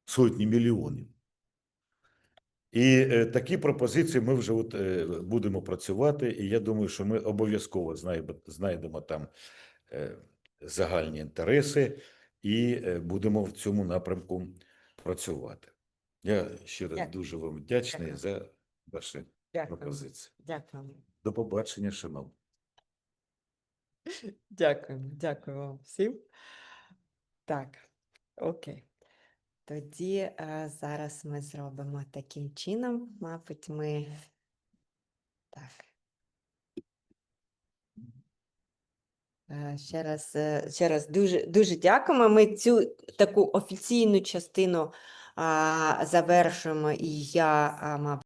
сотні мільйонів? І такі пропозиції ми вже будемо працювати, і я думаю, що ми обов'язково знайдемо там загальні інтереси і будемо в цьому напрямку працювати. Я ще раз дуже вам вдячний за ваші пропозиції. Дякую. До побачення, шановні. Дякую вам всім. Так, окей. Тоді зараз ми зробимо таким чином. Мабуть, ми так. Ще раз дуже дякуємо. Ми цю таку офіційну частину завершуємо, і я, мабуть,